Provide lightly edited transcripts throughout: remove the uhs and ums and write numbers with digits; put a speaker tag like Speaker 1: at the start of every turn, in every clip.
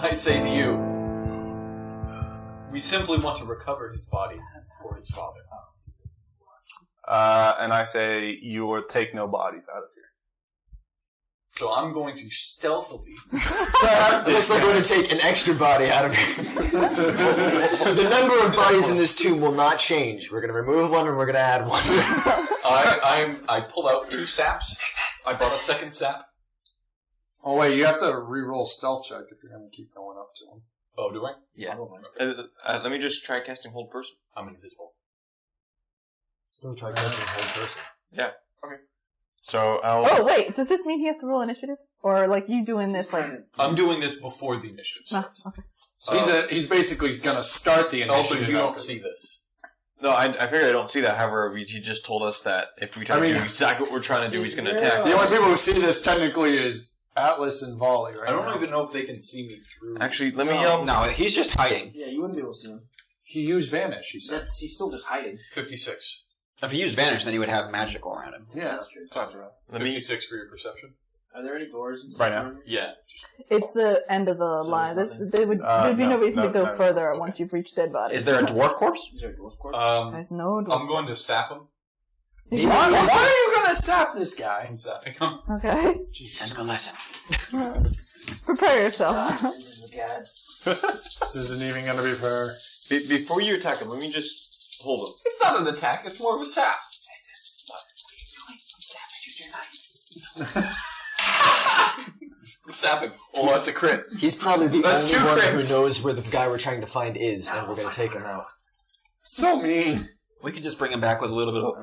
Speaker 1: I say to you, we simply want to recover his body for his father.
Speaker 2: And I say, you will take no bodies out of here.
Speaker 1: So I'm going to stealthily...
Speaker 3: Unless we're going to take an extra body out of here. So the number of bodies in this tomb will not change. We're going to remove one and we're going to add one.
Speaker 1: I pull out 2 saps. I brought a second sap.
Speaker 4: Oh wait, you have to re-roll stealth check if you're going to keep going up to him.
Speaker 1: Oh, do I?
Speaker 5: Yeah.
Speaker 1: Okay.
Speaker 5: Let me just try casting Hold Person.
Speaker 1: I'm invisible.
Speaker 3: Still try casting a whole person.
Speaker 5: Yeah.
Speaker 1: Okay.
Speaker 5: So I'll...
Speaker 6: Oh, wait. Does this mean he has to roll initiative? Or, like, you doing this, like...
Speaker 1: I'm doing this before the initiative starts.
Speaker 6: Okay.
Speaker 4: He's basically going to start the initiative.
Speaker 1: Also, you don't see this.
Speaker 5: No, I figured I don't see that. However, he just told us that if we try to do exactly what we're trying to do, he's going to attack.
Speaker 4: The only people who see this technically is Atlas and Volley, right?
Speaker 1: I don't even know if they can see me through.
Speaker 5: Actually, let me...
Speaker 7: No, he's just hiding.
Speaker 8: Yeah, you wouldn't be able to see him.
Speaker 4: He used Vanish, he said.
Speaker 8: He's still just hiding.
Speaker 1: 56.
Speaker 7: If he used Vanish, then he would have magical around him.
Speaker 4: Yeah,
Speaker 8: That's true.
Speaker 4: Sounds right.
Speaker 1: 56 for your perception.
Speaker 8: Are there any doors and stuff?
Speaker 4: Right now?
Speaker 1: Yeah.
Speaker 6: It's the end of the line. There'd be no reason to go further once you've reached dead bodies.
Speaker 7: Is there a dwarf corpse?
Speaker 8: Is there a dwarf corpse?
Speaker 6: There's no dwarf.
Speaker 1: I'm going to sap him.
Speaker 4: Why are you going to sap this guy?
Speaker 1: I'm sapping him.
Speaker 6: Okay.
Speaker 7: Send him a lesson.
Speaker 6: Prepare yourself.
Speaker 4: This isn't even going to be fair.
Speaker 5: Before you attack him, let me just hold him.
Speaker 1: It's not an attack, it's more of a sap. Sapping. Oh, that's a crit.
Speaker 3: He's probably the
Speaker 1: That's
Speaker 3: only
Speaker 1: 2
Speaker 3: one
Speaker 1: crits.
Speaker 3: who knows where the guy we're trying to find is, and we're going to take him out.
Speaker 4: So mean.
Speaker 7: We could just bring him back with a little bit of...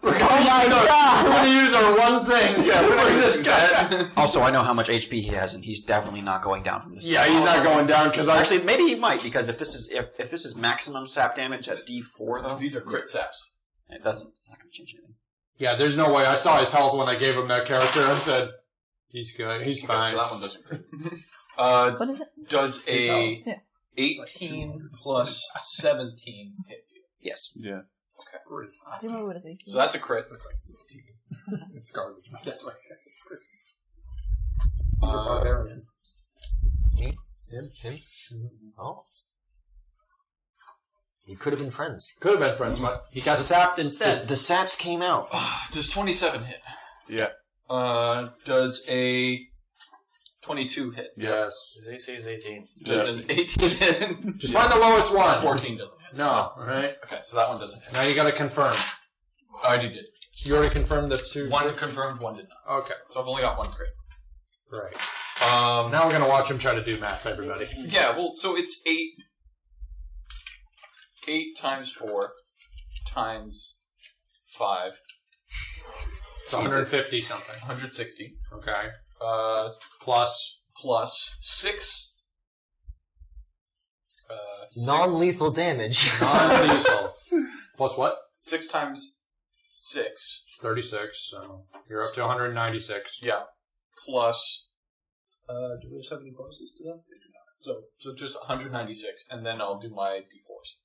Speaker 4: We're going to use our one thing. Yeah, we're going to this guy.
Speaker 7: Also, I know how much HP he has, and he's definitely not going down from this.
Speaker 4: Yeah, he's not going down because
Speaker 7: Actually, maybe he might, because if this is maximum sap damage at D4, though...
Speaker 1: These are crit saps.
Speaker 7: It's not going to change anything.
Speaker 4: Yeah, there's no way. I saw his health when I gave him that character. I said, he's good. He's fine.
Speaker 1: So that one doesn't crit.
Speaker 6: What is it?
Speaker 1: Does a
Speaker 6: Yeah.
Speaker 1: 18 plus 17 hit you?
Speaker 7: Yes.
Speaker 5: Yeah.
Speaker 1: Okay.
Speaker 6: Do you remember what it is?
Speaker 1: So that's a crit. That's like 15.
Speaker 4: It's garbage.
Speaker 1: That's why that's a crit.
Speaker 4: He's a barbarian.
Speaker 3: Me? Him? Oh. You could have been friends.
Speaker 4: Could have been friends, but he got sapped instead.
Speaker 3: The saps came out.
Speaker 1: Does 27 hit?
Speaker 5: Yeah.
Speaker 1: Does a 22 hit?
Speaker 4: Yes.
Speaker 8: His AC is 18.
Speaker 1: Does an 18 hit?
Speaker 4: Just find the lowest one.
Speaker 1: 14 doesn't hit.
Speaker 4: No, alright.
Speaker 1: Okay, so that one doesn't hit.
Speaker 4: Now you gotta confirm.
Speaker 1: I already did.
Speaker 4: You already confirmed the 2.
Speaker 1: One confirmed, one did not.
Speaker 4: Okay.
Speaker 1: So I've only got 1 crit.
Speaker 4: Right. Now we're gonna watch him try to do math, everybody.
Speaker 1: Yeah, well, so it's 8. 8 times 4 times 5.
Speaker 4: It's 150 something.
Speaker 1: 160.
Speaker 4: Okay.
Speaker 1: Plus 6.
Speaker 3: Non-lethal damage.
Speaker 4: Non-lethal. Plus what?
Speaker 1: 6 times 6.
Speaker 4: It's 36, so you're up to 196.
Speaker 1: Yeah. Plus. Do those have any bonuses to that? They do not. So just 196, and then I'll do my d4s.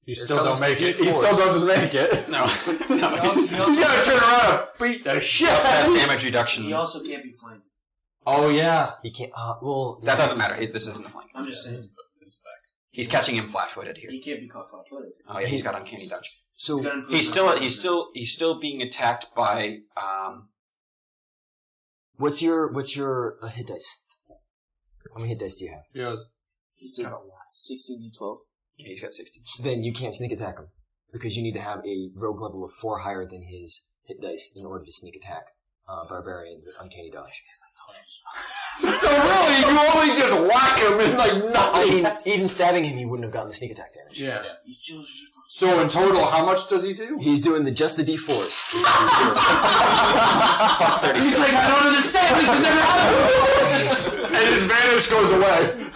Speaker 4: You still don't make it. He still doesn't make it.
Speaker 7: No.
Speaker 4: He's gotta turn around and beat the shit out of him.
Speaker 7: Damage reduction.
Speaker 8: He also can't be flanked.
Speaker 4: Oh, yeah.
Speaker 3: He can't. Well,
Speaker 7: That doesn't matter. This isn't a flank.
Speaker 8: I'm just saying.
Speaker 7: He's catching him flat-footed here.
Speaker 8: He can't be caught flat-footed.
Speaker 7: Oh yeah, he's got uncanny dodge.
Speaker 3: So
Speaker 7: He's still being attacked by
Speaker 3: what's your hit dice? How many hit dice do you have?
Speaker 4: Yes.
Speaker 8: He's got 16d12.
Speaker 7: Yeah, he's got 60.
Speaker 3: So then you can't sneak attack him because you need to have a rogue level of 4 higher than his hit dice in order to sneak attack barbarian with uncanny dodge.
Speaker 4: So really, you only just whack him and like nothing.
Speaker 3: I mean, even stabbing him, he wouldn't have gotten the sneak attack damage.
Speaker 4: Yeah. So in total, how much does he do?
Speaker 3: He's doing just the d4s.
Speaker 7: Plus 30.
Speaker 4: He's like, I don't understand. This has never happened. And his vanish goes away.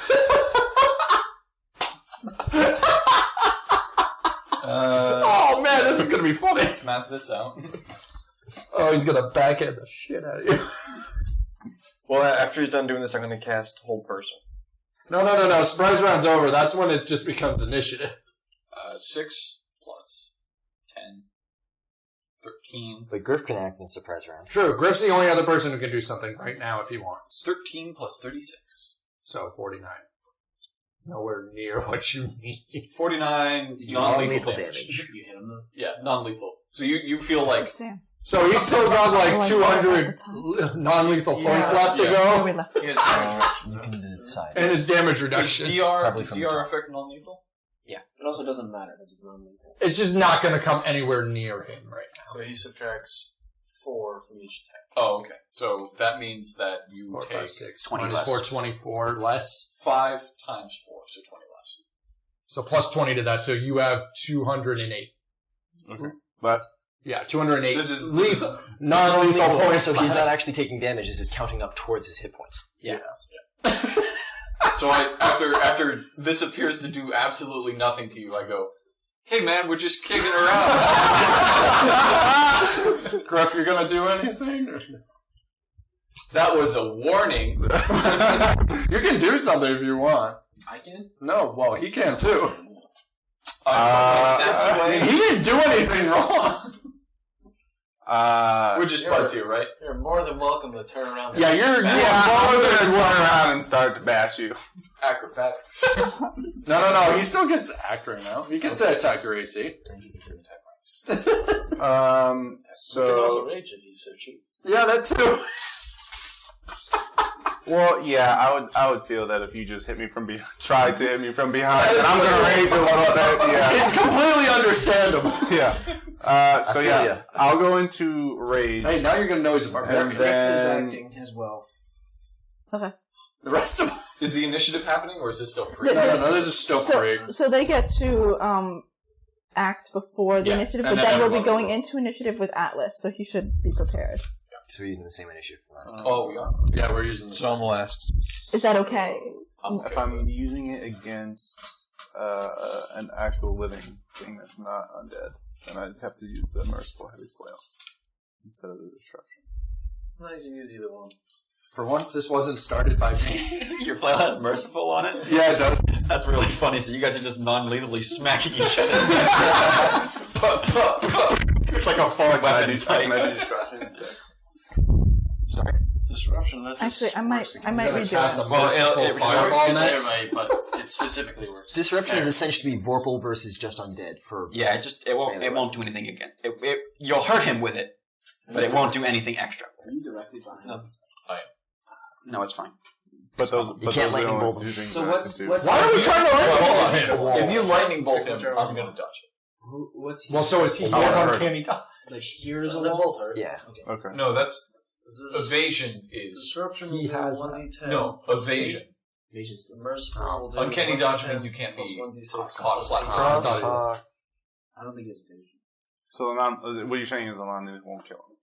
Speaker 4: Oh man, this is gonna be funny.
Speaker 1: Let's math this out.
Speaker 4: Oh, he's gonna backhand the shit out of you.
Speaker 5: Well, after he's done doing this, I'm going to cast Hold Person.
Speaker 4: No. Surprise round's over. That's when it just becomes initiative.
Speaker 1: 6 plus 10. 13.
Speaker 3: But Griff can act in surprise round.
Speaker 4: True. Griff's the only other person who can do something right now if he wants.
Speaker 1: 13 plus 36.
Speaker 4: So 49. Nowhere near what you need.
Speaker 1: 49 non-lethal damage.
Speaker 8: You hit him though?
Speaker 1: Yeah, non-lethal. So you feel like...
Speaker 6: Understand.
Speaker 4: So he's still got like 200 non-lethal points left to
Speaker 6: Oh, we
Speaker 4: go.
Speaker 6: left.
Speaker 5: He has damage reduction.
Speaker 3: You can decide.
Speaker 4: And his damage
Speaker 1: Does
Speaker 4: reduction.
Speaker 1: DR
Speaker 3: from the top.
Speaker 1: affect non-lethal?
Speaker 8: It also doesn't matter because it's non-lethal.
Speaker 4: It's just not going to come anywhere near him right now.
Speaker 8: So he subtracts 4 from each attack.
Speaker 1: Oh, okay. So that means that you
Speaker 4: 4,
Speaker 1: take
Speaker 4: 5, 6.
Speaker 7: 20
Speaker 4: Minus
Speaker 7: less.
Speaker 4: 4, 24 less.
Speaker 1: 5 times 4, so 20 less.
Speaker 4: So plus 20 to that. So you have 208.
Speaker 2: Okay. Left.
Speaker 4: Yeah, 208.
Speaker 1: This is
Speaker 4: non-lethal points.
Speaker 3: So he's not actually taking damage. It's just counting up towards his hit points.
Speaker 1: So after this appears to do absolutely nothing to you, I go, hey man, we're just kicking around.
Speaker 4: Griff, you're going to do anything?
Speaker 1: That was a warning.
Speaker 4: You can do something if you want.
Speaker 8: I can?
Speaker 4: No, well, he can too.
Speaker 1: My saps away.
Speaker 4: He didn't do anything wrong.
Speaker 1: We're just buds here, right?
Speaker 8: You're more than welcome to turn around.
Speaker 4: Yeah, you're
Speaker 2: I'm
Speaker 4: more
Speaker 2: gonna
Speaker 4: than
Speaker 2: turn around and start to bash you.
Speaker 1: Acrobatics.
Speaker 4: No. He still gets to act right now. He gets to attack your AC.
Speaker 8: You can also
Speaker 2: So
Speaker 8: rage if you so cheap.
Speaker 4: Yeah, that too.
Speaker 2: well, yeah, I would feel that if you just hit me from behind, tried to hit me from behind, then I'm gonna rage a little bit. Yeah,
Speaker 4: It's completely understandable.
Speaker 2: yeah. So
Speaker 3: feel
Speaker 2: yeah,
Speaker 3: ya.
Speaker 2: I'll go into rage.
Speaker 4: Hey, now you're going to know he's a
Speaker 2: And
Speaker 4: barbarian.
Speaker 8: Griff is
Speaker 2: then
Speaker 8: acting as well.
Speaker 6: Okay.
Speaker 4: The rest of
Speaker 1: Is the initiative happening, or is this still pre?
Speaker 6: No,
Speaker 4: no, this is still free.
Speaker 6: So they get to act before the
Speaker 1: Yeah,
Speaker 6: initiative,
Speaker 1: and
Speaker 6: but
Speaker 1: then
Speaker 6: then we'll be
Speaker 1: everyone
Speaker 6: going
Speaker 1: will.
Speaker 6: into initiative with Atlas, so he should be prepared.
Speaker 3: So we're using the same initiative.
Speaker 1: Oh, we are.
Speaker 4: Yeah, we're using
Speaker 5: So I'm last.
Speaker 6: Is that okay?
Speaker 2: if I'm using it against an actual living thing that's not undead, then I'd have to use the merciful heavy flail instead of the disruption.
Speaker 8: No, you can use either one.
Speaker 4: For once, this wasn't started by me.
Speaker 7: Your flail has merciful on it?
Speaker 4: Yeah, it does.
Speaker 7: That's really funny. So you guys are just non-lethally smacking each other. It's like a foreign
Speaker 2: Can I
Speaker 7: weapon
Speaker 2: do, can I
Speaker 7: fight.
Speaker 2: do disruption?
Speaker 7: Sorry.
Speaker 8: Disruption, that just
Speaker 6: Actually, I might
Speaker 8: works
Speaker 6: redo
Speaker 4: Cast
Speaker 6: it.
Speaker 4: a
Speaker 7: Well,
Speaker 4: merciful
Speaker 7: it
Speaker 4: fireball
Speaker 8: against
Speaker 4: next.
Speaker 8: everybody, but it specifically works.
Speaker 3: Disruption is essentially Vorpal versus just undead. For
Speaker 7: Yeah, it won't do anything again. You'll hurt him with it, but it won't do anything extra.
Speaker 8: Are you directly behind?
Speaker 7: No, it's fine.
Speaker 2: But those,
Speaker 3: You can't
Speaker 2: are the
Speaker 3: lightning
Speaker 2: only
Speaker 3: bolt
Speaker 2: two things
Speaker 8: So
Speaker 2: that I
Speaker 8: what's
Speaker 2: can do.
Speaker 4: Why are we trying to lightning bolt him?
Speaker 1: If you lightning bolt him, I'm going to dodge it.
Speaker 8: What's he?
Speaker 4: Well, so is he. He
Speaker 2: I
Speaker 4: has
Speaker 2: heard.
Speaker 4: uncanny dodge.
Speaker 8: Like here's a They wall. both hurt.
Speaker 3: yeah.
Speaker 2: Okay.
Speaker 1: No, that's
Speaker 8: This
Speaker 1: evasion is
Speaker 8: Disruption
Speaker 4: He
Speaker 8: will do
Speaker 4: has
Speaker 8: 1d10.
Speaker 1: no evasion.
Speaker 8: Evasion's merciful will do
Speaker 1: Uncanny
Speaker 8: 1d10
Speaker 1: dodge means you can't
Speaker 8: plus
Speaker 1: be
Speaker 8: 1d6
Speaker 1: caught
Speaker 8: plus
Speaker 1: flat.
Speaker 8: 8.
Speaker 3: Crosstalk.
Speaker 8: I don't think it's evasion.
Speaker 2: So what you're saying is the non won't kill him.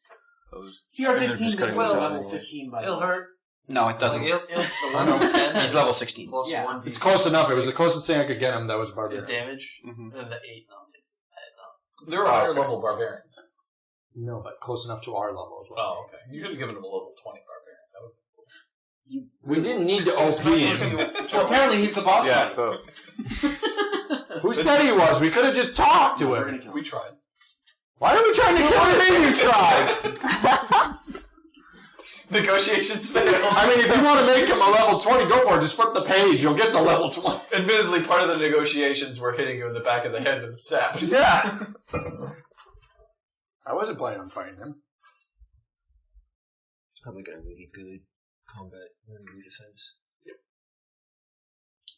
Speaker 2: Those,
Speaker 8: CR15
Speaker 2: just cutting
Speaker 8: is well
Speaker 2: himself
Speaker 8: level
Speaker 2: away.
Speaker 8: 15 by
Speaker 5: It'll hurt.
Speaker 7: No, it doesn't.
Speaker 8: The 1d10
Speaker 7: He's level 16.
Speaker 8: plus
Speaker 5: Yeah.
Speaker 8: 1d6
Speaker 4: It's close enough. It was the closest thing I could get him. That was
Speaker 8: is
Speaker 4: barbarian.
Speaker 8: damage,
Speaker 2: Mhm.
Speaker 8: and the 8
Speaker 1: There are higher level barbarians.
Speaker 4: No, but close enough to our level as well.
Speaker 1: Oh, okay. You could have given him a level 20 barbarian. That would
Speaker 4: We didn't need to OP him.
Speaker 8: Well, apparently he's the boss.
Speaker 2: Yeah,
Speaker 8: fight.
Speaker 2: so
Speaker 4: Who said he was? We could have just talked to
Speaker 8: We're
Speaker 4: him.
Speaker 8: gonna kill him.
Speaker 1: we tried.
Speaker 4: Why are we trying to kill him? You tried.
Speaker 1: Negotiations failed.
Speaker 4: I mean, if you want to make him a level 20, go for it. Just flip the page. You'll get the level 20.
Speaker 1: Admittedly, part of the negotiations were hitting you in the back of the head with the sap.
Speaker 4: Yeah. I wasn't planning on fighting him.
Speaker 3: It's probably got a really good combat melee defense.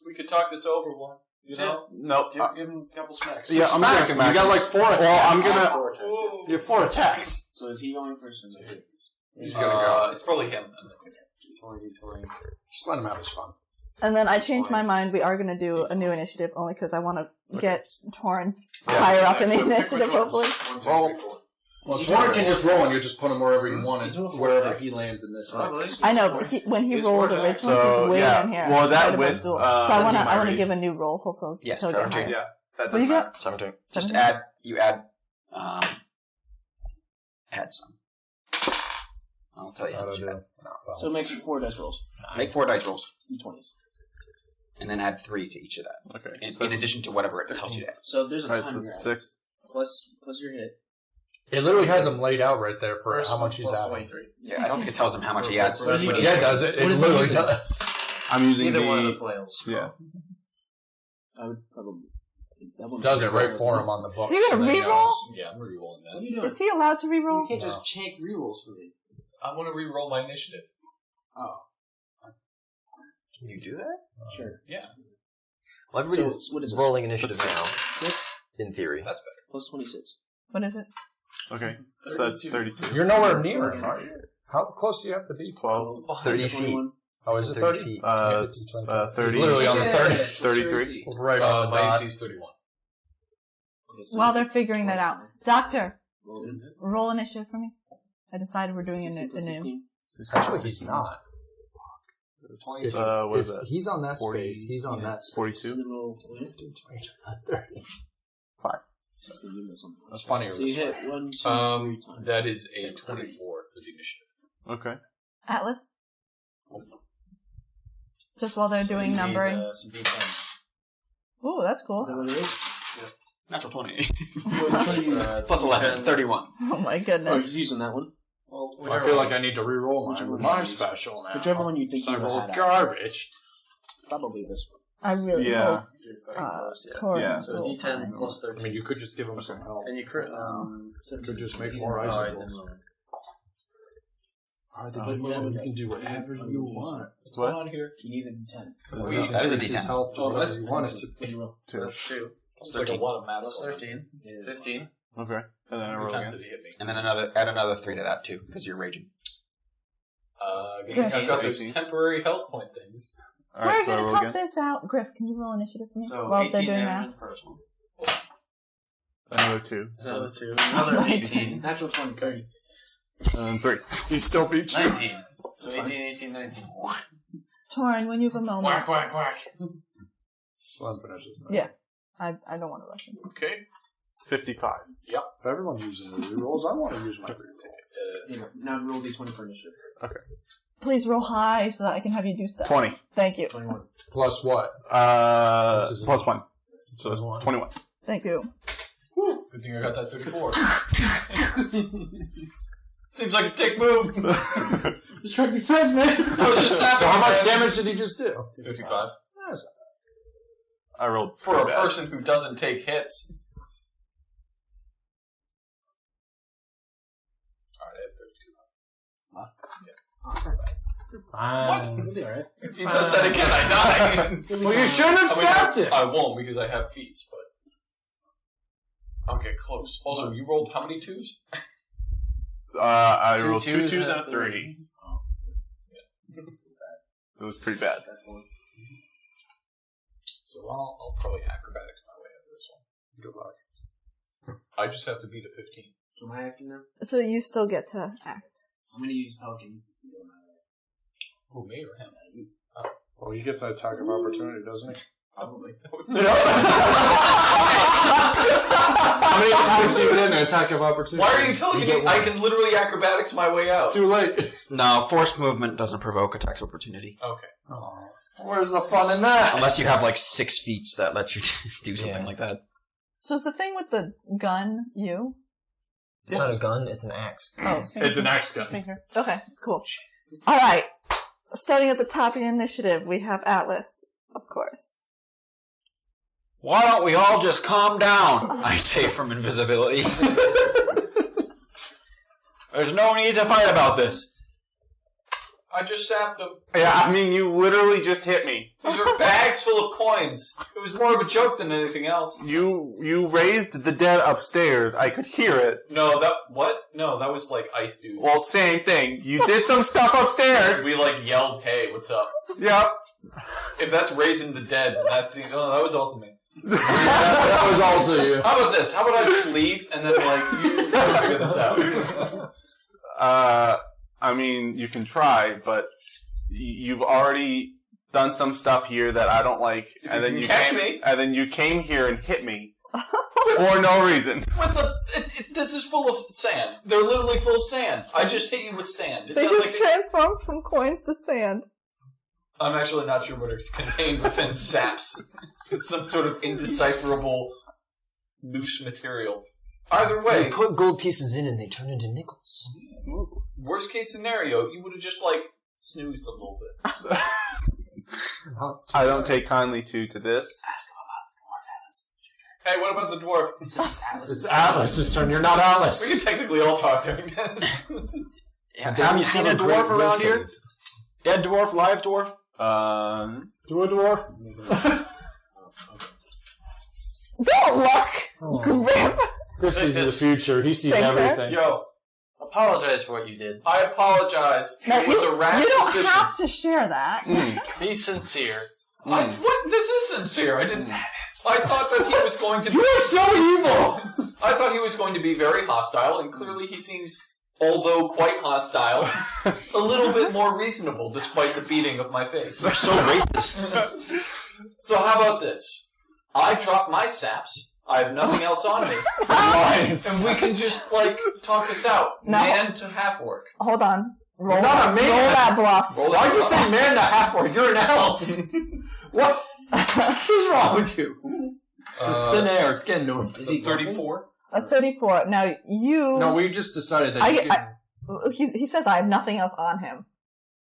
Speaker 1: We could talk this over one. You know?
Speaker 2: nope.
Speaker 8: Give him a couple smacks.
Speaker 2: Yeah, I'm
Speaker 4: Smack
Speaker 2: gonna
Speaker 4: him.
Speaker 2: smack
Speaker 4: You got
Speaker 2: him.
Speaker 4: like 4 attacks.
Speaker 2: Well, I'm gonna.
Speaker 8: 4 attacks. Yeah.
Speaker 4: You have 4 attacks.
Speaker 8: So is he going first or is it him?
Speaker 4: He's gonna go.
Speaker 1: It's probably him.
Speaker 8: D20.
Speaker 4: Just let him have his fun.
Speaker 6: And then I changed my mind. We are going to do a new initiative only because I want to get Torn higher up in the initiative, hopefully.
Speaker 8: 1, 2, 3, 4.
Speaker 4: Well, Torn can just roll and you just put him wherever you want
Speaker 8: Is he doing
Speaker 4: it,
Speaker 8: full
Speaker 4: wherever
Speaker 8: attack?
Speaker 4: he lands in this.
Speaker 8: Oh, really?
Speaker 6: I know, but when he
Speaker 8: He's
Speaker 6: rolled
Speaker 8: 4
Speaker 6: originally,
Speaker 8: attacks.
Speaker 2: So,
Speaker 6: he's way
Speaker 2: yeah.
Speaker 6: down here.
Speaker 2: Well, is that
Speaker 6: right above
Speaker 2: with,
Speaker 6: Zool. So I want
Speaker 2: 17
Speaker 6: to
Speaker 2: already?
Speaker 6: give a new roll. Hopefully,
Speaker 7: Yes,
Speaker 6: he'll get
Speaker 7: 17.
Speaker 6: higher.
Speaker 2: Yeah, that
Speaker 6: What do you
Speaker 2: doesn't
Speaker 6: got?
Speaker 3: 17.
Speaker 7: Just
Speaker 6: 17?
Speaker 7: add some. I'll tell you how to do it.
Speaker 8: So make 4 dice rolls.
Speaker 7: Make 4 dice rolls,
Speaker 8: D20s.
Speaker 7: and then add 3 to each of that.
Speaker 2: Okay.
Speaker 7: In,
Speaker 2: so
Speaker 7: in
Speaker 2: that's-
Speaker 7: addition to whatever it tells you to add.
Speaker 8: So there's a
Speaker 2: Alright,
Speaker 8: time
Speaker 2: so
Speaker 8: grab.
Speaker 2: 6.
Speaker 8: Plus your hit.
Speaker 4: It literally has him laid out right there for
Speaker 8: First
Speaker 4: how
Speaker 8: one
Speaker 4: much he's
Speaker 8: plus
Speaker 4: adding.
Speaker 8: 23.
Speaker 7: Yeah, I don't think it tells him how much he adds.
Speaker 8: What is he-
Speaker 4: Yeah, it does. It
Speaker 8: What is he
Speaker 4: literally
Speaker 8: using?
Speaker 4: does.
Speaker 2: I'm using
Speaker 8: Either one of the
Speaker 2: the...
Speaker 8: flails.
Speaker 2: Yeah.
Speaker 8: I would probably. That one
Speaker 1: Does it right for him on the book.
Speaker 6: You're gonna
Speaker 1: so then he
Speaker 6: reroll?
Speaker 1: knows. Yeah, I'm rerolling
Speaker 8: What
Speaker 1: that.
Speaker 8: are you doing?
Speaker 6: Is he allowed to reroll?
Speaker 8: You can't just check rerolls for me.
Speaker 1: I want to reroll my initiative.
Speaker 8: Oh,
Speaker 3: Can you do that?
Speaker 8: sure.
Speaker 1: Yeah,
Speaker 3: Well, everybody's
Speaker 8: So, what is this?
Speaker 3: rolling initiative now,
Speaker 8: 6
Speaker 3: in theory.
Speaker 1: that's better.
Speaker 8: plus 26.
Speaker 6: What is it?
Speaker 2: Okay. So that's 32.
Speaker 1: You're nowhere near him, are you? How close do you have to be?
Speaker 2: 12.
Speaker 3: 30 feet.
Speaker 8: 21.
Speaker 1: Oh, is it
Speaker 3: 30
Speaker 1: 30?
Speaker 3: feet.
Speaker 2: It's
Speaker 1: He's
Speaker 2: 30.
Speaker 1: literally on the 30.
Speaker 2: 33.
Speaker 1: Right on the dot. My AC is 31.
Speaker 8: Okay, so
Speaker 6: While they're figuring that out, Doctor,
Speaker 8: roll it.
Speaker 6: roll initiative for me. I decided we're doing a
Speaker 8: 16 plus
Speaker 6: new.
Speaker 8: 16.
Speaker 1: Actually, he's not.
Speaker 2: It's, what is
Speaker 1: If
Speaker 2: that?
Speaker 1: he's on that
Speaker 2: 40,
Speaker 1: space. He's on that space.
Speaker 2: 42.
Speaker 8: And then roll
Speaker 1: 30.
Speaker 2: 5.
Speaker 8: 16. You miss something.
Speaker 1: That's funnier
Speaker 8: So you
Speaker 1: this way.
Speaker 8: hit 1, 2, 3 times.
Speaker 1: That is a 24 for the initiative.
Speaker 2: Okay.
Speaker 6: Atlas? Just while they're doing numbering.
Speaker 8: Some D10s.
Speaker 6: Ooh, that's cool.
Speaker 8: Is that what it is?
Speaker 7: Natural 20.
Speaker 8: It's,
Speaker 7: Plus 11. 31.
Speaker 6: Oh my
Speaker 8: Oh,
Speaker 6: goodness.
Speaker 8: you're just using that one?
Speaker 1: Well, I feel like I need to re-roll mine
Speaker 8: Whichever
Speaker 1: with
Speaker 8: one
Speaker 1: my
Speaker 8: you use.
Speaker 1: special now.
Speaker 8: Whichever one you think
Speaker 1: So I
Speaker 8: you
Speaker 1: rolled
Speaker 8: had.
Speaker 1: garbage.
Speaker 8: Probably this one.
Speaker 6: I really
Speaker 2: Yeah.
Speaker 6: hope Torn
Speaker 2: Yeah.
Speaker 8: So
Speaker 6: will
Speaker 8: D10
Speaker 6: find
Speaker 8: plus
Speaker 1: I
Speaker 8: 13.
Speaker 1: mean, you could just give him some help.
Speaker 8: And you crit.
Speaker 1: You could just make more icicles. You can do whatever you want. What's
Speaker 2: What?
Speaker 1: going on here?
Speaker 8: You need a D10.
Speaker 7: That is a
Speaker 1: Increases
Speaker 7: D10.
Speaker 1: health to whatever you want it to.
Speaker 8: What do you roll?
Speaker 2: 2.
Speaker 8: That's 2.
Speaker 1: It's like a lot of math.
Speaker 8: Plus
Speaker 1: going on.
Speaker 8: 13.
Speaker 1: 15.
Speaker 2: Okay. And then I
Speaker 1: How
Speaker 2: roll
Speaker 1: many times
Speaker 2: again.
Speaker 1: did he hit me?
Speaker 7: And then add another 3 to that, too, because you're raging.
Speaker 6: Griff.
Speaker 1: I've got those
Speaker 2: 18.
Speaker 1: temporary health point things.
Speaker 2: Alright,
Speaker 6: We're
Speaker 2: so I
Speaker 6: gonna
Speaker 2: roll
Speaker 6: cut
Speaker 2: again.
Speaker 6: this out. Griff, can you roll initiative for me
Speaker 8: So
Speaker 6: while
Speaker 8: 18
Speaker 6: they're doing
Speaker 8: damage
Speaker 6: math?
Speaker 8: in the first one.
Speaker 2: Another 2.
Speaker 8: Another 2. Another 18. Natural 20. 30.
Speaker 2: And 3.
Speaker 1: He still beats you.
Speaker 8: 19. So 18, 18, 19.
Speaker 6: Torn, when you have a moment.
Speaker 8: Quack.
Speaker 1: Sloan finishes.
Speaker 6: Yeah. I don't want to rush him.
Speaker 1: Okay.
Speaker 2: It's 55.
Speaker 1: Yep. If everyone's using the rerolls, I want to use my
Speaker 8: Now roll D20 for initiative.
Speaker 6: Please roll high so that I can have you do stuff.
Speaker 2: 20.
Speaker 6: Thank you.
Speaker 8: 21.
Speaker 1: Plus what?
Speaker 2: Plus 1. So it's 21.
Speaker 6: Thank you.
Speaker 1: Good thing I got that 34.
Speaker 7: Seems like a dick move.
Speaker 8: Just trying to be friends, man.
Speaker 1: I was just so how much damage did he just do? 55. That's
Speaker 2: I rolled
Speaker 1: for a
Speaker 2: pretty bad.
Speaker 1: person who doesn't take hits. Alright, I have 32 left.
Speaker 8: What? You'll be alright.
Speaker 1: If he does that again, I die.
Speaker 8: Well, you
Speaker 1: shouldn't have stopped it. I won't because I have feats, but I'll get close. Also, you rolled how many 2s?
Speaker 2: I
Speaker 8: Two
Speaker 2: rolled 2
Speaker 8: twos
Speaker 2: 2s
Speaker 8: and
Speaker 2: and
Speaker 8: a
Speaker 2: a 3. It was pretty bad.
Speaker 1: So I'll probably acrobatics my way out of this one. Good luck. I just have to beat a 15.
Speaker 8: So am I acting now?
Speaker 6: So you still get to act.
Speaker 8: I'm going to use telekinesis to go my way.
Speaker 1: Who, me or him?
Speaker 4: Well, he gets an attack of opportunity, doesn't he?
Speaker 8: Probably.
Speaker 4: How many times do you get an attack of opportunity?
Speaker 1: Why are you telling me I can literally acrobatics my way out?
Speaker 4: It's too late.
Speaker 7: No, forced movement doesn't provoke attacks of opportunity.
Speaker 1: Okay.
Speaker 4: Where's the fun in that?
Speaker 7: Unless you have like 6 feats that let you do something like that.
Speaker 6: So is the thing with the gun you?
Speaker 3: It's not a gun, it's an axe.
Speaker 6: Oh,
Speaker 4: It's an axe gun.
Speaker 6: Speaker. Okay, cool. All right. Starting at the top of the initiative, we have Atlas, of course.
Speaker 7: Why don't we all just calm down? I say from invisibility. There's no need to fight about this.
Speaker 1: I just sapped them.
Speaker 2: Yeah, I mean, you literally just hit me.
Speaker 1: These are bags full of coins. It was more of a joke than anything else.
Speaker 2: You raised the dead upstairs. I could hear it.
Speaker 1: No, that was like Ice Dude.
Speaker 2: Well, same thing. You did some stuff upstairs.
Speaker 1: We like yelled, "Hey, what's up?"
Speaker 2: Yep.
Speaker 1: If that's raising the dead, that was also me.
Speaker 4: That was also you.
Speaker 1: How about this? How about I just leave and then you figure this out?
Speaker 2: I mean, you can try, but you've already done some stuff here that I don't like,
Speaker 1: If
Speaker 2: and
Speaker 1: you
Speaker 2: then
Speaker 1: can
Speaker 2: you
Speaker 1: catch
Speaker 2: came,
Speaker 1: me.
Speaker 2: and then you came here and hit me for no reason.
Speaker 1: This is full of sand. They're literally full of sand. I just hit you with sand. It's
Speaker 6: They
Speaker 1: not
Speaker 6: just
Speaker 1: like
Speaker 6: transformed from coins to sand.
Speaker 1: I'm actually not sure what is contained within saps. It's some sort of indecipherable loose material. Either way,
Speaker 3: You put gold pieces in and they turn into nickels.
Speaker 1: worst case scenario, you would have just snoozed a little bit.
Speaker 2: I don't take kindly to this.
Speaker 1: Hey, what about the dwarf?
Speaker 4: It's Atlas's turn. You're not Atlas.
Speaker 1: We can technically all talk during this.
Speaker 7: Have you seen a dwarf around here? Dead dwarf, live dwarf?
Speaker 4: Do a dwarf.
Speaker 6: Don't look, Griff.
Speaker 4: Griff sees the future. He sees
Speaker 6: Thinker.
Speaker 4: everything.
Speaker 1: Yo,
Speaker 9: Apologize for what you did.
Speaker 1: I apologize.
Speaker 6: No,
Speaker 1: It was a rash
Speaker 6: you don't
Speaker 1: decision.
Speaker 6: have to share that.
Speaker 9: Be sincere.
Speaker 1: What? This is sincere. I thought that he was going to be...
Speaker 4: You are so evil!
Speaker 1: I thought he was going to be very hostile, and clearly he seems, although quite hostile, a little bit more reasonable, despite the beating of my face.
Speaker 7: You're so racist.
Speaker 1: So how about this? I drop my saps. I have nothing else on me. And we can just, talk this out.
Speaker 6: No.
Speaker 1: Man to half orc.
Speaker 6: Hold on. Roll,
Speaker 4: not a man.
Speaker 6: roll that bluff.
Speaker 4: Why'd you say man to half orc? You're an elf. What? What's wrong with you? It's thin air. It's getting to him.
Speaker 1: Is he 34?
Speaker 6: A 34. Now, you...
Speaker 4: No, we just decided that you can...
Speaker 6: He says I have nothing else on him.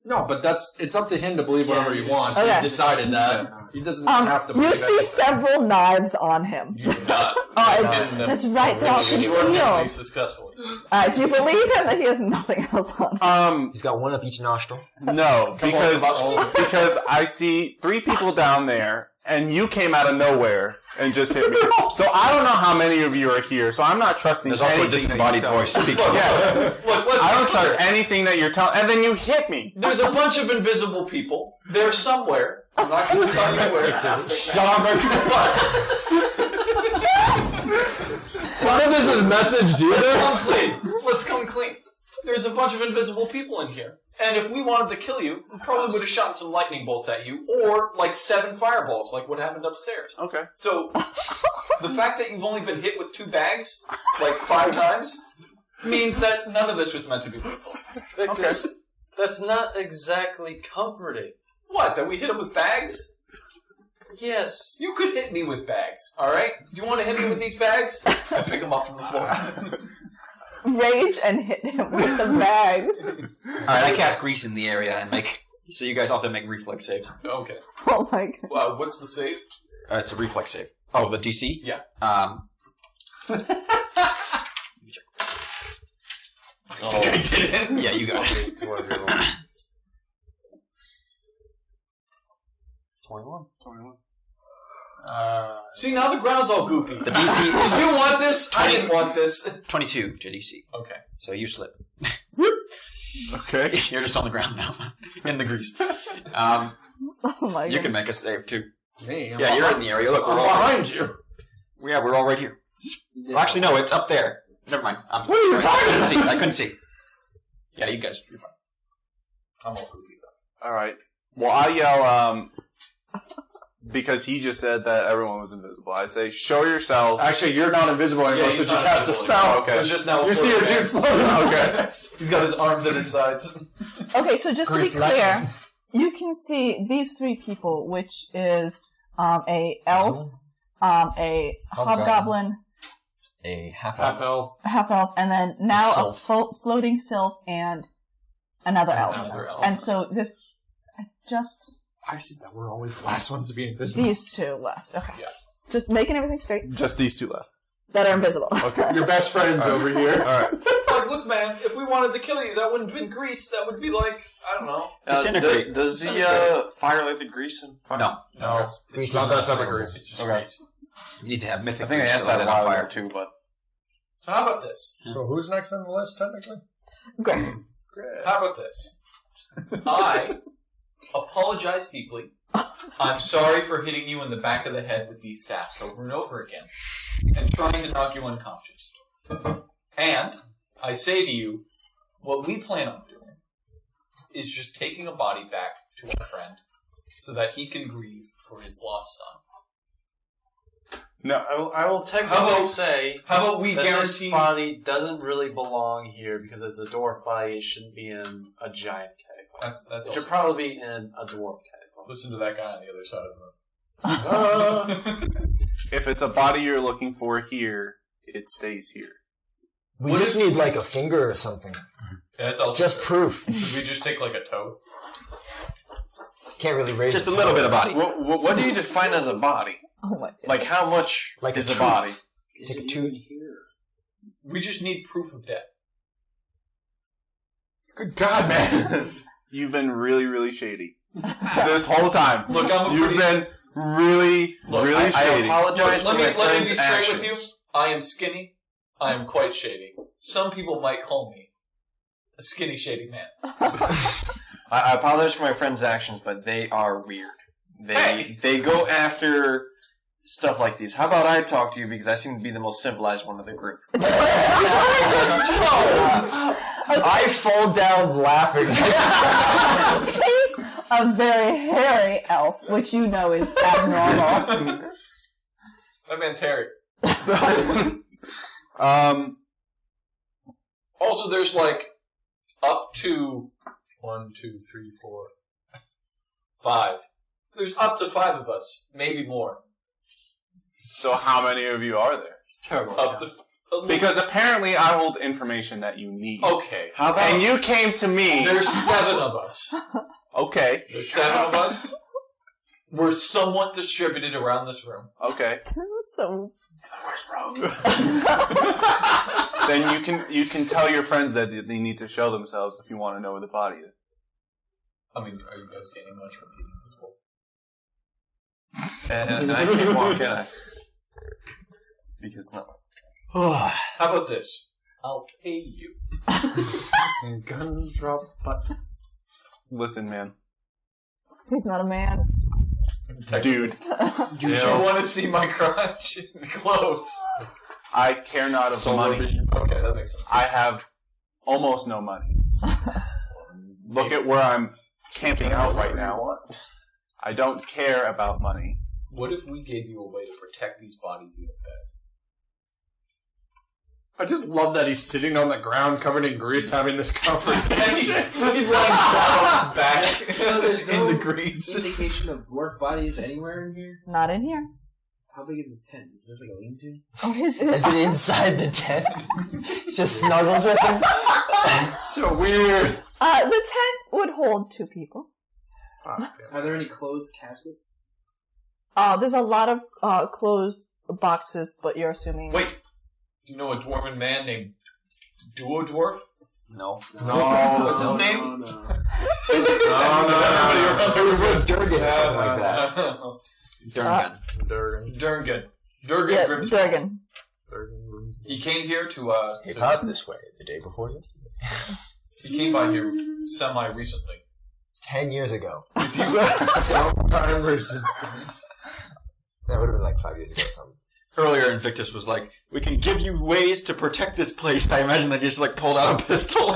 Speaker 4: No, but it's up to him to believe whatever he wants.
Speaker 6: Okay.
Speaker 4: He decided that. He doesn't have to believe
Speaker 6: You see
Speaker 4: that.
Speaker 6: several knives on him.
Speaker 1: You do not.
Speaker 6: That's right, they're all
Speaker 1: Extraordinarily
Speaker 6: concealed.
Speaker 1: successfully.
Speaker 6: Do you believe him that he has nothing else on him?
Speaker 3: He's got one up each nostril.
Speaker 2: No, because I see 3 people down there, and you came out of nowhere and just hit me. So I don't know how many of you are here. So I'm not trusting.
Speaker 7: There's also a
Speaker 2: anything that
Speaker 7: disembodied
Speaker 2: you tell me.
Speaker 7: voice speaking.
Speaker 2: Yes.
Speaker 1: Look, let's
Speaker 2: I
Speaker 1: be
Speaker 2: don't
Speaker 1: clear.
Speaker 2: trust anything that you're telling. And then you hit me.
Speaker 1: There's a bunch of invisible people. They're somewhere. I'm not going to tell you where.
Speaker 4: None of this is messaged either.
Speaker 1: I'm saying, let's come clean. There's a bunch of invisible people in here. And if we wanted to kill you, we probably would have shot some lightning bolts at you, or 7 fireballs, like what happened upstairs.
Speaker 2: Okay.
Speaker 1: So, the fact that you've only been hit with 2 bags, 5 times, means that none of this was meant to be lethal.
Speaker 9: Victus, that's not exactly comforting.
Speaker 1: What, that we hit him with bags?
Speaker 9: Yes.
Speaker 1: You could hit me with bags, alright? Do you want to hit me with these bags? I pick them up from the floor.
Speaker 6: Rage and hit him with the bags.
Speaker 7: Alright, I cast grease in the area and so you guys all have to make reflex saves.
Speaker 1: Okay.
Speaker 6: Oh my god.
Speaker 1: Well, what's the save?
Speaker 7: It's a reflex save. Oh, the DC?
Speaker 1: Yeah. I didn't.
Speaker 7: Yeah, you got it.
Speaker 9: 21.
Speaker 1: See, now the ground's all goopy.
Speaker 7: The DC
Speaker 1: Did you want this? I didn't want this.
Speaker 7: 22 to DC.
Speaker 1: Okay.
Speaker 7: So you slip.
Speaker 2: Okay.
Speaker 7: You're just on the ground now. In the grease.
Speaker 6: Oh my
Speaker 7: You
Speaker 6: god.
Speaker 7: can make a save too.
Speaker 4: Me, I'm
Speaker 7: Yeah, you're in the area. Look,
Speaker 4: I'm
Speaker 7: we're all
Speaker 4: behind you.
Speaker 7: Yeah, we're all right here. Well, actually, no, it's up there. Never mind.
Speaker 4: What are you talking about?
Speaker 7: I couldn't see. Yeah, you guys, you're fine.
Speaker 1: I'm all goopy though.
Speaker 2: All right. Well, I yell because he just said that everyone was invisible. I say, "Show yourself."
Speaker 4: Actually, you're not invisible anymore
Speaker 1: he's
Speaker 4: since you
Speaker 1: not
Speaker 4: cast a
Speaker 1: invisible
Speaker 4: spell.
Speaker 1: anymore. There's just now a
Speaker 4: You see your
Speaker 1: floating
Speaker 4: dude floating.
Speaker 2: Okay.
Speaker 1: He's got his arms at his sides.
Speaker 6: Okay, so just to be
Speaker 4: Grease
Speaker 6: clear,
Speaker 4: lightning.
Speaker 6: you can see these 3 people, which is a elf, a hobgoblin,
Speaker 3: A half
Speaker 4: elf.
Speaker 6: half elf, and then now a
Speaker 3: Sylph.
Speaker 6: floating sylph and another elf.
Speaker 1: Another elf.
Speaker 6: And so there's just
Speaker 4: I see that we're always the last ones to be invisible.
Speaker 6: these 2 left. Okay.
Speaker 1: Yeah.
Speaker 6: Just making everything straight
Speaker 2: Just these 2 left.
Speaker 6: that are invisible.
Speaker 2: Okay.
Speaker 4: Your best friend's over here.
Speaker 2: All right.
Speaker 1: Look, man, if we wanted to kill you, that wouldn't have been grease. That would be I don't know.
Speaker 7: Disintegrate.
Speaker 5: Does the fire like the grease and
Speaker 7: No.
Speaker 1: No,
Speaker 4: It's not that type of grease.
Speaker 1: It's just
Speaker 5: Okay.
Speaker 1: grease.
Speaker 7: You need to have mythic
Speaker 5: I think I
Speaker 7: grease
Speaker 5: asked
Speaker 7: to
Speaker 5: that
Speaker 7: light
Speaker 5: a
Speaker 7: it on
Speaker 5: while
Speaker 7: fire.
Speaker 5: ago too, but
Speaker 1: So how about this?
Speaker 4: So who's next on the list, technically?
Speaker 6: Great.
Speaker 1: How about this? I apologize deeply. I'm sorry for hitting you in the back of the head with these saps over and over again, and trying to knock you unconscious. And I say to you, what we plan on doing is just taking a body back to our friend so that he can grieve for his lost son.
Speaker 2: No.
Speaker 9: I will technically say
Speaker 1: How about we
Speaker 9: that this
Speaker 1: guarantee...
Speaker 9: body doesn't really belong here because it's a dwarf body. It shouldn't be in a giant catacomb.
Speaker 1: That's
Speaker 9: It should
Speaker 1: also...
Speaker 9: probably be in a dwarf catacomb.
Speaker 1: Listen to that guy on the other side of the room.
Speaker 2: If it's a body you're looking for here, it stays here.
Speaker 3: We
Speaker 1: What
Speaker 3: just
Speaker 1: if-
Speaker 3: need a finger or something.
Speaker 1: Yeah, that's also
Speaker 3: Just
Speaker 1: true.
Speaker 3: proof.
Speaker 1: Should we just take a toe?
Speaker 3: Can't really raise
Speaker 7: Just a
Speaker 3: toe.
Speaker 7: little bit of body.
Speaker 5: What do you define as a body?
Speaker 6: Oh my god.
Speaker 5: Like how much
Speaker 3: Like
Speaker 5: is
Speaker 3: a
Speaker 5: a body?
Speaker 3: Take a tooth.
Speaker 1: We just need proof of death.
Speaker 2: Good God, man. You've been really, really shady. This whole time.
Speaker 1: Look,
Speaker 2: You've been really, really
Speaker 5: I
Speaker 2: shady.
Speaker 5: apologize for
Speaker 1: Let me
Speaker 5: my
Speaker 1: be
Speaker 5: friend's
Speaker 1: straight
Speaker 5: actions.
Speaker 1: with you. I am skinny. I am quite shady. Some people might call me a skinny, shady man.
Speaker 5: I apologize for my friend's actions, but they are weird. They go after stuff like these. How about I talk to you because I seem to be the most civilized one of the group.
Speaker 3: I fall down laughing.
Speaker 6: He's a very hairy elf, which you know is abnormal.
Speaker 1: That man's hairy. Also, there's like up to 1, 2, 3, 4, 5. There's up to 5 of us, maybe more.
Speaker 2: So how many of you are there?
Speaker 9: It's terrible.
Speaker 1: Up to
Speaker 2: Because apparently I hold information that you need.
Speaker 1: okay.
Speaker 5: How about
Speaker 2: And you came to me.
Speaker 1: There's 7 of us.
Speaker 2: Okay.
Speaker 1: There's 7 of us. We're somewhat distributed around this room.
Speaker 2: Okay.
Speaker 6: This is so.
Speaker 2: Then you can tell your friends that they need to show themselves if you want to know where the body is.
Speaker 1: I mean, are you guys getting much from being invisible?
Speaker 5: and I can't walk in it because it's not.
Speaker 1: How about this? I'll pay you.
Speaker 9: Gun drop buttons.
Speaker 2: Listen, man.
Speaker 6: He's not a man.
Speaker 2: Dude.
Speaker 1: Do you want to see my crotch clothes?
Speaker 2: I care not of money.
Speaker 1: Okay, that makes sense.
Speaker 2: I have almost no money. Look at where I'm camping out right now. I don't care about money.
Speaker 1: What if we gave you a way to protect these bodies even better?
Speaker 4: I just love that he's sitting on the ground covered in grease having this conversation.
Speaker 1: He's lying flat on his back
Speaker 8: So there's
Speaker 1: in
Speaker 8: no
Speaker 1: the grease.
Speaker 8: indication of dwarf bodies anywhere in here?
Speaker 6: Not in here.
Speaker 8: How big is this tent? Is this like a lean-to?
Speaker 6: Oh, is it?
Speaker 3: Is it inside the tent? It just snuggles with him.
Speaker 4: So weird.
Speaker 6: The tent would hold 2 people.
Speaker 8: Are there any closed caskets?
Speaker 6: There's a lot of closed boxes, but you're assuming.
Speaker 1: Wait, do you know a dwarven man named Duo Dwarf?
Speaker 7: No.
Speaker 1: What's his name?
Speaker 8: Oh, no.
Speaker 3: It was like Durgan or something like that.
Speaker 1: Durgan.
Speaker 6: Yeah,
Speaker 1: Grimm's
Speaker 6: Durgan.
Speaker 1: He came here to
Speaker 3: He passed this way the day before yesterday.
Speaker 1: he came by here semi-recently.
Speaker 3: 10 years ago.
Speaker 1: If you
Speaker 4: Sometime recent.
Speaker 3: That would have been like 5 years ago or something.
Speaker 7: Earlier, Victus was like, "We can give you ways to protect this place." I imagine that he just like pulled out a pistol.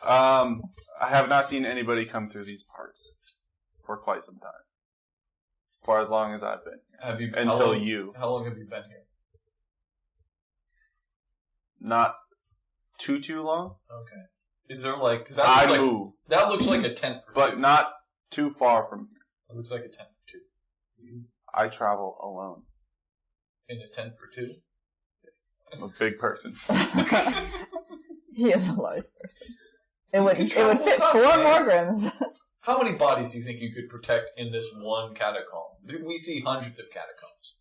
Speaker 2: I have not seen anybody come through these parts for quite some time. For as long as I've been here.
Speaker 1: have you
Speaker 2: Until you.
Speaker 1: How long have you been here?
Speaker 2: Not too long.
Speaker 1: Okay. Is there like? Cause that looks
Speaker 2: I
Speaker 1: like
Speaker 2: move.
Speaker 1: that looks like a tent for
Speaker 2: But
Speaker 1: 2.
Speaker 2: not too far from here.
Speaker 1: It looks like a tent for 2.
Speaker 2: I travel alone.
Speaker 1: In a tent for 2.
Speaker 2: I'm a big person.
Speaker 6: He is a large person. It would
Speaker 1: can
Speaker 6: fit
Speaker 1: travel with us,
Speaker 6: 4
Speaker 1: man.
Speaker 6: more Grimms.
Speaker 1: How many bodies do you think you could protect in this one catacomb? We see hundreds of catacombs,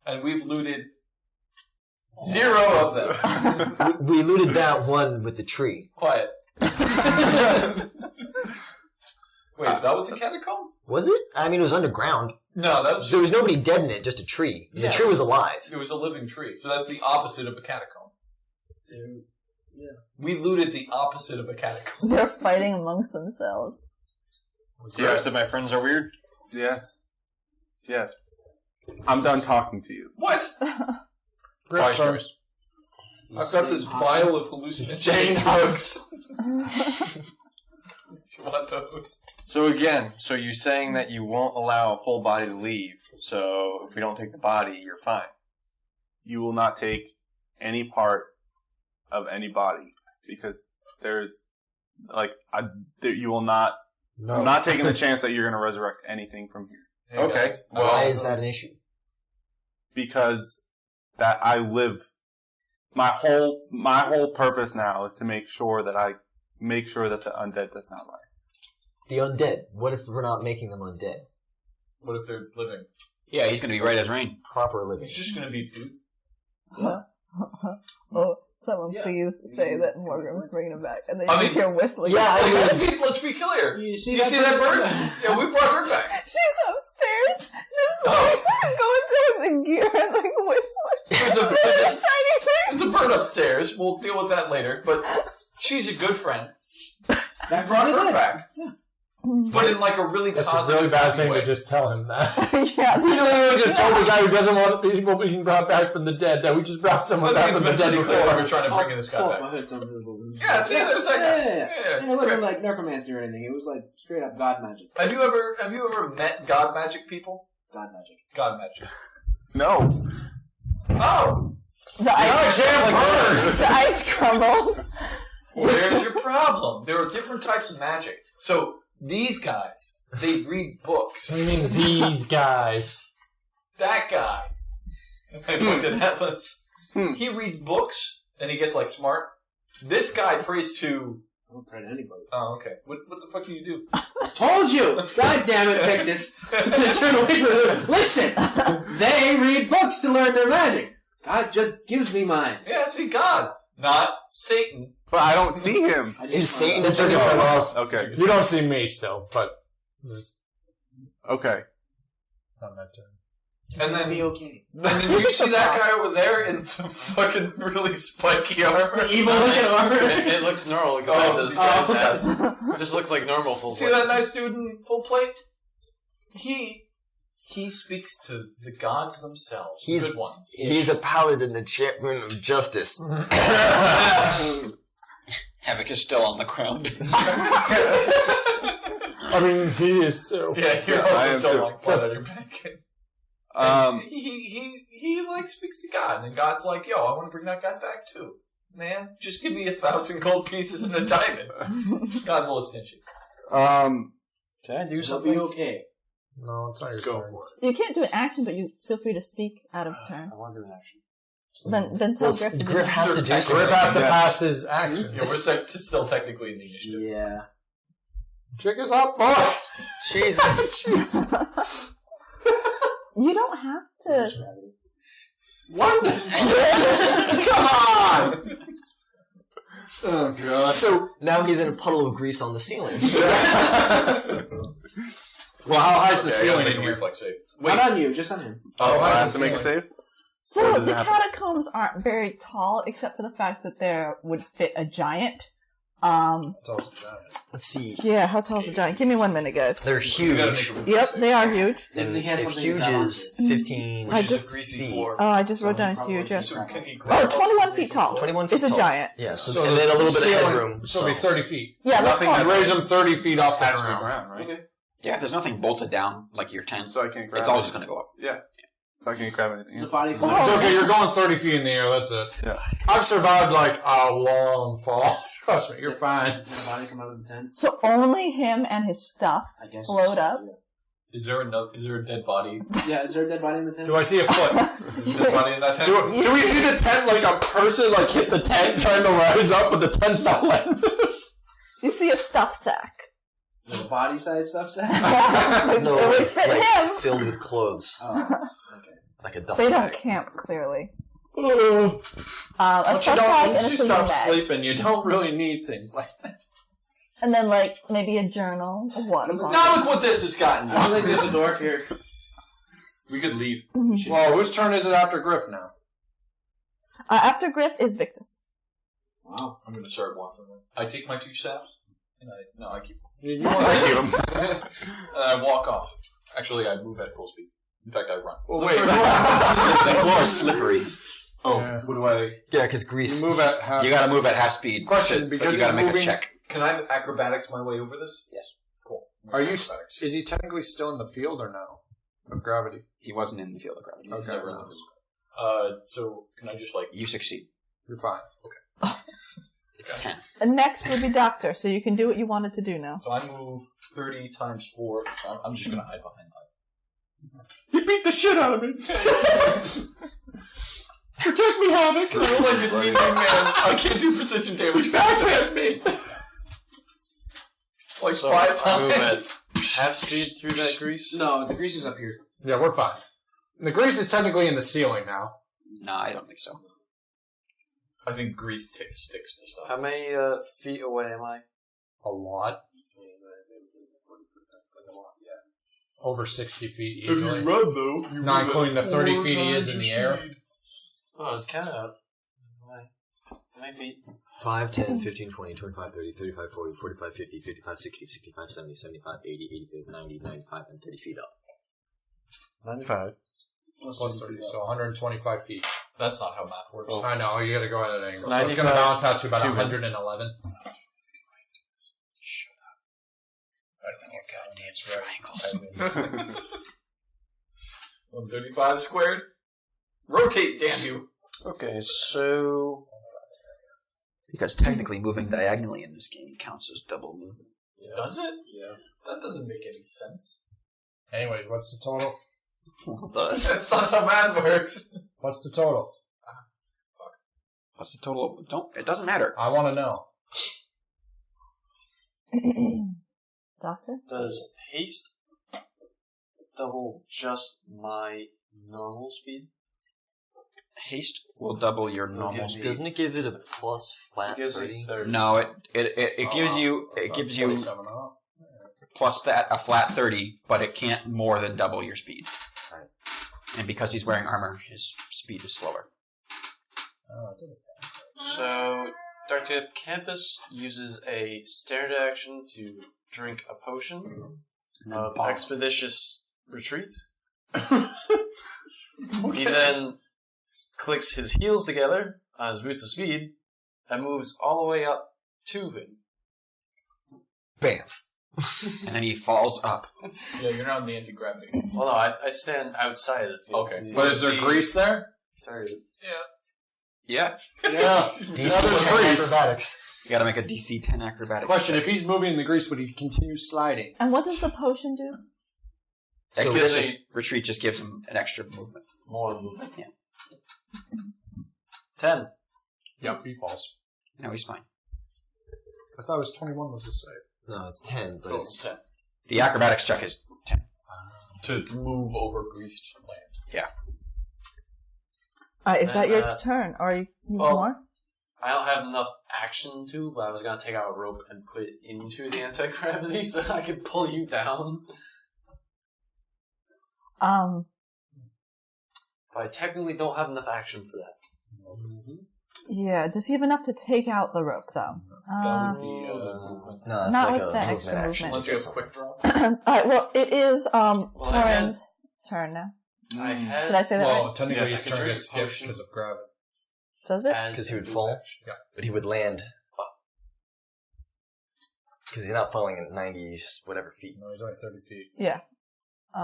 Speaker 1: and we've looted 0 of them.
Speaker 3: We looted that one with the tree.
Speaker 1: Quiet. Wait, that was a catacomb?
Speaker 3: Was it? I mean, it was underground.
Speaker 1: No, that was
Speaker 3: There
Speaker 1: just,
Speaker 3: was nobody dead in it, just a tree.
Speaker 1: Yeah.
Speaker 3: The tree was alive.
Speaker 1: it was a living tree. So that's the opposite of a catacomb.
Speaker 8: Yeah.
Speaker 1: We looted the opposite of a catacomb.
Speaker 6: They're fighting amongst themselves.
Speaker 5: See, I said my friends are weird.
Speaker 2: Yes. Yes. I'm done talking to you.
Speaker 1: What?
Speaker 4: Griff's
Speaker 1: choice. I've got this vial of hallucinogens.
Speaker 4: dangerous.
Speaker 1: Do you want those?
Speaker 5: So again, so you're saying that you won't allow a full body to leave. So if we don't take the body, you're fine.
Speaker 2: You will not take any part of any body because there's you will not.
Speaker 4: No.
Speaker 2: I'm not taking the chance that you're going to resurrect anything from here
Speaker 1: Hey,
Speaker 5: Okay.
Speaker 1: guys,
Speaker 3: Why is that an issue?
Speaker 2: because that I live my whole purpose now is to make sure that the undead does not lie.
Speaker 3: The undead. What if we're not making them undead?
Speaker 1: What if they're living?
Speaker 7: Yeah, he's going to be right as rain.
Speaker 3: Proper living.
Speaker 1: It's just going to be dude.
Speaker 6: Oh, someone please say that Morgan's bringing him back, and then
Speaker 1: I
Speaker 6: you hear whistling.
Speaker 3: Yeah,
Speaker 1: let's be clear.
Speaker 9: You see
Speaker 1: that bird? Yeah, we brought her back.
Speaker 6: She's upstairs, just like going through the gear and like whistling.
Speaker 1: There's a
Speaker 6: shiny thing.
Speaker 1: There's a bird upstairs. We'll deal with that later. But she's a good friend.
Speaker 9: That
Speaker 1: Brought her back. But in like a really
Speaker 10: That's a
Speaker 1: positive
Speaker 10: really bad thing
Speaker 1: way.
Speaker 10: to just tell him that.
Speaker 6: Yeah,
Speaker 10: You literally just told the guy who doesn't want people being brought back from the dead that we just brought someone
Speaker 1: I
Speaker 10: back
Speaker 1: think
Speaker 10: from
Speaker 1: it's
Speaker 10: the
Speaker 1: been
Speaker 10: dead
Speaker 1: pretty clear
Speaker 10: before.
Speaker 1: we're trying to bring this guy
Speaker 9: Off
Speaker 1: back.
Speaker 9: my hood, some people.
Speaker 1: Yeah, see, there's that guy.
Speaker 9: Yeah.
Speaker 1: Yeah,
Speaker 9: And
Speaker 1: it's
Speaker 9: it wasn't
Speaker 1: Griff.
Speaker 9: like necromancy or anything. It was like straight up god magic.
Speaker 1: Have you ever met god magic people?
Speaker 9: God magic.
Speaker 1: God magic.
Speaker 2: No.
Speaker 1: Oh!
Speaker 6: the ice crumbles.
Speaker 1: Where's your problem? There are different types of magic. So, these guys, they read books.
Speaker 10: What do you mean, these guys?
Speaker 1: That guy. I looked at Atlas. He reads books, and he gets, like, smart. This guy prays to...
Speaker 9: I don't pray to anybody.
Speaker 1: Oh, okay. What the fuck do you do?
Speaker 9: I told you! God damn it, Victus! Turn away from it. Listen! They read books to learn their magic. God just gives me mine.
Speaker 1: Yeah, see, God. Not Satan.
Speaker 2: But I don't see him.
Speaker 3: Is Satan
Speaker 10: It took us a while.
Speaker 2: Okay.
Speaker 10: You don't see me still, but
Speaker 2: Okay.
Speaker 10: not that time.
Speaker 1: And then,
Speaker 9: Be okay.
Speaker 1: and then you see that guy over there in the fucking really spiky armor.
Speaker 9: Evil looking armor. It looks normal.
Speaker 1: Oh,
Speaker 9: It just looks like normal full
Speaker 1: See that nice dude in full plate? He speaks to the gods themselves. The
Speaker 3: He's-
Speaker 1: good ones.
Speaker 3: He's a paladin, a champion of justice.
Speaker 7: Havoc is still on the ground.
Speaker 10: I mean, he is too.
Speaker 1: Yeah, you're
Speaker 2: I
Speaker 1: also
Speaker 2: am
Speaker 1: still
Speaker 2: too.
Speaker 1: like flat on your back. He like speaks to God, and God's like, "Yo, I want to bring that guy back too, man. Just give me 1,000 gold pieces and a diamond." God's a little stingy.
Speaker 5: Can I do
Speaker 9: It'll
Speaker 5: something?
Speaker 9: be okay.
Speaker 10: No, it's not your
Speaker 2: Go
Speaker 10: turn.
Speaker 2: for it.
Speaker 6: You can't do an action, but you feel free to speak out of turn.
Speaker 9: I want to do an action.
Speaker 6: Then tell
Speaker 3: Well,
Speaker 6: Griff to do
Speaker 3: Griff
Speaker 6: that.
Speaker 3: has to do
Speaker 1: Griff
Speaker 3: something.
Speaker 10: Griff has to
Speaker 2: Yeah.
Speaker 10: pass his action.
Speaker 1: Yeah, we're still technically in the initiative.
Speaker 9: Yeah.
Speaker 10: Check us out, boys.
Speaker 3: Jesus.
Speaker 6: You don't have to.
Speaker 10: What? Come on!
Speaker 9: Oh god.
Speaker 3: So now he's in a puddle of grease on the ceiling.
Speaker 10: Well, how high is the
Speaker 1: Okay, I gotta
Speaker 10: ceiling
Speaker 1: make
Speaker 10: in
Speaker 1: a
Speaker 10: here?
Speaker 1: reflex save.
Speaker 9: Not on you, just on him.
Speaker 1: Oh,
Speaker 2: So I
Speaker 10: high
Speaker 2: have
Speaker 10: is
Speaker 2: to
Speaker 10: the
Speaker 2: make a
Speaker 10: ceiling?
Speaker 2: save? Or
Speaker 6: So
Speaker 2: does it
Speaker 6: the
Speaker 2: happen?
Speaker 6: catacombs aren't very tall, except for the fact that there would fit a giant.
Speaker 1: It's also giant.
Speaker 3: Let's see.
Speaker 6: Yeah, how tall is a giant? Give me 1 minute, guys.
Speaker 3: They're
Speaker 1: You gotta make
Speaker 3: huge.
Speaker 1: a reflex
Speaker 6: Yep,
Speaker 1: save.
Speaker 6: they are huge.
Speaker 3: And
Speaker 9: He has
Speaker 3: if
Speaker 9: something
Speaker 3: huge
Speaker 9: to grab
Speaker 3: is
Speaker 9: onto.
Speaker 3: 15
Speaker 6: I
Speaker 1: Which is
Speaker 6: just-
Speaker 1: a greasy
Speaker 3: feet.
Speaker 1: floor.
Speaker 6: Oh, I just wrote
Speaker 9: So
Speaker 6: down
Speaker 9: probably
Speaker 6: huge. Yeah.
Speaker 9: just-
Speaker 1: So can he
Speaker 6: Oh,
Speaker 1: grab
Speaker 6: 21 feet tall.
Speaker 3: 21 feet
Speaker 6: It's a
Speaker 3: tall.
Speaker 6: giant.
Speaker 3: Yeah, so,
Speaker 10: So
Speaker 3: and then a little bit of
Speaker 10: ceiling-
Speaker 3: headroom.
Speaker 10: So it'll be 30 feet.
Speaker 6: Yeah, let's
Speaker 2: Nothing
Speaker 6: call
Speaker 10: You
Speaker 6: it.
Speaker 2: that's-
Speaker 10: raise him 30 feet off the
Speaker 2: Attached to the
Speaker 10: ground.
Speaker 2: ground, right?
Speaker 1: Okay.
Speaker 7: Yeah, if there's nothing bolted down like your tent,
Speaker 2: So I can't grab
Speaker 7: it's all
Speaker 2: it.
Speaker 7: just going to go up.
Speaker 2: Yeah. So I can't grab anything.
Speaker 9: It's a body
Speaker 2: else.
Speaker 9: climb.
Speaker 10: It's okay, you're going 30 feet in the air, that's it.
Speaker 2: Yeah.
Speaker 10: I've survived like a long fall. Trust me, you're fine.
Speaker 9: Did a body come out of the tent?
Speaker 6: So only him and his stuff
Speaker 9: I guess.
Speaker 6: float up.
Speaker 1: Is there a dead body?
Speaker 9: Yeah, is there a dead body in the tent?
Speaker 10: Do I see a foot?
Speaker 1: Is there a dead body in that tent?
Speaker 10: Do we see the tent like a person like hit the tent trying to rise up, but the tent's not letting?
Speaker 6: You see a stuff sack.
Speaker 9: Is it a body-sized stuff set?
Speaker 3: No,
Speaker 6: It would
Speaker 3: like,
Speaker 6: fit
Speaker 3: like
Speaker 6: him.
Speaker 3: filled with clothes.
Speaker 9: Oh, okay.
Speaker 3: Like a duffel
Speaker 6: They don't
Speaker 3: bag.
Speaker 6: camp, clearly. A
Speaker 10: Once
Speaker 6: stuff sack and a
Speaker 10: you
Speaker 6: sleeping
Speaker 10: stop
Speaker 6: bag.
Speaker 10: sleeping, you don't really need things like that.
Speaker 6: And then, like, maybe a journal, a water bottle.
Speaker 1: Now look what this has gotten
Speaker 9: I
Speaker 1: you.
Speaker 9: don't think there's a dwarf here.
Speaker 1: We could leave.
Speaker 10: Well, whose turn is it after Griff now?
Speaker 6: After Griff is Victus.
Speaker 9: Wow.
Speaker 1: I'm gonna start walking. I take my 2 staffs, and I keep
Speaker 10: You want to keep him.
Speaker 1: and I walk off. Actually, I move at full speed. In fact, I run.
Speaker 10: Well, wait.
Speaker 7: The floor is slippery.
Speaker 1: Oh,
Speaker 10: Yeah.
Speaker 1: what do I...
Speaker 3: Yeah, because grease.
Speaker 10: You move at half.
Speaker 7: You got to move at half speed.
Speaker 10: Question,
Speaker 7: but
Speaker 10: because
Speaker 7: you got to
Speaker 10: he's
Speaker 7: make
Speaker 10: moving-
Speaker 7: a check.
Speaker 1: Can I acrobatics my way over this?
Speaker 7: Yes.
Speaker 1: Cool.
Speaker 10: Are you?
Speaker 1: Acrobatics.
Speaker 10: Is he technically still in the field or no? Of gravity.
Speaker 7: He wasn't in the field of gravity.
Speaker 1: He's
Speaker 10: Okay.
Speaker 1: never in the so can I just like...
Speaker 7: You succeed.
Speaker 10: You're fine.
Speaker 7: It's 10.
Speaker 6: And next would be Doctor, so you can do what you wanted to do now.
Speaker 1: So I move 30 times 4, so I'm just gonna hide behind that.
Speaker 10: He beat the shit out of me. For protect me, Havoc.
Speaker 1: I don't like this mean man. I can't do precision damage. Backhand me. Like
Speaker 5: So,
Speaker 1: 5
Speaker 5: I move
Speaker 1: times.
Speaker 5: at half speed through that grease?
Speaker 9: No, the grease is up here.
Speaker 10: Yeah, we're fine. The grease is technically in the ceiling now.
Speaker 7: No, I don't think so.
Speaker 1: I think grease sticks to stuff.
Speaker 5: How many feet away am I?
Speaker 10: A lot. Over 60 feet easily.
Speaker 1: run, though,
Speaker 10: Not including the 30 feet he is in the air.
Speaker 5: Oh, it's kind of... How many feet?
Speaker 3: 5, 10, 15, 20, 25, 30, 35, 40, 45, 50, 55, 60, 65, 70, 75, 80, 85, 90, 95, and 30 feet up.
Speaker 5: 95.
Speaker 10: Plus 30, so 125 feet.
Speaker 1: That's not how math works.
Speaker 10: I know, you gotta go at an angle. So it's
Speaker 5: 95
Speaker 10: gonna balance out to about
Speaker 5: to
Speaker 10: 111.
Speaker 1: I don't know what goddamn triangles. 135 squared. Rotate, damn you.
Speaker 5: Okay, so...
Speaker 7: Because technically moving diagonally in this game counts as double movement.
Speaker 1: Does it? Yeah. That doesn't make any sense.
Speaker 10: Anyway, what's the total?
Speaker 1: That's not how math works.
Speaker 10: What's the total?
Speaker 7: What's the total? It doesn't matter.
Speaker 10: I want to know.
Speaker 6: Doctor?
Speaker 5: Does haste double just my normal speed?
Speaker 7: Haste will double your normal speed.
Speaker 3: Doesn't it give it a plus flat
Speaker 5: It gives
Speaker 3: 30?
Speaker 5: me 30.
Speaker 7: No, it gives you
Speaker 10: 27 up.
Speaker 7: plus that a flat 30, but it can't more than double your speed.
Speaker 3: Right.
Speaker 7: And because he's wearing armor, his speed is slower.
Speaker 10: Oh, I did it.
Speaker 5: So, Dr. Hippocampus uses a standard action to drink a potion of expeditious retreat. He then clicks his heels together on his boots of speed and moves all the way up to him.
Speaker 3: Bam.
Speaker 7: And then he falls up.
Speaker 1: Yeah, you're not in the anti-gravity.
Speaker 5: Well, no, I stand outside of the field.
Speaker 1: Okay.
Speaker 10: But is there grease there?
Speaker 5: Sorry.
Speaker 7: Yeah.
Speaker 10: Yeah.
Speaker 3: DC 10 acrobatics.
Speaker 7: You gotta make a DC 10 acrobatics.
Speaker 10: Question,
Speaker 7: check.
Speaker 10: if he's moving in the grease, would he continue sliding?
Speaker 6: And what does the potion do?
Speaker 3: So
Speaker 7: Expeditious retreat just gives him an extra movement.
Speaker 5: More movement.
Speaker 7: Yeah.
Speaker 5: 10.
Speaker 10: Yep, he falls.
Speaker 7: No, he's fine.
Speaker 10: I thought it was 21 was the save.
Speaker 3: No, it's 10, but
Speaker 1: Oh,
Speaker 3: it's
Speaker 1: 10.
Speaker 7: The acrobatics check is 10.
Speaker 1: To move over greased land.
Speaker 6: Is that your turn? Or you need more?
Speaker 5: I don't have enough action to, but I was going to take out a rope and put it into the anti-gravity so I could pull you down. But I technically don't have enough action for that.
Speaker 6: Yeah. Does he have enough to take out the rope, though?
Speaker 1: That would be movement.
Speaker 3: no, that's
Speaker 6: Not
Speaker 3: like
Speaker 6: with
Speaker 3: a
Speaker 6: the
Speaker 3: movement
Speaker 6: extra
Speaker 3: action.
Speaker 6: movement.
Speaker 1: Let's go quick draw.
Speaker 6: Alright, well, it is
Speaker 5: I had-
Speaker 6: Torin's turn now.
Speaker 5: I had
Speaker 6: Did I say that
Speaker 10: Well,
Speaker 6: right?
Speaker 10: technically
Speaker 5: Yeah,
Speaker 10: his
Speaker 5: I
Speaker 10: turn
Speaker 5: could
Speaker 10: gets
Speaker 5: drink a
Speaker 10: skipped
Speaker 5: potion.
Speaker 10: because of gravity.
Speaker 6: Does it?
Speaker 5: as
Speaker 3: Because he would
Speaker 5: a
Speaker 3: fall,
Speaker 5: move action.
Speaker 10: Yeah.
Speaker 3: but he would land. Because he's not falling at 90 whatever feet.
Speaker 10: No, he's only 30 feet.
Speaker 6: Yeah.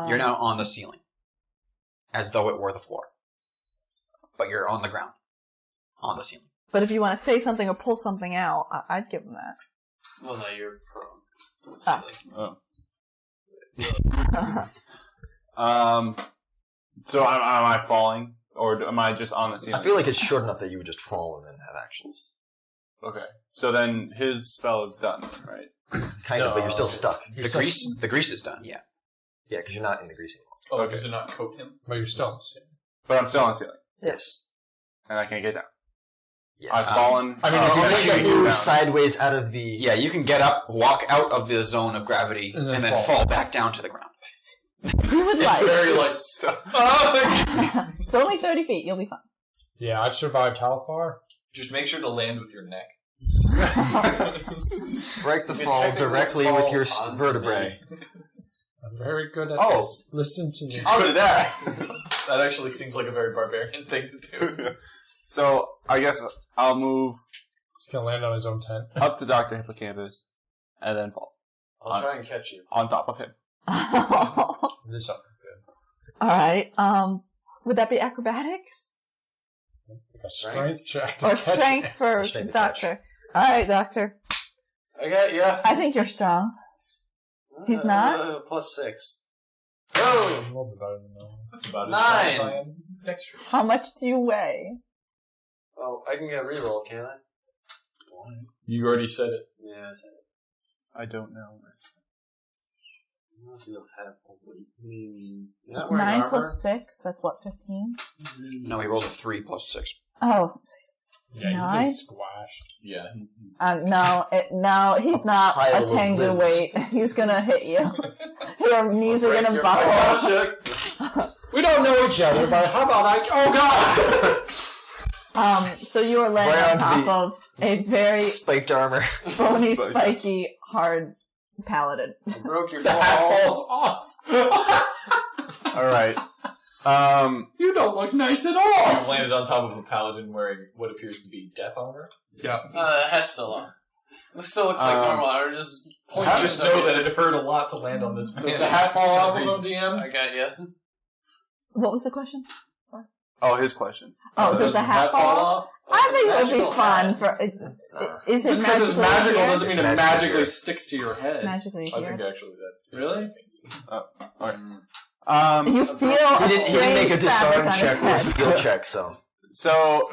Speaker 7: You're now on the ceiling. As though it were the floor. But you're on the ground. On the ceiling.
Speaker 6: But if you want to say something or pull something out, I'd give him that.
Speaker 5: Well, no, you're prone.
Speaker 2: Oh. So am I falling? Or am I just on the ceiling?
Speaker 3: I feel like it's short enough that you would just fall and then have actions.
Speaker 2: Okay. So then his spell is done, right?
Speaker 3: Kind of, but you're still stuck.
Speaker 7: The grease is done, yeah.
Speaker 3: Yeah, because you're not in the grease anymore.
Speaker 1: Oh,
Speaker 2: Okay.
Speaker 1: does it not coat him?
Speaker 10: But you're still on the ceiling.
Speaker 2: But I'm still on the ceiling.
Speaker 3: Yes.
Speaker 2: And I can't get down.
Speaker 3: Yes.
Speaker 2: I've fallen.
Speaker 10: I mean, if you
Speaker 2: okay.
Speaker 10: take a
Speaker 3: you
Speaker 10: few
Speaker 3: move sideways out of the...
Speaker 7: Yeah, you can get up, walk out of the zone of gravity,
Speaker 10: And
Speaker 7: and
Speaker 10: then
Speaker 7: then
Speaker 10: fall.
Speaker 7: fall back down to the ground.
Speaker 6: You would like.
Speaker 1: Very like.
Speaker 6: It's only 30 feet. You'll be fine.
Speaker 10: Yeah, I've survived how far?
Speaker 1: Just make sure to land with your neck.
Speaker 3: Break the
Speaker 5: You
Speaker 3: fall
Speaker 5: technically
Speaker 3: directly
Speaker 5: fall
Speaker 3: with your
Speaker 5: onto
Speaker 3: vertebrae.
Speaker 10: I'm very good at
Speaker 2: Oh.
Speaker 10: this. Listen to me.
Speaker 2: I'll do that.
Speaker 1: That actually seems like a very barbarian thing to do.
Speaker 2: So I guess I'll move
Speaker 10: He's going to land on his own tent.
Speaker 2: up to Dr. Hippocampus and then fall
Speaker 5: I'll try and catch you.
Speaker 2: on top of him.
Speaker 10: This up. Good.
Speaker 6: Alright, would that be acrobatics?
Speaker 10: A strength check to
Speaker 6: Or
Speaker 10: catch
Speaker 6: strength
Speaker 10: it.
Speaker 6: for
Speaker 3: Strength to
Speaker 6: Doctor? Alright, Doctor.
Speaker 5: I got ya.
Speaker 6: I think you're strong. He's not?
Speaker 5: Plus 6.
Speaker 10: A
Speaker 5: Oh!
Speaker 10: little bit better than that.
Speaker 1: That's about as
Speaker 5: 9.
Speaker 1: strong as I am dexterous.
Speaker 6: How much do you weigh?
Speaker 5: Oh, I can get a reroll, can't I?
Speaker 10: You already said it.
Speaker 5: Yeah, I said it.
Speaker 2: I don't know.
Speaker 5: Not wearing
Speaker 6: 9
Speaker 5: armor?
Speaker 6: plus 6, that's what, 15?
Speaker 7: No, he rolled a 3 plus 6.
Speaker 6: Oh,
Speaker 10: Yeah, you
Speaker 6: 9?
Speaker 10: get squashed. Yeah.
Speaker 6: No, he's not
Speaker 3: Pile
Speaker 6: a
Speaker 3: of
Speaker 6: tangle
Speaker 3: limbs.
Speaker 6: weight. He's gonna hit you. Your knees are gonna buckle.
Speaker 10: We don't know each other, but how about I... Oh, God!
Speaker 6: So you are laying
Speaker 3: Right
Speaker 6: on
Speaker 3: onto
Speaker 6: top of a very
Speaker 3: Spiked armor.
Speaker 6: bony, spiky, hard paladin.
Speaker 5: Broke your
Speaker 10: The hat falls off.
Speaker 2: All right.
Speaker 10: You don't look nice at all.
Speaker 1: You landed on top of a paladin wearing what appears to be death armor.
Speaker 10: Yeah.
Speaker 5: The hat's still on. It still looks like normal armor. Just point
Speaker 1: Just know that it hurt a lot to land on this man.
Speaker 10: Does the hat fall
Speaker 1: For some
Speaker 10: off of
Speaker 1: reason.
Speaker 10: him, DM?
Speaker 5: I got you.
Speaker 6: What was the question?
Speaker 2: Oh, his question.
Speaker 6: Oh, does the hat fall off? I think it would be fun for. Is it
Speaker 10: Just because it's magical
Speaker 6: here?
Speaker 10: doesn't mean it magically sticks to your
Speaker 6: It's
Speaker 10: head.
Speaker 6: magically
Speaker 1: I
Speaker 6: here.
Speaker 1: think actually that.
Speaker 10: Really?
Speaker 6: You feel
Speaker 3: He didn't make a disarm check or a
Speaker 6: head.
Speaker 3: skill check, so.
Speaker 2: So,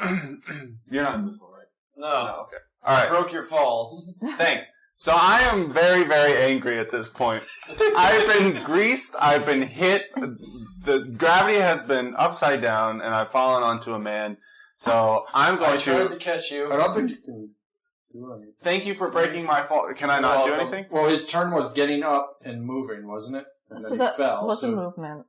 Speaker 2: you're not invisible, right?
Speaker 5: No.
Speaker 2: Okay. All right.
Speaker 5: Broke your fall.
Speaker 2: Thanks. So I am very, very angry at this point. I've been greased. I've been hit. The gravity has been upside down, and I've fallen onto a man. So I'm going
Speaker 5: I tried
Speaker 2: to
Speaker 5: to catch you.
Speaker 10: I don't think you can do anything.
Speaker 2: thank you for breaking my fall. Can I not do
Speaker 5: Welcome.
Speaker 2: anything?
Speaker 10: Well, his turn was getting up and moving, wasn't it? And then
Speaker 6: So
Speaker 10: he
Speaker 6: that
Speaker 10: fell.
Speaker 6: what's a movement?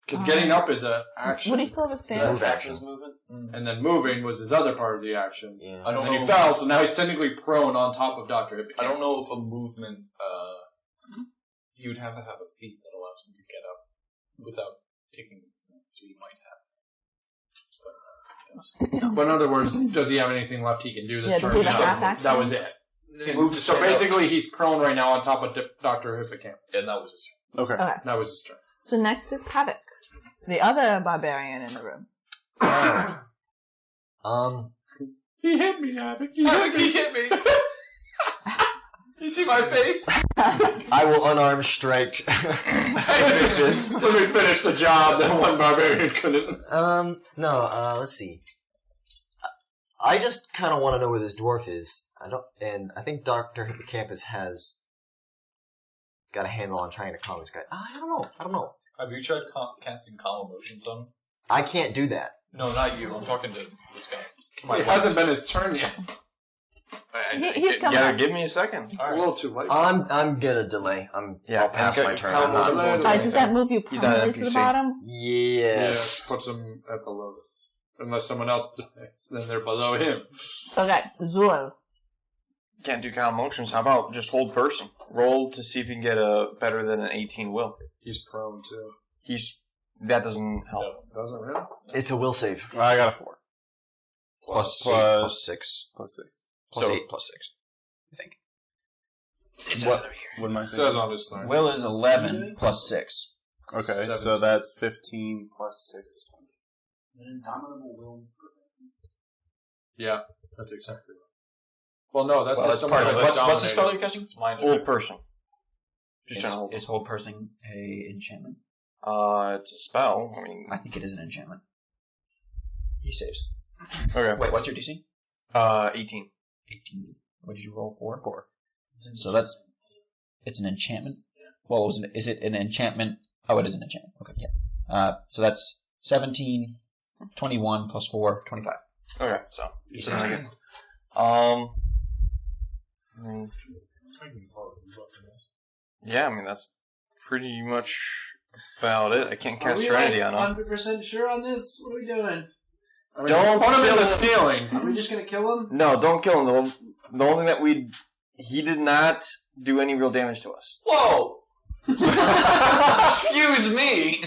Speaker 10: Because getting up is an action.
Speaker 6: Would he still have a
Speaker 3: It's a
Speaker 6: stand?
Speaker 3: move action.
Speaker 5: moving.
Speaker 10: And then moving was his other part of the action.
Speaker 3: Yeah.
Speaker 1: I don't
Speaker 10: And
Speaker 1: know.
Speaker 10: he fell, so now he's technically prone on top of Dr. Hippocampus.
Speaker 1: I don't know if a movement. You would have to have a feat that allows him to get up without taking movement. So you might have.
Speaker 10: But in other words, does he have anything left he can do this
Speaker 6: Yeah,
Speaker 10: turn?
Speaker 6: does he have
Speaker 10: No.
Speaker 6: half action?
Speaker 10: That was it. So basically, he's prone right now on top of Dr. Hippocampus.
Speaker 1: And that was his turn.
Speaker 2: Okay.
Speaker 6: Okay.
Speaker 10: That was his turn.
Speaker 6: So next is Havoc, the other barbarian in the room.
Speaker 10: He hit me, Havoc.
Speaker 1: He hit me. You see my face?
Speaker 3: I will unarmed strike Victus.
Speaker 10: Let me finish the job that one barbarian couldn't.
Speaker 3: Let's see. I just kind of want to know where this dwarf is. I think Dr. Hippocampus has got a handle on trying to calm this guy. I don't know.
Speaker 1: Have you tried casting calm emotions on him?
Speaker 3: I can't do that.
Speaker 1: No, not you. I'm talking to this guy.
Speaker 10: It hasn't been his turn yet.
Speaker 6: He's coming
Speaker 5: Gotta
Speaker 6: up.
Speaker 5: give me a second.
Speaker 10: It's a little too late.
Speaker 3: I'm gonna delay. I'll pass my turn. I'm not.
Speaker 6: Does that move you
Speaker 5: He's on
Speaker 6: permanently to the
Speaker 5: NPC.
Speaker 6: bottom?
Speaker 3: Yes.
Speaker 10: Puts him at the lowest. Unless someone else dies, then they're below him.
Speaker 6: Okay, Zul.
Speaker 5: Can't do calm motions. How about just hold person? Roll to see if you can get a better than an 18 will.
Speaker 10: He's prone too.
Speaker 5: That doesn't help.
Speaker 10: Doesn't really?
Speaker 3: It's a will save.
Speaker 2: I got a 4.
Speaker 7: Plus
Speaker 2: Plus
Speaker 7: 6.
Speaker 2: Plus 6.
Speaker 7: Plus
Speaker 5: So-
Speaker 7: 8 plus 6. I think. It says
Speaker 2: What?
Speaker 7: it over here.
Speaker 2: What am I
Speaker 10: It
Speaker 2: saying?
Speaker 10: says on his thing.
Speaker 7: Will is 11 plus 6.
Speaker 2: Okay, so
Speaker 10: 17.
Speaker 2: that's 15 plus 6 is 20.
Speaker 8: An indomitable will prevents.
Speaker 10: Yeah, that's exactly right. Well, no, that's
Speaker 5: Well, that's
Speaker 10: someone
Speaker 5: part of
Speaker 10: like
Speaker 5: it.
Speaker 7: What's the
Speaker 10: dominated.
Speaker 7: spell you're casting?
Speaker 1: It's mine.
Speaker 5: Hold person. Just
Speaker 7: Is,
Speaker 5: trying to hold.
Speaker 7: is hold person a enchantment?
Speaker 5: It's a spell. I mean,
Speaker 7: I think it is an enchantment. He saves.
Speaker 5: okay.
Speaker 7: Wait, what's your DC?
Speaker 5: 18.
Speaker 7: 18. What did you roll for? 4. So that's... It's an enchantment? Well, is it an enchantment? Oh, it is an enchantment. Okay, yeah. So that's 17, 21 plus 4, 25.
Speaker 5: Okay, so you said that again. Yeah, I mean that's pretty much about it. I can't cast Serenity on him.
Speaker 9: 100% sure on this? What are we doing?
Speaker 5: Don't
Speaker 10: Put him in
Speaker 5: kill
Speaker 10: the
Speaker 5: him.
Speaker 10: stealing.
Speaker 9: Are we just gonna kill him?
Speaker 5: No, don't kill him. The only thing he did not do any real damage to us.
Speaker 1: Whoa! Excuse me!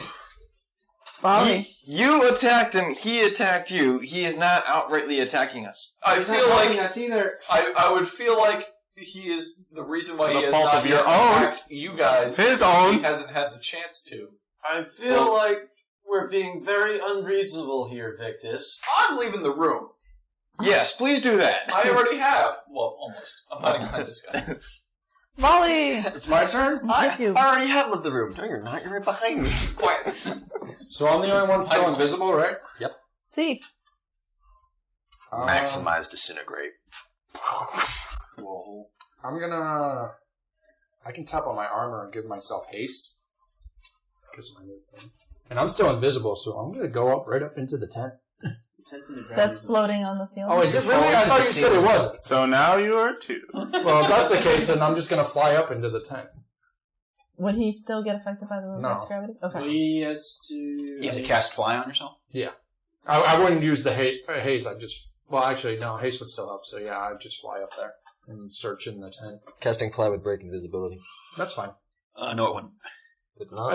Speaker 6: Volley.
Speaker 5: You attacked him. He attacked you. He is not outrightly attacking us.
Speaker 1: I
Speaker 9: He's not
Speaker 1: feel
Speaker 9: helping
Speaker 1: like
Speaker 9: us either.
Speaker 1: I would feel like he is the reason why
Speaker 2: To
Speaker 1: he
Speaker 2: the
Speaker 1: has
Speaker 2: fault
Speaker 1: not
Speaker 2: of your
Speaker 1: yet
Speaker 2: own.
Speaker 1: attacked you guys.
Speaker 2: His own.
Speaker 1: He hasn't had the chance to.
Speaker 11: I feel like we're being very unreasonable here, Victus.
Speaker 1: I'm leaving the room.
Speaker 5: Yes, please do that.
Speaker 1: I already have. Well, almost. I'm not inclined this guy.
Speaker 6: Volley.
Speaker 10: It's my turn?
Speaker 6: Yes, you.
Speaker 3: I already have left the room. No, you're not. You're right behind me.
Speaker 1: Quiet.
Speaker 10: So I'm the only one still invisible, right?
Speaker 6: See.
Speaker 3: Maximize disintegrate.
Speaker 4: Whoa. I can tap on my armor and give myself haste. Because of my new thing. And I'm still invisible, so I'm going to go right up into the tent.
Speaker 6: That's floating on the ceiling.
Speaker 4: Oh, is it really? I thought you said it wasn't.
Speaker 2: So now you are 2.
Speaker 4: Well, if that's the case, then I'm just going to fly up into the tent.
Speaker 6: Would he still get affected by the reverse gravity? Okay.
Speaker 9: He has to...
Speaker 7: You have to cast fly on yourself?
Speaker 4: Yeah. I wouldn't use the haste. I'd just... Well, actually, no. Haste would still help. So, yeah, I'd just fly up there and search in the tent.
Speaker 3: Casting fly would break invisibility.
Speaker 4: That's fine.
Speaker 7: No, it wouldn't.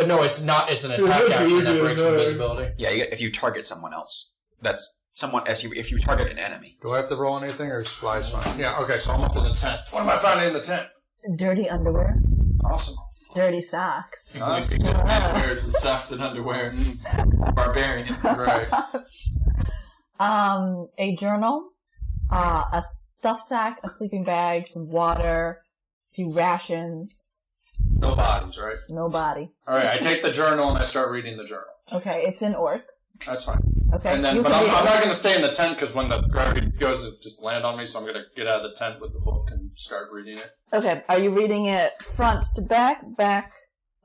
Speaker 4: No, it's not. It's an attack action that breaks invisibility.
Speaker 7: Yeah, if you target someone else. That's someone... If you target an enemy.
Speaker 4: Do I have to roll anything, or is fly's fine? Yeah, okay, so I'm up in the tent. What am I finding in the tent?
Speaker 6: Dirty underwear.
Speaker 4: Awesome.
Speaker 6: Dirty socks.
Speaker 1: Nice. This man wears his socks and underwear. Barbarian.
Speaker 4: Right.
Speaker 6: A journal, a stuff sack, a sleeping bag, some water, a few rations.
Speaker 4: No bodies, right?
Speaker 6: No body.
Speaker 4: Alright, I take the journal and I start reading the journal.
Speaker 6: Okay, it's in Orc.
Speaker 4: That's fine.
Speaker 6: Okay.
Speaker 4: And then, but I'm not going to stay in the tent because when the gravity goes, it just land on me. So I'm going to get out of the tent with the book and start reading it.
Speaker 6: Okay. Are you reading it front to back,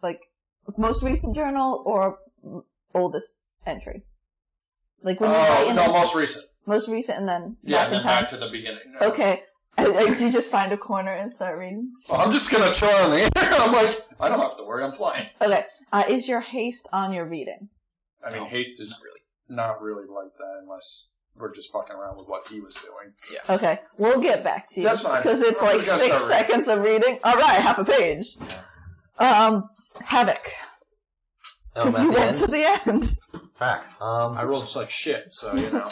Speaker 6: like most recent journal or oldest entry? Like when you write in
Speaker 4: most recent.
Speaker 6: Most recent, and then
Speaker 4: and then back to the beginning. No.
Speaker 6: Okay. You just find a corner and start reading.
Speaker 4: Well, I'm just going to chill in the air. I'm like, I don't have to worry. I'm flying.
Speaker 6: Okay. Is your haste on your reading?
Speaker 4: I mean, haste is not really like that unless we're just fucking around with what he was doing.
Speaker 7: Yeah.
Speaker 6: Okay, we'll get back to you.
Speaker 4: That's fine.
Speaker 6: Because it's like 6 seconds of reading. Alright, half a page. Havoc. Because you went to the end.
Speaker 3: Fuck.
Speaker 4: I rolled just like shit, so, you know.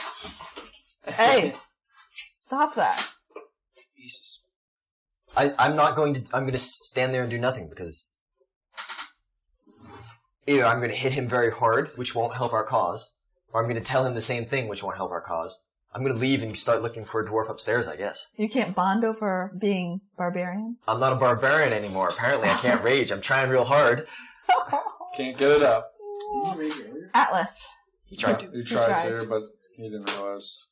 Speaker 6: Hey, stop that.
Speaker 7: Jesus.
Speaker 3: I'm going to stand there and do nothing because either I'm going to hit him very hard, which won't help our cause, or I'm going to tell him the same thing, which won't help our cause. I'm going to leave and start looking for a dwarf upstairs, I guess.
Speaker 6: You can't bond over being barbarians?
Speaker 3: I'm not a barbarian anymore. Apparently, I can't rage. I'm trying real hard.
Speaker 4: Can't get it up.
Speaker 9: Did you rage earlier?
Speaker 6: Atlas.
Speaker 3: He tried to.
Speaker 4: He tried to, but he didn't realize.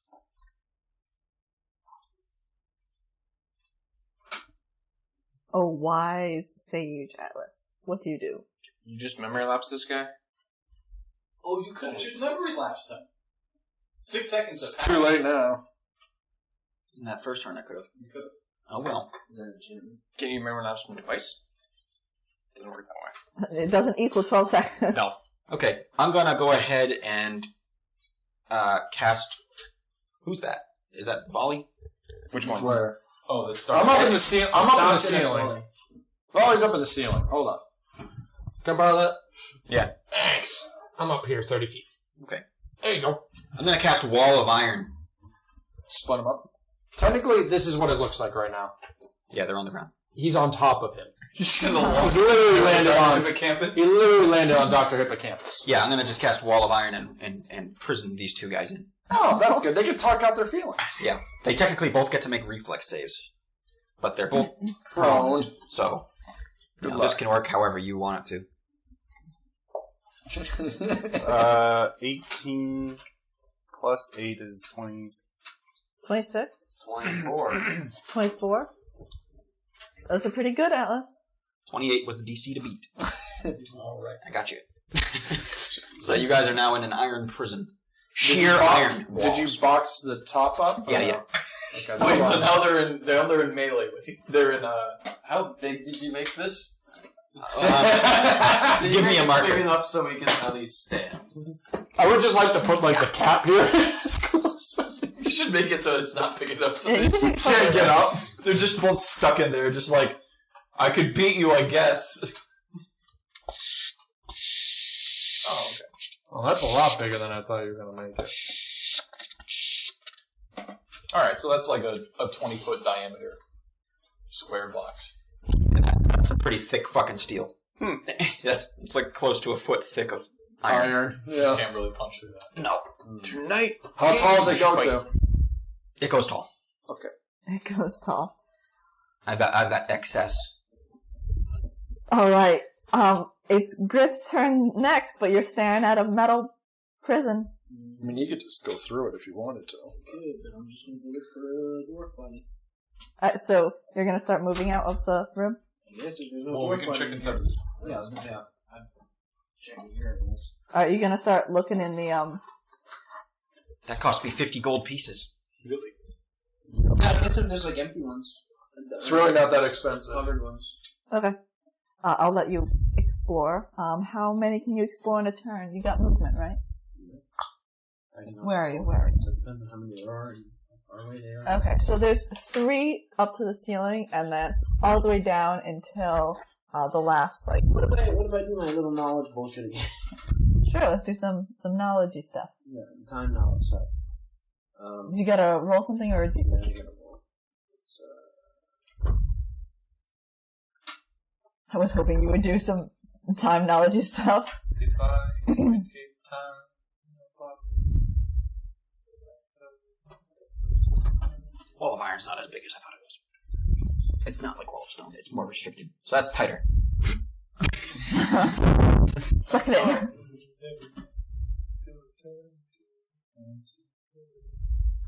Speaker 6: Oh, wise sage, Atlas. What do you do?
Speaker 5: You just memory lapse this guy?
Speaker 1: Oh, you could have just memory lapsed him. 6 seconds.
Speaker 4: It's too late now.
Speaker 7: In that first turn, I could have.
Speaker 1: You could have.
Speaker 7: Oh, well.
Speaker 5: Can you memory lapse him twice? Doesn't work that way.
Speaker 6: It doesn't equal 12 seconds.
Speaker 7: No. Okay, I'm gonna go ahead and cast... Who's that? Is that Volley?
Speaker 5: Which one?
Speaker 4: Where?
Speaker 1: Oh, that's
Speaker 4: I'm up in the ceiling. I'm up in the ceiling. Volley's up in the ceiling. Hold on. Can I borrow that?
Speaker 7: Yeah.
Speaker 4: Thanks. I'm up here 30 feet.
Speaker 7: Okay.
Speaker 4: There you go.
Speaker 7: I'm gonna cast Wall of Iron.
Speaker 4: Split him up. Technically, this is what it looks like right now.
Speaker 7: Yeah, they're on the ground.
Speaker 4: He's on top of him.
Speaker 1: Just gonna
Speaker 4: He literally landed on
Speaker 1: Hippocampus.
Speaker 4: He literally landed on Dr. Hippocampus.
Speaker 7: Yeah, I'm gonna just cast Wall of Iron and prison these two guys in.
Speaker 4: Oh, that's good. They can talk out their feelings.
Speaker 7: Yeah. They technically both get to make reflex saves. But they're both
Speaker 4: prone.
Speaker 7: So, this can work however you want it
Speaker 2: to. 18 plus 8 is 26.
Speaker 6: 26?
Speaker 7: 24.
Speaker 6: 24? Those are pretty good, Atlas.
Speaker 7: 28 was the DC to beat.
Speaker 4: Alright.
Speaker 7: I got you. So you guys are now in an iron prison. Sheer iron walls.
Speaker 4: Did you box the top up?
Speaker 7: Yeah, yeah.
Speaker 4: Okay,
Speaker 1: wait, so now they're in melee with you. They're in how big did you make this?
Speaker 7: Give me a marker.
Speaker 11: Big enough so we can at least stand.
Speaker 4: I would just like to put like the cap here.
Speaker 1: You should make it so it's not big enough so
Speaker 6: Yeah,
Speaker 1: they
Speaker 4: can't get up.
Speaker 1: They're just both stuck in there, just like I could beat you, I guess. Oh, okay.
Speaker 4: Well, that's a lot bigger than I thought you were going to make it.
Speaker 1: Alright, so that's like a 20-foot diameter square blocks.
Speaker 7: That's a pretty thick fucking steel. It's like close to a foot thick of iron.
Speaker 4: Yeah.
Speaker 1: You can't really punch through that.
Speaker 7: No.
Speaker 5: Tonight.
Speaker 4: How tall does it go to?
Speaker 7: It goes tall.
Speaker 4: Okay.
Speaker 6: It goes tall.
Speaker 7: I've got excess.
Speaker 6: Alright. It's Griff's turn next, but you're staring at a metal prison
Speaker 10: I mean, you could just go through it if you wanted to.
Speaker 9: Okay, but I'm just going to look for a dwarf body.
Speaker 6: So you're gonna start moving out of the room?
Speaker 9: I guess if there's no
Speaker 1: Well,
Speaker 9: dwarf
Speaker 1: we can
Speaker 9: body
Speaker 1: check
Speaker 9: in
Speaker 1: inside
Speaker 9: here.
Speaker 1: of this.
Speaker 9: Yeah, I was going to say, I'm checking here. I guess.
Speaker 6: Are you gonna start looking in the
Speaker 7: That cost me 50 gold pieces.
Speaker 1: Really?
Speaker 9: Yeah, I guess if there's like empty ones.
Speaker 10: It's really not that expensive.
Speaker 9: Covered ones.
Speaker 6: Okay. I'll let you explore. How many can you explore in a turn? You got movement, right? Where are you?
Speaker 9: So it depends on how many there are and how far away they are.
Speaker 6: Okay, so there's 3 up to the ceiling, and then all the way down until the last, like...
Speaker 9: What if I do my little knowledge bullshit again?
Speaker 6: Sure, let's do some knowledge-y stuff.
Speaker 9: Yeah, time knowledge stuff.
Speaker 6: Do you gotta roll something, or do you just... I was hoping you would do some time knowledge-y stuff.
Speaker 1: If I take time.
Speaker 7: Wall of Iron's not as big as I thought it was. It's not like Wall of Stone. It's more restricted. So that's tighter.
Speaker 6: Suck it in.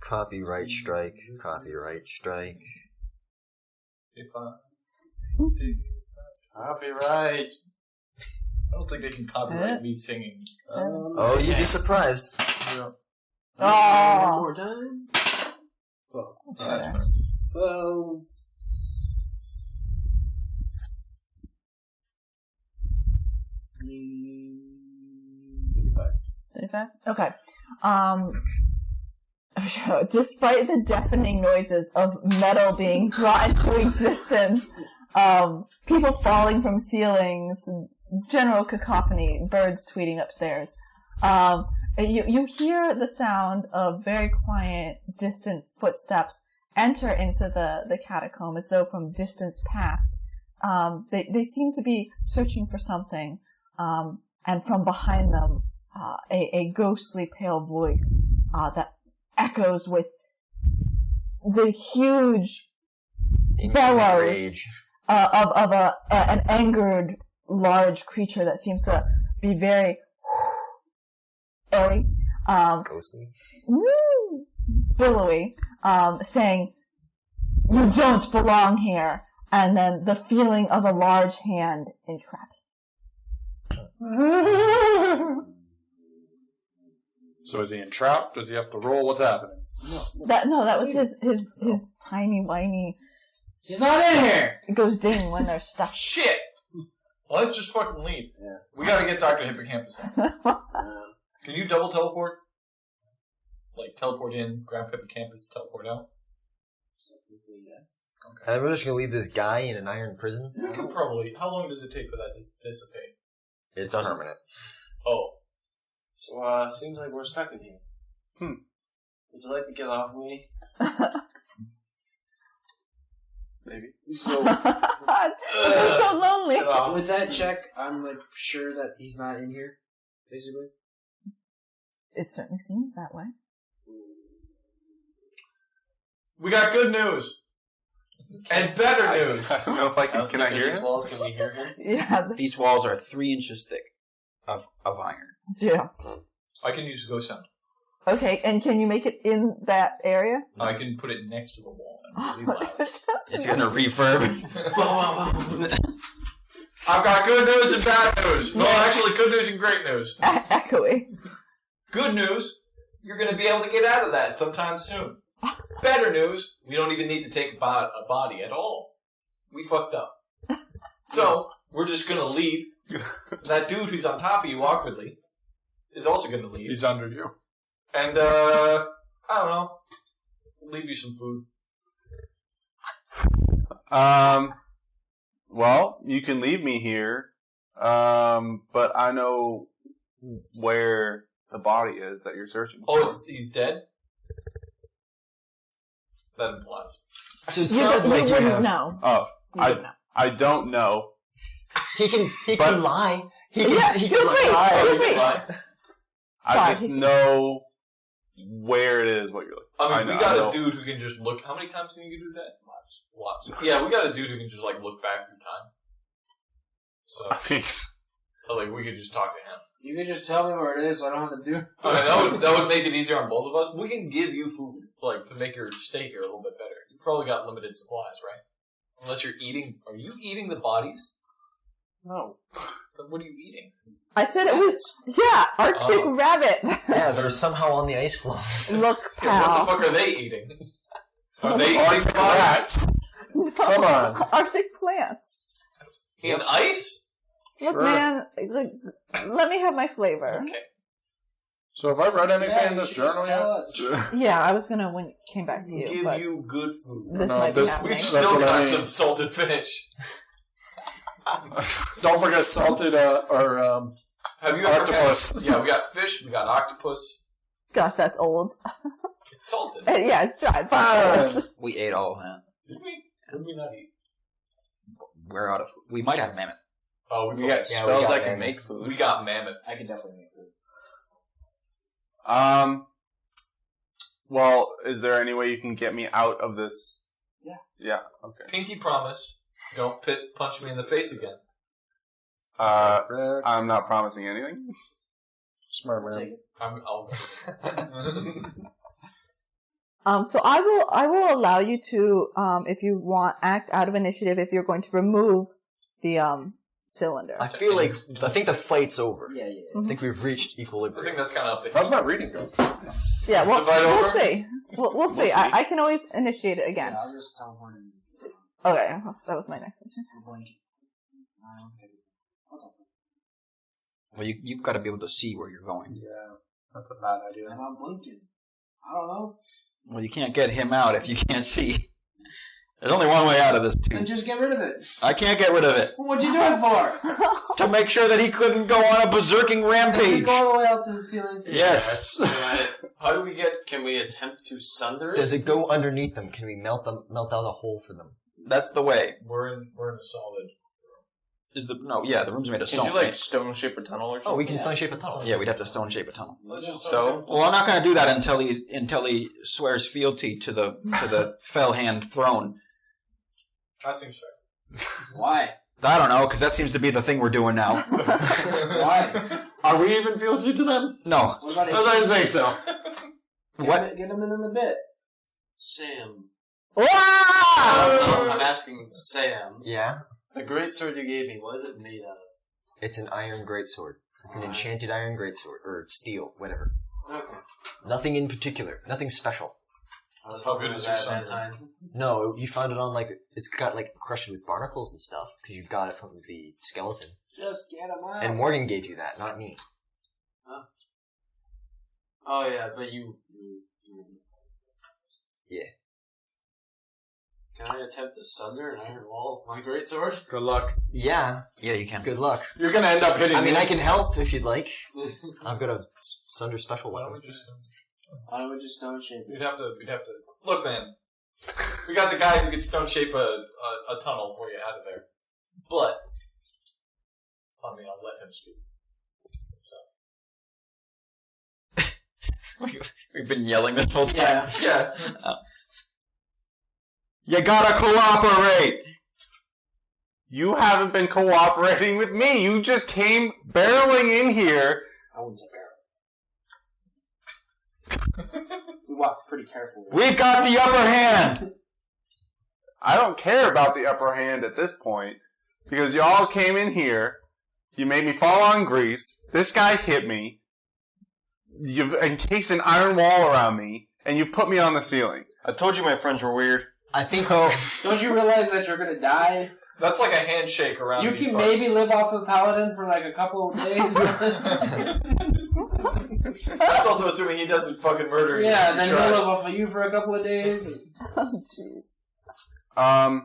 Speaker 3: Copyright strike. Copyright strike.
Speaker 1: If I take
Speaker 2: Copyright.
Speaker 1: I don't think they can copyright me singing.
Speaker 3: Oh, you'd be surprised.
Speaker 9: One
Speaker 6: Oh!
Speaker 9: more time. 12.
Speaker 1: That's perfect.
Speaker 9: 12.
Speaker 6: 35? Okay. Despite the deafening noises of metal being brought into existence, people falling from ceilings, general cacophony, birds tweeting upstairs, you hear the sound of very quiet, distant footsteps enter into the catacomb as though from distance past. They seem to be searching for something, and from behind them, a ghostly pale voice that echoes with the huge bellows
Speaker 3: Rage.
Speaker 6: of an angered large creature that seems to be very airy,
Speaker 3: Ghostly.
Speaker 6: billowy, saying, "You don't belong here," and then the feeling of a large hand entrapping.
Speaker 10: So is he entrapped? Does he have to roll? What's happening?
Speaker 6: That was his tiny whiny.
Speaker 9: He's not in here!
Speaker 6: It goes ding when there's stuff.
Speaker 1: Shit! Well, let's just fucking leave.
Speaker 9: Yeah.
Speaker 1: We gotta get Dr. Hippocampus in. Can you double teleport? Like, teleport in, grab Hippocampus, teleport out? Okay.
Speaker 3: And we're just gonna leave this guy in an iron prison?
Speaker 1: We can probably... How long does it take for that to dissipate?
Speaker 3: It's permanent.
Speaker 1: Oh.
Speaker 11: So, seems like we're stuck in here. Would you like to get off me?
Speaker 2: Maybe.
Speaker 11: So,
Speaker 6: I'm so lonely.
Speaker 9: With that check, I'm like sure that he's not in here, basically.
Speaker 6: It certainly seems that way.
Speaker 1: We got good news! And better news!
Speaker 2: I don't know if I can. Can I hear
Speaker 11: these
Speaker 2: him?
Speaker 11: walls? Can we hear him?
Speaker 6: Yeah.
Speaker 7: These walls are 3 inches thick of iron.
Speaker 6: Yeah.
Speaker 1: I can use ghost sound.
Speaker 6: Okay, and can you make it in that area?
Speaker 1: I can put it next to the wall and really loud.
Speaker 7: It's gonna refurb.
Speaker 1: I've got good news and bad news. No, actually, good news and great news.
Speaker 6: Echoey.
Speaker 1: Good news, you're going to be able to get out of that sometime soon. Better news, we don't even need to take a body at all. We fucked up. So, we're just going to leave. That dude who's on top of you awkwardly is also going to leave.
Speaker 10: He's under you.
Speaker 1: And, I don't know. Leave you some food.
Speaker 2: Well, you can leave me here, but I know where the body is that you're searching for.
Speaker 1: Oh, he's dead? That implies.
Speaker 3: So it
Speaker 6: You
Speaker 3: sounds like you
Speaker 6: wouldn't
Speaker 3: have...
Speaker 6: know.
Speaker 2: Oh,
Speaker 6: You wouldn't know.
Speaker 2: I don't know.
Speaker 3: He can
Speaker 2: But-
Speaker 3: lie. He
Speaker 6: Yeah,
Speaker 3: can
Speaker 6: feel free.
Speaker 3: lie.
Speaker 6: Feel
Speaker 1: You
Speaker 6: free.
Speaker 1: can lie.
Speaker 2: I
Speaker 6: Sorry.
Speaker 2: just know where it is. What you're looking.
Speaker 1: I mean, we
Speaker 2: I
Speaker 1: got
Speaker 2: know.
Speaker 1: a dude who can just look. How many times can you do that? Lots. Yeah, we got a dude who can just like look back through time. So,
Speaker 2: I mean,
Speaker 1: like, we could just talk to him.
Speaker 9: You can just tell me where it is so I don't have to do it.
Speaker 1: Okay, that would make it easier on both of us. We can give you food, like, to make your stay here a little bit better. You probably got limited supplies, right? Unless you're eating... Are you eating the bodies?
Speaker 2: No.
Speaker 1: Then what are you eating?
Speaker 6: I said it was, Arctic rabbit.
Speaker 3: Yeah, they're somehow on the ice floes.
Speaker 6: Look,
Speaker 1: Yeah, what
Speaker 6: pal.
Speaker 1: the fuck are they eating? Are they
Speaker 2: Arctic
Speaker 1: eating bodies?
Speaker 2: rats. Come on.
Speaker 6: Arctic plants.
Speaker 1: In ice?
Speaker 6: Look,
Speaker 2: Sure.
Speaker 6: man, let me have my flavor.
Speaker 1: Okay.
Speaker 10: So have I read anything
Speaker 9: Yeah,
Speaker 10: in
Speaker 9: you
Speaker 10: this
Speaker 9: should
Speaker 10: journal
Speaker 9: just tell
Speaker 10: yet?
Speaker 9: us.
Speaker 6: Yeah, I was gonna when it came back to you,
Speaker 1: Give
Speaker 6: but
Speaker 1: you good food.
Speaker 6: this
Speaker 10: No,
Speaker 6: might be
Speaker 10: this-
Speaker 6: happening.
Speaker 1: We've
Speaker 10: That's
Speaker 1: still
Speaker 10: what I
Speaker 1: got
Speaker 10: mean.
Speaker 1: some salted fish.
Speaker 10: Don't forget salted or
Speaker 1: Have you ever
Speaker 10: octopus.
Speaker 1: had... Yeah, we got fish, we got octopus.
Speaker 6: Gosh, that's old.
Speaker 1: It's salted.
Speaker 6: Yeah, it's dried.
Speaker 7: We ate all of that.
Speaker 1: Did we? Did we not eat?
Speaker 7: We're out of. We might have mammoth.
Speaker 1: Oh,
Speaker 5: We got spells that can make food.
Speaker 1: We got mammoth.
Speaker 9: I can definitely make food.
Speaker 2: Well, is there any way you can get me out of this?
Speaker 9: Yeah.
Speaker 2: Yeah, okay.
Speaker 1: Pinky promise. Don't punch me in the face again.
Speaker 2: I'm not promising anything.
Speaker 10: Smart man.
Speaker 6: So I will allow you to, if you want, act out of initiative if you're going to remove the cylinder.
Speaker 3: I think the fight's over.
Speaker 9: Yeah.
Speaker 3: I think we've reached
Speaker 1: I
Speaker 3: equilibrium.
Speaker 1: think that's kind of up to
Speaker 10: How's my reading going?
Speaker 6: Yeah, well,
Speaker 1: Is the fight
Speaker 6: we'll
Speaker 1: over?
Speaker 6: see. We'll see.
Speaker 1: see.
Speaker 6: I can always initiate it again.
Speaker 9: I'll just teleport him.
Speaker 6: Okay, that was my next question.
Speaker 9: Blanket.
Speaker 7: Well, you've got to be able to see where you're going.
Speaker 10: Yeah, that's a bad idea.
Speaker 9: I'm not blinking. I don't know.
Speaker 7: Well, you can't get him out if you can't see. There's only one way out of this
Speaker 9: Then
Speaker 7: tube.
Speaker 9: just get rid of it.
Speaker 7: I can't get rid of it.
Speaker 9: What'd you do it for?
Speaker 7: To make sure that he couldn't go on a berserking
Speaker 9: Does it
Speaker 7: rampage.
Speaker 9: go all the way up to the ceiling?
Speaker 7: Yes.
Speaker 11: How do we get? Can we attempt to sunder it?
Speaker 3: Does it go underneath them? Can we melt out a hole for them?
Speaker 7: That's the way.
Speaker 1: We're in a solid.
Speaker 7: The room's made of
Speaker 5: Can
Speaker 7: stone.
Speaker 5: you like stone shape a tunnel or something?
Speaker 3: Oh, we can stone shape a tunnel.
Speaker 7: Yeah, we'd have to stone shape a tunnel.
Speaker 1: Let's just
Speaker 5: So
Speaker 7: Well, I'm not going to do that until he swears fealty to the fell hand throne.
Speaker 1: that seems fair.
Speaker 9: Why?
Speaker 7: I don't know, because that seems to be the thing we're doing now.
Speaker 9: Why?
Speaker 10: Are we even fealty to them?
Speaker 7: No.
Speaker 9: What about
Speaker 10: As I think so.
Speaker 7: What?
Speaker 9: Get him in the bit.
Speaker 11: Sam.
Speaker 6: Wow!
Speaker 11: I'm asking Sam.
Speaker 3: Yeah?
Speaker 11: The greatsword you gave me, what is it made out of?
Speaker 3: It's an iron greatsword. It's an enchanted iron greatsword. Or steel, whatever.
Speaker 11: Okay.
Speaker 3: Nothing in particular. Nothing special.
Speaker 1: How good is your
Speaker 11: that
Speaker 1: sunder?
Speaker 11: time?
Speaker 3: No, you found it on it's got crushed with barnacles and stuff, because you got it from the skeleton.
Speaker 9: Just get him out.
Speaker 3: And Morgan gave you that, not me.
Speaker 11: Oh yeah, but you.
Speaker 3: Yeah.
Speaker 11: Can I attempt to sunder an iron wall with my greatsword?
Speaker 10: Good luck.
Speaker 3: Yeah,
Speaker 7: Yeah, you can.
Speaker 3: good luck.
Speaker 10: You're gonna end up hitting
Speaker 3: I mean,
Speaker 10: me.
Speaker 3: I can help if you'd like. I've got a sunder special
Speaker 1: Why don't we
Speaker 3: weapon.
Speaker 1: just?
Speaker 9: I would just stone shape it.
Speaker 1: We'd have to. Look, man. We got the guy who can stone shape a tunnel for you out of there. But I mean, I'll let him speak. So
Speaker 7: We've been yelling this whole time.
Speaker 9: Yeah.
Speaker 7: You gotta cooperate!
Speaker 2: You haven't been cooperating with me. You just came barreling in here.
Speaker 9: I wouldn't say barrel. We walked pretty carefully.
Speaker 7: We've got the upper hand!
Speaker 2: I don't care about the upper hand at this point, because y'all came in here, you made me fall on grease, this guy hit me, you've encased an iron wall around me, and you've put me on the ceiling.
Speaker 5: I told you my friends were weird.
Speaker 3: I think
Speaker 9: Don't you realize that you're gonna die?
Speaker 1: that's like a handshake around.
Speaker 9: You
Speaker 1: these
Speaker 9: can
Speaker 1: parts.
Speaker 9: maybe live off of Paladin for like a couple of days.
Speaker 1: That's also assuming he doesn't fucking murder you.
Speaker 9: Yeah, and
Speaker 1: if
Speaker 9: then
Speaker 1: you
Speaker 9: he'll
Speaker 1: try.
Speaker 9: live off of you for a couple of days.
Speaker 6: Oh, jeez.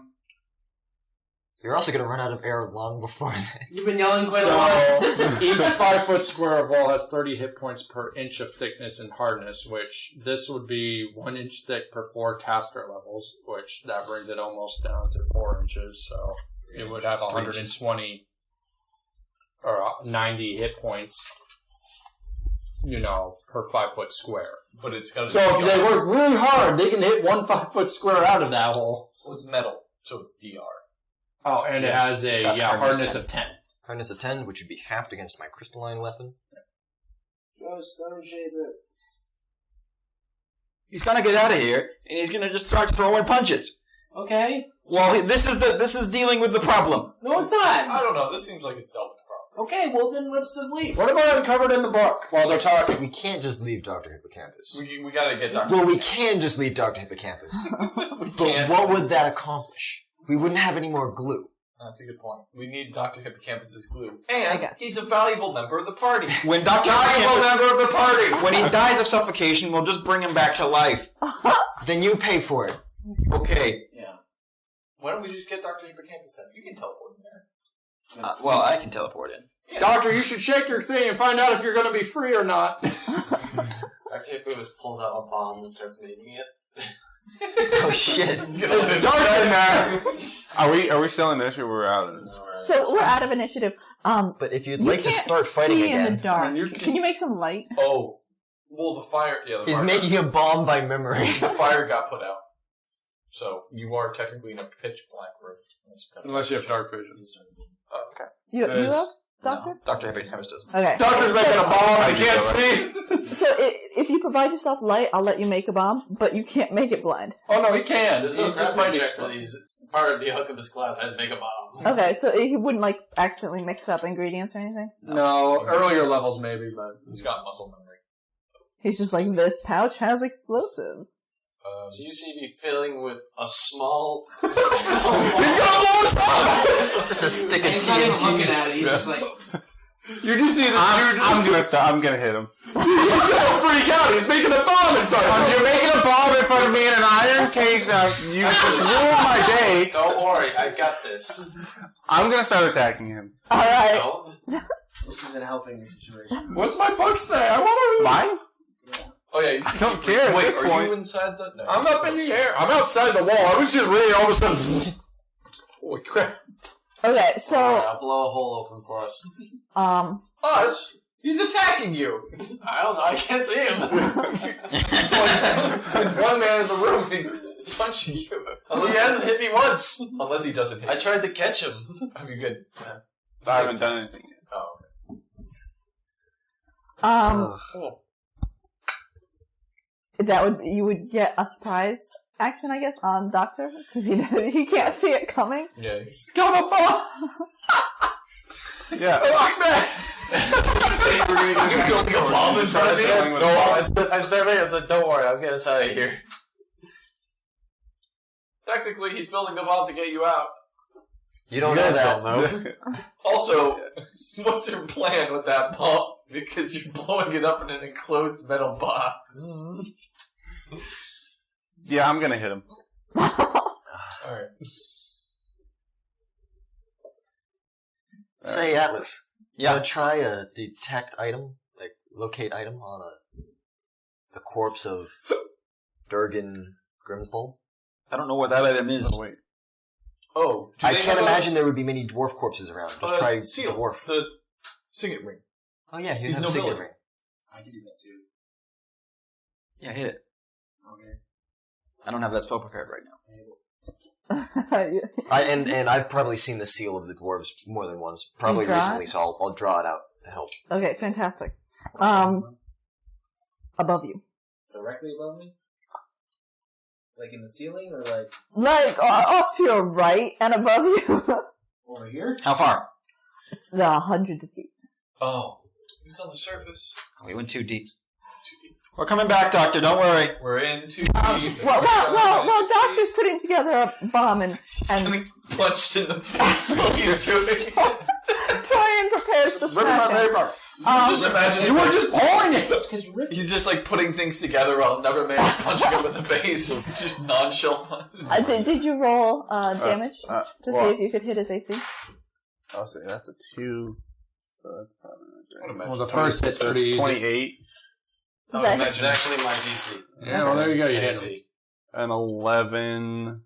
Speaker 3: you're also going to run out of air long before that.
Speaker 9: You've been yelling quite a lot.
Speaker 10: So each 5-foot square of wall has 30 hit points per inch of thickness and hardness, which this would be 1 inch thick per 4 caster levels, which that brings it almost down to 4 inches. So it would have 120 or 90 hit points, per 5-foot square.
Speaker 1: But it's got.
Speaker 10: So if they work really hard, they can hit 1 5-foot square out of that hole.
Speaker 1: Well, it's metal, so it's DR.
Speaker 10: Oh, and it has
Speaker 7: It's got
Speaker 10: hardness
Speaker 7: hardness
Speaker 10: of 10.
Speaker 3: Hardness of 10, which would be halved against my crystalline weapon.
Speaker 11: Go stone shape it.
Speaker 7: He's gonna get out of here, and he's gonna just start throwing punches.
Speaker 9: Okay.
Speaker 7: Well, this is dealing with the problem.
Speaker 9: No, it's not.
Speaker 1: I don't know. This seems like it's dealt with the problem.
Speaker 9: Okay, well then let's just leave.
Speaker 10: What have I uncovered in the book while they're talking?
Speaker 3: We can't just leave Dr. Hippocampus.
Speaker 1: We gotta get Dr.
Speaker 3: Well, we can just leave Dr. Hippocampus. But
Speaker 1: can't.
Speaker 3: what would that accomplish? We wouldn't have any more glue.
Speaker 1: That's a good point. We need Dr. Hippocampus's glue.
Speaker 6: I
Speaker 1: And
Speaker 6: got
Speaker 1: he's a valuable member of the party.
Speaker 7: When Dr.
Speaker 1: Valuable member of the party!
Speaker 7: When he dies of suffocation, we'll just bring him back to life.
Speaker 3: Then you pay for it.
Speaker 7: Okay.
Speaker 1: Yeah. Why don't we just get Dr. Hippocampus in? You can teleport in there.
Speaker 7: Well, I can teleport in.
Speaker 1: Yeah.
Speaker 10: Doctor, you should shake your thing and find out if you're going to be free or not.
Speaker 11: Dr. Hippocampus pulls out a bomb and starts making it.
Speaker 3: Oh shit!
Speaker 10: It's dark in there.
Speaker 2: Are we still in this or we're out of it?
Speaker 6: So we're out of initiative.
Speaker 3: But if you'd
Speaker 6: You
Speaker 3: like to
Speaker 6: can't
Speaker 3: start fighting
Speaker 6: see in
Speaker 3: again,
Speaker 6: the dark.
Speaker 10: I mean,
Speaker 6: Can you make some light?
Speaker 1: Oh. Well, the fire... Yeah, the
Speaker 3: he's
Speaker 1: fire,
Speaker 3: making a bomb by memory.
Speaker 1: the fire got put out. So, you are technically in a pitch black room.
Speaker 10: Unless you have dark vision.
Speaker 1: Okay.
Speaker 6: You have,
Speaker 7: No,
Speaker 6: Doctor?
Speaker 7: Dr. Hippocampus doesn't.
Speaker 6: Okay.
Speaker 10: Doctor's making a bomb and he can't see.
Speaker 6: So if you provide yourself light, I'll let you make a bomb, but you can't make it blind.
Speaker 10: Oh no, he can.
Speaker 11: There's
Speaker 10: He
Speaker 11: no
Speaker 10: just
Speaker 11: crafting
Speaker 10: might
Speaker 11: check for
Speaker 10: explode.
Speaker 11: these. It's part of the Hippocampus class. I had to make a bomb.
Speaker 6: Okay, so he wouldn't like accidentally mix up ingredients or anything?
Speaker 10: No, earlier levels maybe, but
Speaker 1: He's got muscle memory.
Speaker 6: He's just like, this pouch has explosives.
Speaker 11: So you see me filling with a small...
Speaker 10: he's gonna blow us up.
Speaker 3: It's just a stick of
Speaker 9: He's not even
Speaker 3: TNT.
Speaker 9: looking at it. He's just like,
Speaker 10: You just see the
Speaker 2: I'm gonna stop. I'm gonna hit him.
Speaker 10: He's gonna freak out. He's making a bomb in front of
Speaker 2: You're
Speaker 10: him.
Speaker 2: making a bomb in front of me in an iron case. Now you just ruined my day.
Speaker 11: Don't worry, I got this.
Speaker 2: I'm gonna start attacking him.
Speaker 6: Alright.
Speaker 11: No?
Speaker 9: this isn't helping the situation.
Speaker 10: What's my book say? I want to read.
Speaker 2: Mine?
Speaker 1: Oh, yeah.
Speaker 2: I don't care at
Speaker 1: Wait,
Speaker 2: this
Speaker 1: are
Speaker 2: point.
Speaker 1: you inside the... No.
Speaker 10: I'm up in the air. I'm outside the wall. I was just reading all of a sudden. Holy crap.
Speaker 6: Okay, so,
Speaker 11: Alright, I'll blow a hole open for us.
Speaker 1: Us? He's attacking you!
Speaker 11: I don't know, I can't see him.
Speaker 1: It's like, there's one man in the room, he's punching you.
Speaker 11: He hasn't hit me once.
Speaker 1: Unless he doesn't hit
Speaker 11: I
Speaker 1: you.
Speaker 11: tried to catch him.
Speaker 1: That'd be good.
Speaker 2: I haven't done anything yet.
Speaker 1: Oh,
Speaker 3: Ugh.
Speaker 6: you would get a surprise action, I guess, on Doctor, because he can't see it coming.
Speaker 1: yeah.
Speaker 10: Got a bomb.
Speaker 2: Yeah.
Speaker 1: You're building a bomb in front of me?
Speaker 2: Selling with
Speaker 11: No,
Speaker 2: bombs.
Speaker 11: I started. I said, "Don't worry, I'll get us out of here."
Speaker 1: Technically, he's building the bomb to get you out.
Speaker 3: You don't know that.
Speaker 1: Also, what's your plan with that bomb? Because you're blowing it up in an enclosed metal box.
Speaker 2: Yeah, I'm gonna hit him.
Speaker 1: Alright.
Speaker 3: Say, Atlas.
Speaker 7: Yeah.
Speaker 3: You wanna try a detect item? Like, locate item on the corpse of Durgan Grimsbold?
Speaker 7: I don't know what that item is.
Speaker 2: Oh, wait.
Speaker 1: Oh, do
Speaker 3: I
Speaker 1: they
Speaker 3: can't
Speaker 1: have
Speaker 3: imagine there would be many dwarf corpses around. Just try
Speaker 1: seal,
Speaker 3: dwarf.
Speaker 1: the signet ring.
Speaker 3: Oh yeah,
Speaker 1: He's
Speaker 3: he's no signet
Speaker 1: nobility.
Speaker 3: ring.
Speaker 9: I can do that too.
Speaker 7: Yeah, hit it.
Speaker 9: Okay.
Speaker 7: I don't have that spell prepared right now.
Speaker 3: And I've probably seen the seal of the dwarves more than once. Probably
Speaker 6: draw it?
Speaker 3: recently, so I'll draw it out to help.
Speaker 6: Okay, fantastic. Above you.
Speaker 9: Directly above me? Like in the ceiling or like
Speaker 6: Like, off to your right and above you.
Speaker 9: over here?
Speaker 7: How far?
Speaker 6: The hundreds of feet.
Speaker 1: Oh. He's on the surface.
Speaker 7: We went too deep.
Speaker 1: Too deep.
Speaker 7: We're coming back, Doctor. Don't worry.
Speaker 1: We're in too deep.
Speaker 6: Well, Doctor's putting together a bomb and
Speaker 1: Getting punched in the face while he's doing it.
Speaker 6: Torian prepares to
Speaker 10: Rip my
Speaker 6: smash him.
Speaker 10: paper.
Speaker 1: Just imagine
Speaker 10: You were just pulling it.
Speaker 9: That's because you ripped it.
Speaker 1: he's just like putting things together while another man is punching him in the face. It's just nonchalant.
Speaker 6: Did you roll damage to see
Speaker 2: well,
Speaker 6: if you could hit his AC?
Speaker 2: I'll say that's a 2. So that's probably not great.
Speaker 10: Well, the first hit's
Speaker 2: So
Speaker 10: pretty
Speaker 2: it's
Speaker 10: easy.
Speaker 2: 28
Speaker 6: Does
Speaker 1: Oh,
Speaker 6: that
Speaker 1: that's
Speaker 6: hit?
Speaker 11: Exactly my DC.
Speaker 10: Yeah, well, there you go. You hit him.
Speaker 11: AC.
Speaker 2: and 11.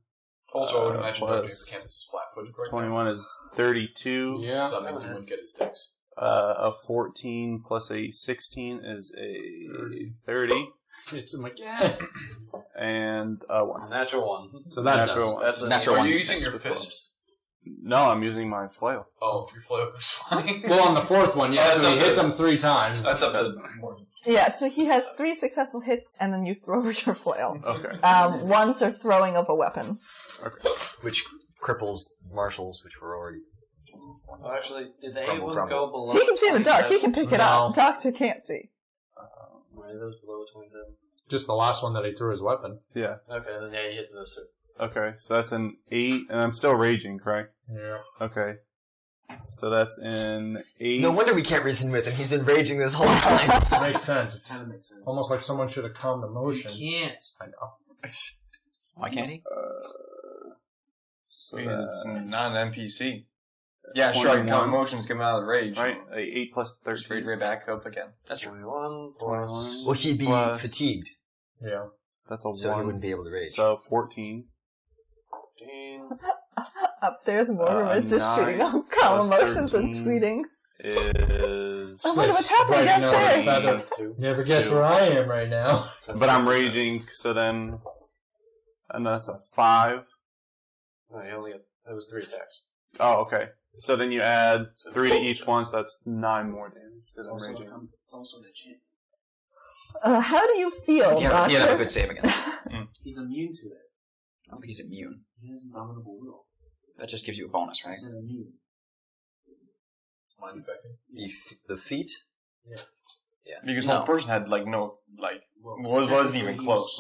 Speaker 1: Also, I would imagine Dr.
Speaker 2: plus
Speaker 1: Hippocampus is flat-footed right
Speaker 2: 21 is 32.
Speaker 10: Yeah.
Speaker 1: now. So that means he wouldn't get his dex.
Speaker 2: A 14 plus a 16 is a 30.
Speaker 10: It's I'm like, yeah.
Speaker 2: And a 1.
Speaker 11: Natural one.
Speaker 10: So that's
Speaker 2: Natural one.
Speaker 11: That's a
Speaker 7: Natural
Speaker 1: Are
Speaker 7: one.
Speaker 1: you using your
Speaker 2: That's
Speaker 1: fist?
Speaker 2: No, I'm using my flail.
Speaker 1: Oh, your flail goes flying.
Speaker 10: Well, on the fourth one, yeah,
Speaker 1: That's
Speaker 10: so he
Speaker 1: up to-
Speaker 10: hits him 3 times.
Speaker 1: That's up to more.
Speaker 6: Yeah, so he has 3 successful hits, and then you throw your flail.
Speaker 2: Okay.
Speaker 6: Once or throwing of a weapon.
Speaker 2: Okay.
Speaker 3: Which cripples marshals, which were already...
Speaker 11: Oh, actually, did they
Speaker 3: Crumble,
Speaker 11: even
Speaker 3: crumble.
Speaker 11: go below
Speaker 6: He can see in the dark. He
Speaker 11: 27?
Speaker 6: can pick it
Speaker 10: No.
Speaker 6: up. Doctor can't see.
Speaker 11: Were any of those below 27?
Speaker 10: Just the last one that he threw his weapon.
Speaker 2: Yeah.
Speaker 11: Okay, then yeah, you hit those 2.
Speaker 2: Okay, so that's an 8, and I'm still raging, correct?
Speaker 10: Yeah.
Speaker 2: Okay. So that's an 8.
Speaker 3: No wonder we can't reason with him. He's been raging this whole time.
Speaker 10: Makes sense. It's
Speaker 11: Kind of makes sense.
Speaker 10: almost like someone should have calmed emotions.
Speaker 9: You can't.
Speaker 10: I know.
Speaker 7: Why can't he?
Speaker 2: So
Speaker 5: Because it's
Speaker 2: that's
Speaker 5: not an NPC. Yeah, sure, I can
Speaker 2: 21.
Speaker 5: count emotions coming out of the rage.
Speaker 2: right. 8 plus
Speaker 5: Just rage
Speaker 2: 13.
Speaker 5: right back up again. That's true.
Speaker 11: 21
Speaker 2: 21.
Speaker 3: Well, he'd be
Speaker 2: Plus-
Speaker 3: fatigued,
Speaker 10: Yeah.
Speaker 2: That's a
Speaker 3: so he
Speaker 2: 1.
Speaker 3: wouldn't be able to rage.
Speaker 2: So 14.
Speaker 11: 14
Speaker 6: Upstairs, Morgan is just
Speaker 2: 9
Speaker 6: shooting up calm
Speaker 2: plus
Speaker 6: emotions and
Speaker 2: 13.
Speaker 6: tweeting.
Speaker 2: Is...
Speaker 6: I wonder what's
Speaker 10: Six,
Speaker 6: happening
Speaker 10: right now,
Speaker 6: downstairs.
Speaker 10: feather.
Speaker 11: 2.
Speaker 10: Never guess
Speaker 2: 2.
Speaker 10: where I am right now.
Speaker 2: But I'm raging, so then... And that's a 5.
Speaker 11: No, you only got, that was 3 attacks.
Speaker 2: Oh, okay. So then you add 3 to each one, so that's 9 more damage. Because I'm
Speaker 9: Also,
Speaker 2: raging.
Speaker 9: it's also the chin.
Speaker 6: How do you feel,
Speaker 7: Yeah,
Speaker 6: Doctor?
Speaker 7: that's a good save again.
Speaker 9: He's immune to it.
Speaker 7: I don't think he's immune.
Speaker 9: He has indomitable will.
Speaker 7: That just gives you a bonus, right?
Speaker 9: He's not immune.
Speaker 1: Mind affecting.
Speaker 3: The feet?
Speaker 5: Because
Speaker 7: No.
Speaker 5: one person had, like, no, like, wasn't even close.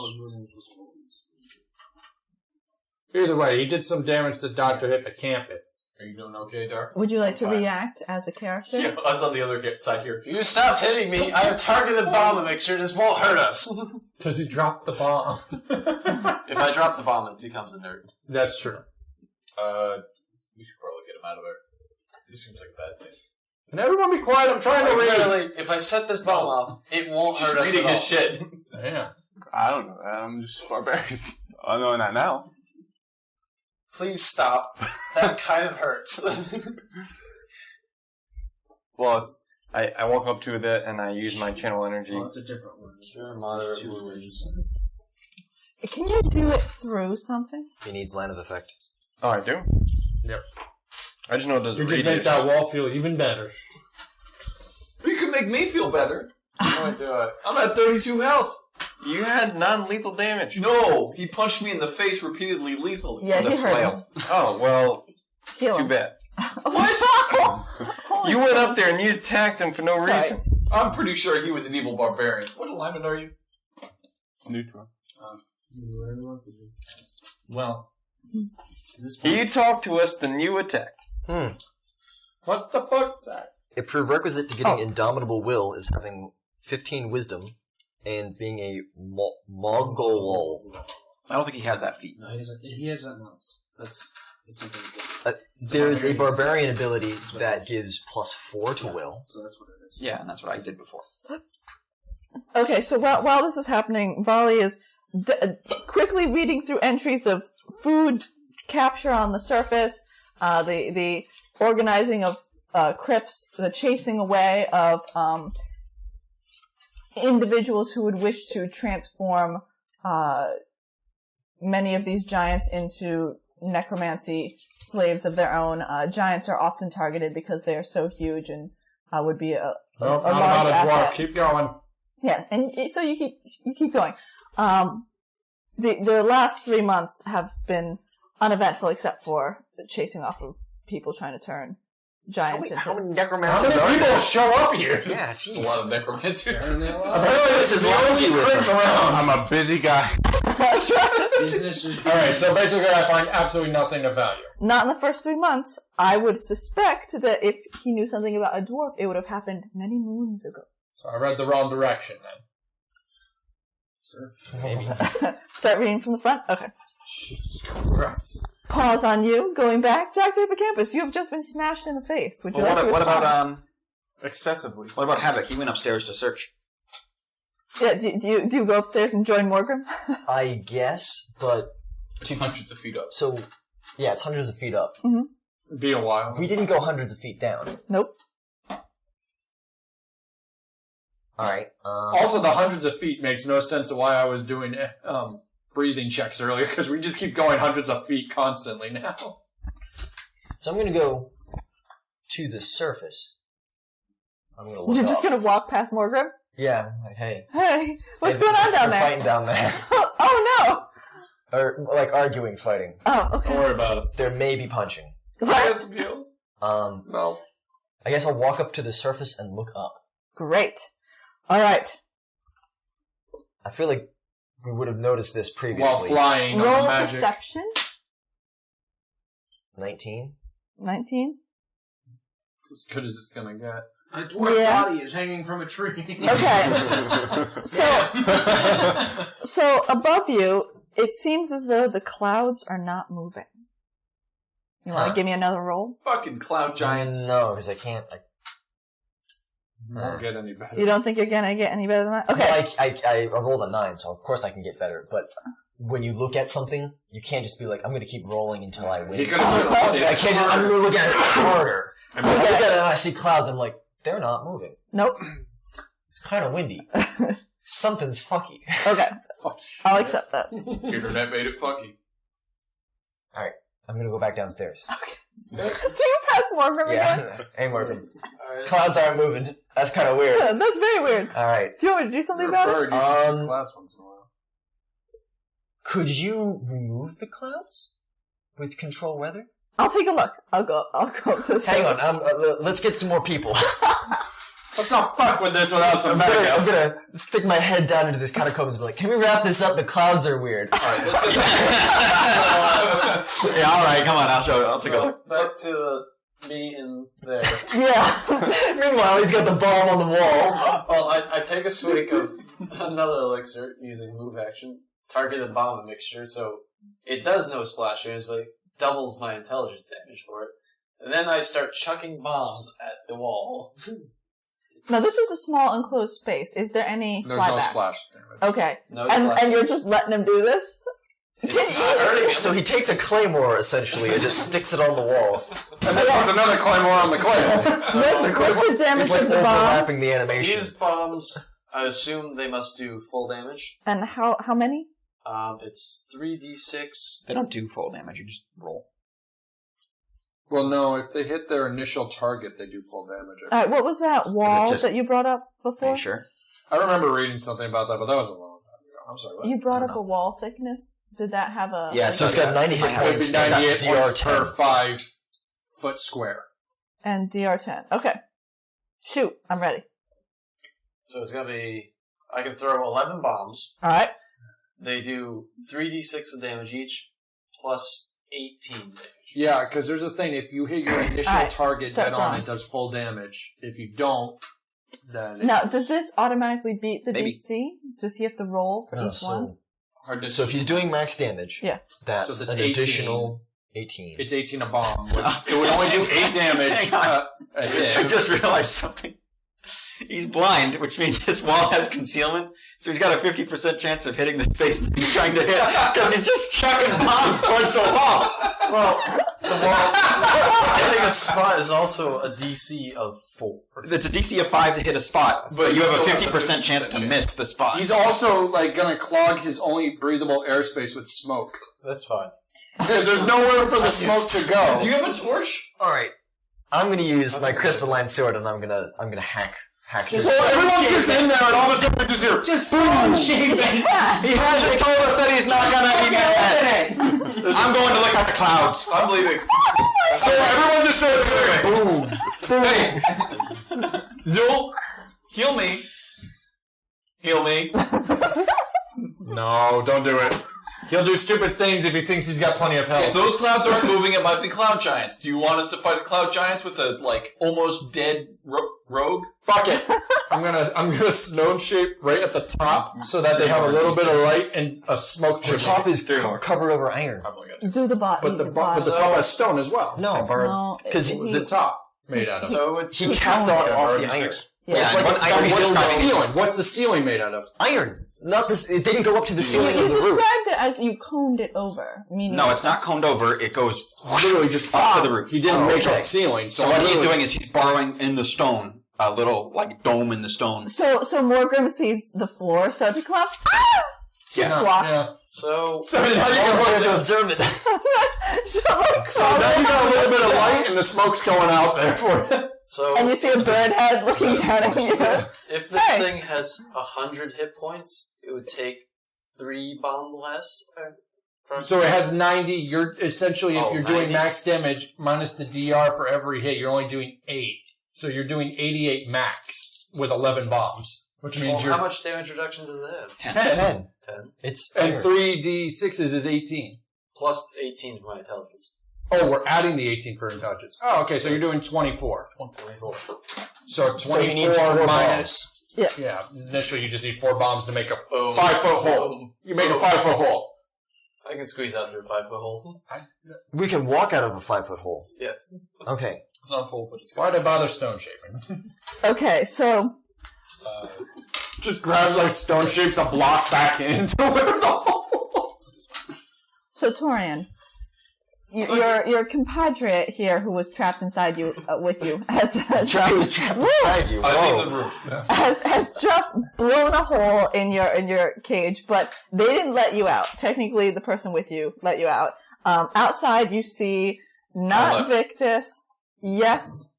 Speaker 10: Either way, he did some damage to Dr. Hippocampus.
Speaker 1: Are you doing okay, Dark?
Speaker 6: Would you like to
Speaker 1: Fine.
Speaker 6: react as a character?
Speaker 1: Yeah, us on the other side here.
Speaker 11: You stop hitting me! I have targeted bomb to make sure this won't hurt us!
Speaker 10: Because he dropped the bomb.
Speaker 11: If I drop the bomb, it becomes a nerd.
Speaker 10: That's true.
Speaker 1: We should probably get him out of there. This seems like a bad thing.
Speaker 10: Can everyone be quiet? I'm trying to read.
Speaker 11: Literally, if I set this bomb off, it won't
Speaker 1: Just
Speaker 11: hurt us
Speaker 1: reading
Speaker 11: at
Speaker 1: his
Speaker 11: all.
Speaker 1: shit.
Speaker 10: Yeah.
Speaker 2: I don't know that. I'm just barbarian. I know that now.
Speaker 11: Please stop. That kind of hurts.
Speaker 2: Well, it's...
Speaker 5: I walk up to it and I use my channel energy.
Speaker 9: Oh, it's a different one.
Speaker 11: Cure moderate wounds.
Speaker 6: Can you do it through something?
Speaker 3: He needs line of effect.
Speaker 5: Oh, I do?
Speaker 10: Yep.
Speaker 5: I just know it does
Speaker 10: You just
Speaker 5: radius.
Speaker 10: make that wall feel even better.
Speaker 1: You can make me feel better.
Speaker 11: How do I do it?
Speaker 1: I'm at 32 health.
Speaker 5: You had non-lethal damage.
Speaker 1: No, he punched me in the face repeatedly, lethally.
Speaker 6: Yeah,
Speaker 7: The
Speaker 6: he hurt him.
Speaker 7: flail.
Speaker 5: Oh, well,
Speaker 6: Heal
Speaker 5: too
Speaker 6: him.
Speaker 5: bad.
Speaker 6: Holy
Speaker 5: You went up there and you attacked him for no
Speaker 6: Sorry.
Speaker 5: reason.
Speaker 1: I'm pretty sure he was an evil barbarian. What alignment are you?
Speaker 2: Neutral.
Speaker 1: Well,
Speaker 5: He talked to us, then you attacked.
Speaker 10: What's the book say?
Speaker 3: A prerequisite to getting indomitable will is having 15 wisdom and being a Mogul.
Speaker 7: I don't think he has that feat.
Speaker 9: No, he doesn't. He has that mouth. That's something different.
Speaker 3: There's a barbarian ability that gives +4 to will.
Speaker 9: So that's what it is.
Speaker 7: Yeah, and that's what I did before.
Speaker 6: Okay, so while this is happening, Volley is quickly reading through entries of food capture on the surface, the organizing of crypts, the chasing away of individuals who would wish to transform many of these giants into necromancy slaves of their own. Giants are often targeted because they are so huge and would be a
Speaker 10: Nope,
Speaker 6: a
Speaker 10: not
Speaker 6: large
Speaker 10: about a dwarf.
Speaker 6: asset.
Speaker 10: Keep going.
Speaker 6: Yeah, and so you keep going. The last 3 months have been uneventful except for chasing off of people trying to turn giants
Speaker 3: How
Speaker 6: into...
Speaker 3: many
Speaker 10: How
Speaker 3: necromancers
Speaker 10: many
Speaker 3: are
Speaker 10: people
Speaker 3: there?
Speaker 10: show up here?
Speaker 3: Yeah,
Speaker 1: it's a lot
Speaker 3: jeez.
Speaker 1: of necromancy.
Speaker 10: Apparently
Speaker 3: this is lousy with
Speaker 10: clicked
Speaker 3: them.
Speaker 10: around.
Speaker 2: I'm a busy guy.
Speaker 6: That's right.
Speaker 9: Business is
Speaker 10: Alright, so basically I find absolutely nothing of value.
Speaker 6: Not in the first 3 months. I would suspect that if he knew something about a dwarf, it would have happened many moons ago.
Speaker 10: So I read the wrong direction then.
Speaker 6: Start reading from the front? Okay.
Speaker 10: Jesus Christ.
Speaker 6: Pause on you. Going back. Dr. Hippocampus, you have just been smashed in the face. Would you
Speaker 7: Well,
Speaker 6: like to
Speaker 7: what
Speaker 6: respond?
Speaker 7: about
Speaker 2: Excessively.
Speaker 7: what about Havoc? He went upstairs to search.
Speaker 6: Yeah, do you go upstairs and join Morgrim?
Speaker 3: I guess, but
Speaker 1: It's hundreds of feet up.
Speaker 3: so yeah, it's hundreds of feet up.
Speaker 10: Be a while.
Speaker 3: We didn't go hundreds of feet down.
Speaker 6: Nope.
Speaker 3: All right.
Speaker 10: Also, the hundreds of feet makes no sense of why I was doing breathing checks earlier, because we just keep going hundreds of feet constantly now.
Speaker 3: So I'm going to go to the surface. I'm going to look
Speaker 6: You're
Speaker 3: up.
Speaker 6: just gonna walk past Morgrim?
Speaker 3: Yeah, like, hey.
Speaker 6: Hey, what's going on down
Speaker 3: They're
Speaker 6: there?
Speaker 3: fighting down there.
Speaker 6: Oh
Speaker 3: Or, like, arguing, fighting.
Speaker 6: no! Oh, okay.
Speaker 10: Don't worry about it.
Speaker 3: There may be punching.
Speaker 10: That's appeal. No.
Speaker 3: I guess I'll walk up to the surface and look up.
Speaker 6: Great. All right.
Speaker 3: I feel like we would have noticed this
Speaker 10: While
Speaker 3: previously.
Speaker 10: flying on
Speaker 6: Roll
Speaker 10: the magic.
Speaker 6: perception.
Speaker 3: 19.
Speaker 6: 19.
Speaker 10: It's as good as it's gonna get.
Speaker 9: A dwarf
Speaker 6: Yeah.
Speaker 9: body is hanging from a tree.
Speaker 6: Okay. So above you, it seems as though the clouds are not moving. You want to give me another roll?
Speaker 1: Fucking cloud giants.
Speaker 3: No, because I can't.
Speaker 10: Won't get any better.
Speaker 6: You don't think you're gonna get any better than that? Okay.
Speaker 3: Well, I rolled a 9, so of course I can get better. But when you look at something, you can't just be like, I'm going to keep rolling until I win.
Speaker 10: He could have
Speaker 3: I can't just, I'm going to look at it harder. I look at it and I see clouds, I'm like, they're not moving.
Speaker 6: Nope.
Speaker 3: It's kind of windy. Something's fucky.
Speaker 6: Okay. I'll accept that.
Speaker 1: Internet made it fucky.
Speaker 3: Alright, I'm going to go back downstairs.
Speaker 6: Do you pass Morgrim again?
Speaker 3: Yeah, hey Morgan.
Speaker 11: Alright.
Speaker 3: Clouds aren't moving. That's kind of weird.
Speaker 6: Yeah, that's very weird.
Speaker 3: Alright.
Speaker 6: Do you want me to do something
Speaker 10: You're a
Speaker 6: about
Speaker 10: bird,
Speaker 6: it?
Speaker 10: you should see clouds once in a while.
Speaker 3: Could you remove the clouds with control weather?
Speaker 6: I'll take a look. I'll go to the
Speaker 3: Hang on,
Speaker 6: surface.
Speaker 3: let's get some more people.
Speaker 10: Let's not fuck with this without some backup.
Speaker 3: I'm gonna stick my head down into this catacombs and be like, can we wrap this up? The clouds are weird.
Speaker 1: Alright,
Speaker 7: Yeah, alright, come on, I'll take a look.
Speaker 11: Back to me in there.
Speaker 6: Yeah.
Speaker 3: Meanwhile, he's got the bomb on the wall.
Speaker 11: Well, I take a swig of another elixir using move action, target the bomb mixture, so it does no splash damage, but it doubles my intelligence damage for it. And then I start chucking bombs at the wall.
Speaker 6: Now, this is a small enclosed space. Is there any
Speaker 10: There's
Speaker 6: flyback?
Speaker 10: no splash damage.
Speaker 6: Okay.
Speaker 11: No
Speaker 6: And
Speaker 11: splash.
Speaker 6: you're just letting him do this?
Speaker 3: So he takes a claymore, essentially, and just sticks it on the wall.
Speaker 10: And then there's another claymore on the claymore.
Speaker 6: What's the damage
Speaker 3: He's like
Speaker 6: of the bomb?
Speaker 3: overlapping the animation.
Speaker 11: These bombs, I assume they must do full damage.
Speaker 6: And how many?
Speaker 11: It's 3d6.
Speaker 7: They don't do full damage, you just roll.
Speaker 10: Well, no, if they hit their initial target, they do full damage.
Speaker 6: Alright, what was that wall
Speaker 7: just-
Speaker 6: that you brought up
Speaker 7: Are
Speaker 6: before?
Speaker 7: you sure?
Speaker 10: I remember reading something about that, but that was a long time ago. I'm sorry, what?
Speaker 6: You brought
Speaker 7: I
Speaker 6: up
Speaker 7: don't
Speaker 6: a wall thickness? Did that have a...
Speaker 7: Yeah,
Speaker 3: So it's got 90 hit
Speaker 10: It would
Speaker 3: points.
Speaker 10: be 98
Speaker 3: It's got
Speaker 10: points per
Speaker 3: DR10.
Speaker 10: 5 foot square.
Speaker 6: And DR10. Okay. Shoot, I'm ready.
Speaker 11: So it's gonna be... I can throw 11 bombs.
Speaker 6: Alright.
Speaker 11: They do 3d6 of damage each, plus 18 damage.
Speaker 10: Yeah, because there's a thing. If you hit your initial
Speaker 6: Alright,
Speaker 10: target
Speaker 6: start
Speaker 10: dead on,
Speaker 6: from.
Speaker 10: it does full damage. If you don't, then...
Speaker 6: Now, does this automatically beat the
Speaker 7: Maybe.
Speaker 6: DC? Does he have to roll for
Speaker 3: No,
Speaker 6: each one?
Speaker 3: so if he's doing max damage,
Speaker 6: Yeah.
Speaker 3: that's,
Speaker 10: So that's
Speaker 3: an
Speaker 10: 18.
Speaker 3: additional 18.
Speaker 10: It's 18 a bomb, which it would only do 8 damage
Speaker 7: Hang on.
Speaker 10: a
Speaker 7: I
Speaker 10: hit.
Speaker 7: just realized something. He's blind, which means this wall has concealment, so he's got a 50% chance of hitting the space that he's trying to hit, because he's just chucking bombs towards the wall.
Speaker 11: Well, the wall... hitting a spot is also a DC of 4.
Speaker 7: It's a DC of 5 to hit a spot, but you have a 50% chance to miss the spot.
Speaker 10: He's also, like, gonna clog his only breathable airspace with smoke.
Speaker 11: That's fine.
Speaker 10: Because there's nowhere for the smoke to go.
Speaker 1: Do you have a torch?
Speaker 3: Alright. I'm gonna use my crystalline sword and I'm gonna hack through.
Speaker 10: So everyone's just in there and all of a sudden just here.
Speaker 9: Just boom, shape it.
Speaker 7: He hasn't told us that he's not gonna even hit. I'm going to look at the clouds.
Speaker 1: I'm leaving.
Speaker 10: So everyone just says, boom.
Speaker 1: Hey! Zul, heal me. Heal me.
Speaker 10: No, don't do it. He'll do stupid things if he thinks he's got plenty of
Speaker 1: If
Speaker 10: health.
Speaker 1: those clouds aren't moving, it might be cloud giants. Do you want us to fight cloud giants with a, like, almost dead rogue?
Speaker 10: Fuck it. I'm gonna stone shape right at the top so that they have a little bit of light and a smoke
Speaker 3: The
Speaker 10: chimney.
Speaker 3: top is covered over iron.
Speaker 1: Probably good.
Speaker 6: Do the bot.
Speaker 10: But the top has stone as well.
Speaker 3: No,
Speaker 6: No,
Speaker 3: because
Speaker 10: The top made out of.
Speaker 11: So it,
Speaker 3: he capped off the iron.
Speaker 6: Yeah.
Speaker 3: It's like iron
Speaker 10: What's the
Speaker 3: dildo.
Speaker 10: ceiling? What's the ceiling made out of?
Speaker 3: Iron. Not this. It didn't go up to the
Speaker 6: You
Speaker 3: ceiling of the roof.
Speaker 6: described it as you combed it over. Meaning
Speaker 7: No, it's not combed over. It goes
Speaker 10: Literally just
Speaker 7: up to the roof.
Speaker 10: He didn't make
Speaker 3: okay.
Speaker 10: a ceiling.
Speaker 7: So what he's doing is he's borrowing in the stone a little like dome in the stone.
Speaker 6: So Morgrim sees the floor start to collapse. Ah! He
Speaker 10: Yeah.
Speaker 6: squawks.
Speaker 10: Yeah.
Speaker 11: so
Speaker 10: So how do you
Speaker 3: I was
Speaker 10: go
Speaker 3: there to observe it.
Speaker 6: So
Speaker 10: now you got a little bit of light and the smoke's going out there for you.
Speaker 11: So
Speaker 6: and you see a bird head looking down at you.
Speaker 11: if this thing has 100 hit points, it would take 3 bomb blasts.
Speaker 10: So it has 90. You're essentially, if you're doing
Speaker 11: 90?
Speaker 10: max damage minus the DR for every hit, you're only doing 8. So you're doing 88 max with 11 bombs, which means
Speaker 11: how much damage reduction does that have?
Speaker 3: 10.
Speaker 11: 10.
Speaker 3: It's
Speaker 10: and 3d6s is 18.
Speaker 11: Plus 18 for my intelligence.
Speaker 10: Oh, we're adding the 18 for intelligence. Oh, okay, so you're doing 24.
Speaker 11: 24.
Speaker 10: So 24
Speaker 3: you need 4
Speaker 10: minus...
Speaker 3: bombs.
Speaker 10: Yeah, initially you just need 4 bombs to make a
Speaker 11: Boom.
Speaker 10: 5-foot hole. You make a 5-foot hole.
Speaker 11: I can squeeze out through a 5-foot hole.
Speaker 3: We can walk out of a 5-foot hole.
Speaker 11: Yes.
Speaker 3: Okay.
Speaker 1: It's not full, but it's
Speaker 10: Why'd I bother stone shaping?
Speaker 6: Okay, so
Speaker 10: Just grabs like stone shapes a block back into where the hole is.
Speaker 6: So Torian, your compadre here, who was trapped inside you with you, has
Speaker 3: was trapped inside you.
Speaker 1: I leave the
Speaker 3: Whoa.
Speaker 1: room.
Speaker 6: has just blown a hole in your cage, but they didn't let you out. Technically, the person with you let you out. Outside, you see not Victus. Yes,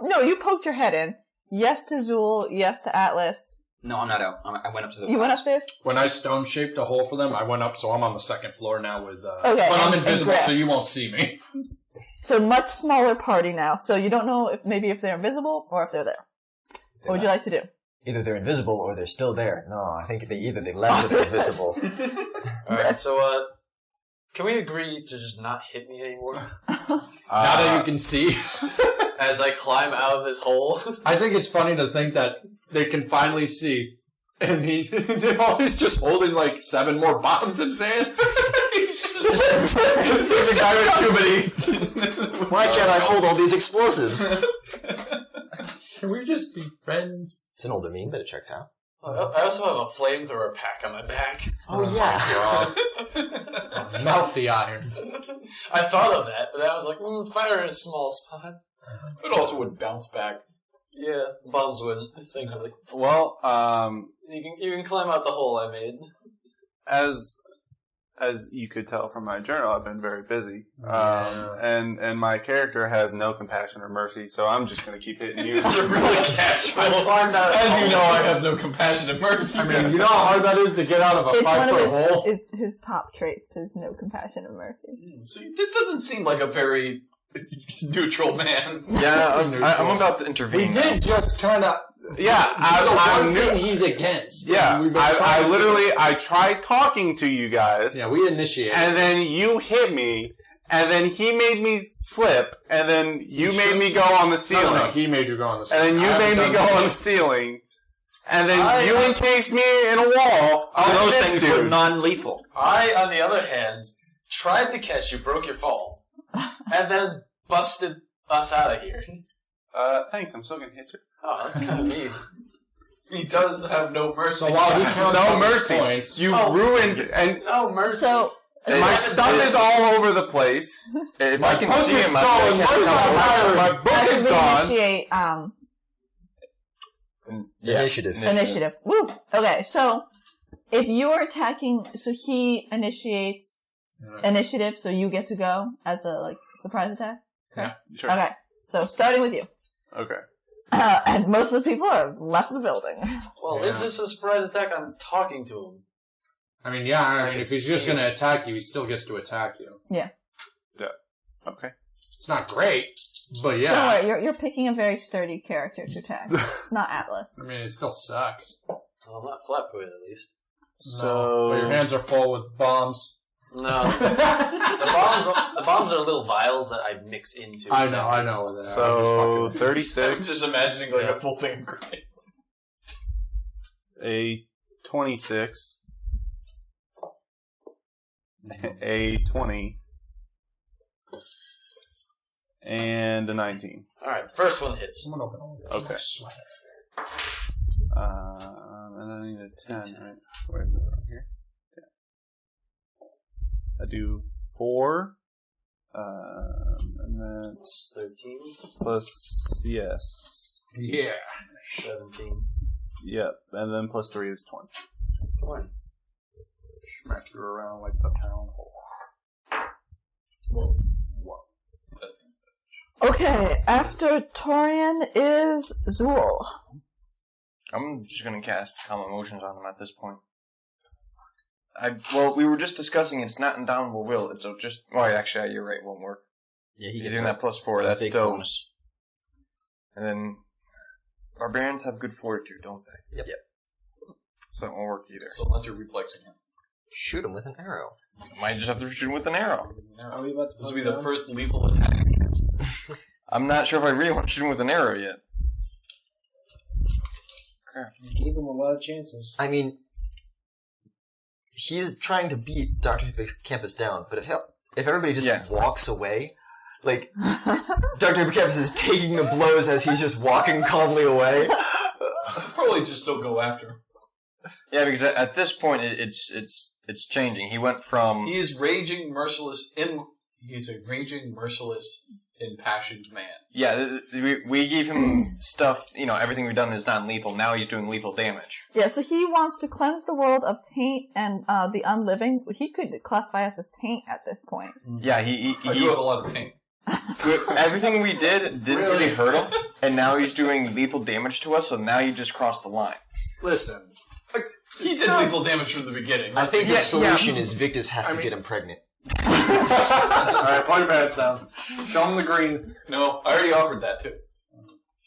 Speaker 6: no, you poked your head in. Yes to Zool. Yes to Atlas.
Speaker 7: No, I'm not out. I went up to the.
Speaker 6: You went upstairs.
Speaker 10: When I stone shaped a hole for them, I went up, so I'm on the 2nd floor now with.
Speaker 6: Okay,
Speaker 10: but I'm
Speaker 6: and
Speaker 10: invisible,
Speaker 6: Griff.
Speaker 10: so you won't see me.
Speaker 6: So much smaller party now. So you don't know if they're invisible or if they're there. What would you like to do?
Speaker 3: Either they're invisible or they're still there. No, I think they left or they're invisible.
Speaker 11: Alright, so, can we agree to just not hit me anymore?
Speaker 10: Now that you can see.
Speaker 11: As I climb out of this hole?
Speaker 10: I think it's funny to think that they can finally see. And he's just holding like 7 more bombs in his hands. There's a guy with too many.
Speaker 3: Why can't I hold all these explosives?
Speaker 10: Can we just be friends?
Speaker 3: It's an older meme, but it checks out.
Speaker 11: I also have a flamethrower pack on my back.
Speaker 3: Oh, yeah.
Speaker 10: Melt the iron.
Speaker 11: I thought of that, but I was like, fire in a small spot.
Speaker 1: It also would bounce back.
Speaker 11: Yeah, bombs wouldn't, thankfully.
Speaker 2: Well,
Speaker 11: You can climb out the hole I made.
Speaker 2: as you could tell from my journal, I've been very busy, and my character has no compassion or mercy, so I'm just going to keep hitting you.
Speaker 1: It's a really casual. As you know, I have no compassion and mercy.
Speaker 10: I mean, you know how hard that is to get out of a
Speaker 6: It's one
Speaker 10: 5-foot
Speaker 6: of
Speaker 10: hole?
Speaker 6: his top traits is no compassion and mercy.
Speaker 1: See, this doesn't seem like a very neutral man.
Speaker 5: Yeah, I'm about to intervene.
Speaker 10: We did just kind of.
Speaker 2: Yeah,
Speaker 10: I'm new. He's against.
Speaker 2: Yeah,
Speaker 10: We've been trying
Speaker 2: I tried talking to you guys.
Speaker 10: Yeah, we initiated.
Speaker 2: And then you hit me, and then he made me slip, and then you made me go on the ceiling.
Speaker 10: No, he made you go on the ceiling.
Speaker 2: And then you made me go on the ceiling. And then you encased me in a wall.
Speaker 7: Those
Speaker 2: This
Speaker 7: things
Speaker 2: dude.
Speaker 7: were non-lethal.
Speaker 11: I, on the other hand, tried to catch you, broke your fall, and then busted us out of here.
Speaker 2: Thanks, I'm still gonna hit you.
Speaker 11: Oh, that's kind of mean.
Speaker 1: He does have no mercy.
Speaker 10: So while he counts
Speaker 2: No
Speaker 10: on his
Speaker 2: mercy.
Speaker 10: points,
Speaker 2: You ruined, and
Speaker 11: No mercy.
Speaker 6: So
Speaker 2: my stuff is all over the place.
Speaker 5: If I can
Speaker 10: book
Speaker 5: see
Speaker 10: is
Speaker 5: him,
Speaker 10: stolen. Where's my tire?
Speaker 2: My book is gone.
Speaker 6: initiate
Speaker 3: Initiative.
Speaker 6: initiative. Woo. Okay, so if you're attacking, so he initiates initiative, so you get to go as a surprise attack. Correct.
Speaker 2: Sure.
Speaker 6: Okay, so starting with you,
Speaker 2: Okay.
Speaker 6: and most of the people are left the building.
Speaker 11: Well, is this a surprise attack? I'm talking to him.
Speaker 10: I mean, yeah. I mean, if he's just going to attack you, he still gets to attack you.
Speaker 2: Okay.
Speaker 10: It's not great, but yeah.
Speaker 6: Don't worry, you're picking a very sturdy character to attack. It's not Atlas.
Speaker 10: I mean, it still sucks.
Speaker 11: Well, I'm not flat-footed, at least.
Speaker 10: No, but your hands are full with bombs.
Speaker 11: No. the bombs are little vials that I mix into.
Speaker 10: I know.
Speaker 2: So
Speaker 1: I'm
Speaker 2: 36,
Speaker 1: just imagining a full thing of grenade.
Speaker 2: a 26, a 20, and a 19.
Speaker 11: Alright, first one hits.
Speaker 2: Okay. And then I need a 10, right? Where is it? Right here. I do 4, and that's
Speaker 11: 13,
Speaker 2: plus, yes.
Speaker 10: Yeah.
Speaker 11: 17,
Speaker 2: Yep, and then plus 3 is 20.
Speaker 11: 20.
Speaker 10: Smack you around like the town hall.
Speaker 1: Whoa. That's
Speaker 6: Okay, after Torian is Zool.
Speaker 5: I'm just gonna cast Calm Emotions on him at this point. We were just discussing it's not Indomitable Will. It's just. Oh, actually, you're right. It won't work.
Speaker 3: Yeah,
Speaker 5: He's doing that +4. That's still.
Speaker 3: Bonus.
Speaker 5: And then, barbarians have good fortitude, don't they?
Speaker 3: Yep.
Speaker 5: So that won't work either.
Speaker 1: So unless you're reflexing him.
Speaker 3: Shoot him with an arrow.
Speaker 5: Might just have to shoot him with an arrow.
Speaker 8: Are we about to
Speaker 1: This will be the first lethal attack.
Speaker 5: I'm not sure if I really want to shoot him with an arrow yet.
Speaker 8: You gave him a lot of chances.
Speaker 3: I mean, he's trying to beat Dr. Hippocampus down, but if everybody just walks away, like, Dr. Hippocampus is taking the blows as he's just walking calmly away.
Speaker 1: Probably just don't go after him.
Speaker 5: Yeah, because at this point, it's changing. He went from...
Speaker 1: He's a raging, merciless, impassioned man.
Speaker 5: Yeah, we gave him stuff, everything we've done is non-lethal. Now he's doing lethal damage.
Speaker 6: Yeah, so he wants to cleanse the world of taint and the unliving. He could classify us as taint at this point.
Speaker 5: Yeah,
Speaker 1: I do have a lot of taint.
Speaker 5: Everything we didn't really hurt him, and now he's doing lethal damage to us, so now you just crossed the line.
Speaker 10: Listen.
Speaker 1: He did lethal damage from the beginning.
Speaker 3: I think the solution is Victus has to get him pregnant.
Speaker 10: Alright, put your pants down. Show him the green.
Speaker 1: No, I already offered that too.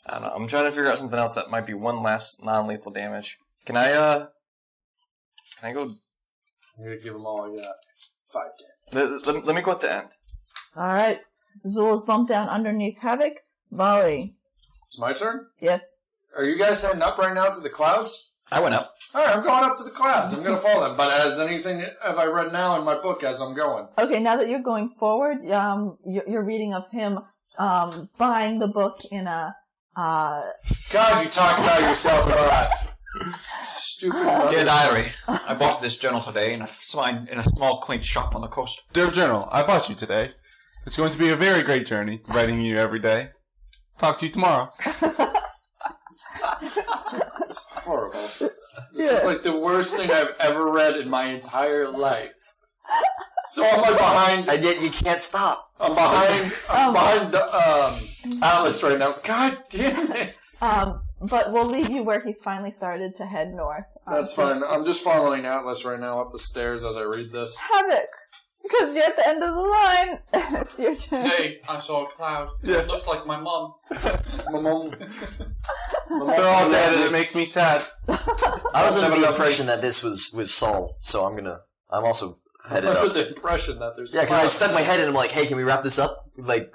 Speaker 5: I don't know. I'm trying to figure out something else that might be one less non-lethal damage. Can I go...
Speaker 10: I'm gonna give them all I got. 5 damage.
Speaker 5: Let me go at the end.
Speaker 6: Alright. Zool's bumped down underneath Havoc. Volley.
Speaker 10: It's my turn?
Speaker 6: Yes.
Speaker 10: Are you guys heading up right now to the clouds?
Speaker 7: I went up.
Speaker 10: Alright, I'm going up to the clouds. I'm going to follow them. But have I read now in my book as I'm going?
Speaker 6: Okay, now that you're going forward, you're reading of him buying the book in a...
Speaker 10: God, you talk about yourself a lot. Stupid.
Speaker 7: Dear diary, I bought this journal today in a small quaint shop on the coast.
Speaker 2: Dear Journal, I bought you today. It's going to be a very great journey, writing you every day. Talk to you tomorrow.
Speaker 10: It's horrible. This is like the worst thing I've ever read in my entire life. So I'm like behind...
Speaker 3: And yet you can't stop.
Speaker 10: I'm behind Atlas right now. God damn it!
Speaker 6: But we'll leave you where he's finally started to head north.
Speaker 10: That's fine. I'm just following Atlas right now up the stairs as I read this.
Speaker 6: Havoc! Because you're at the end of the line. It's your turn.
Speaker 1: Today, I saw a cloud. It looked like my mom.
Speaker 10: My mom.
Speaker 2: They're all dead and it makes me sad.
Speaker 3: I was under the impression that this was solved, so I'm also headed
Speaker 10: I'm
Speaker 3: up.
Speaker 10: under the impression that there's...
Speaker 3: Yeah, because I stuck my head in and I'm like, hey, can we wrap this up? Like...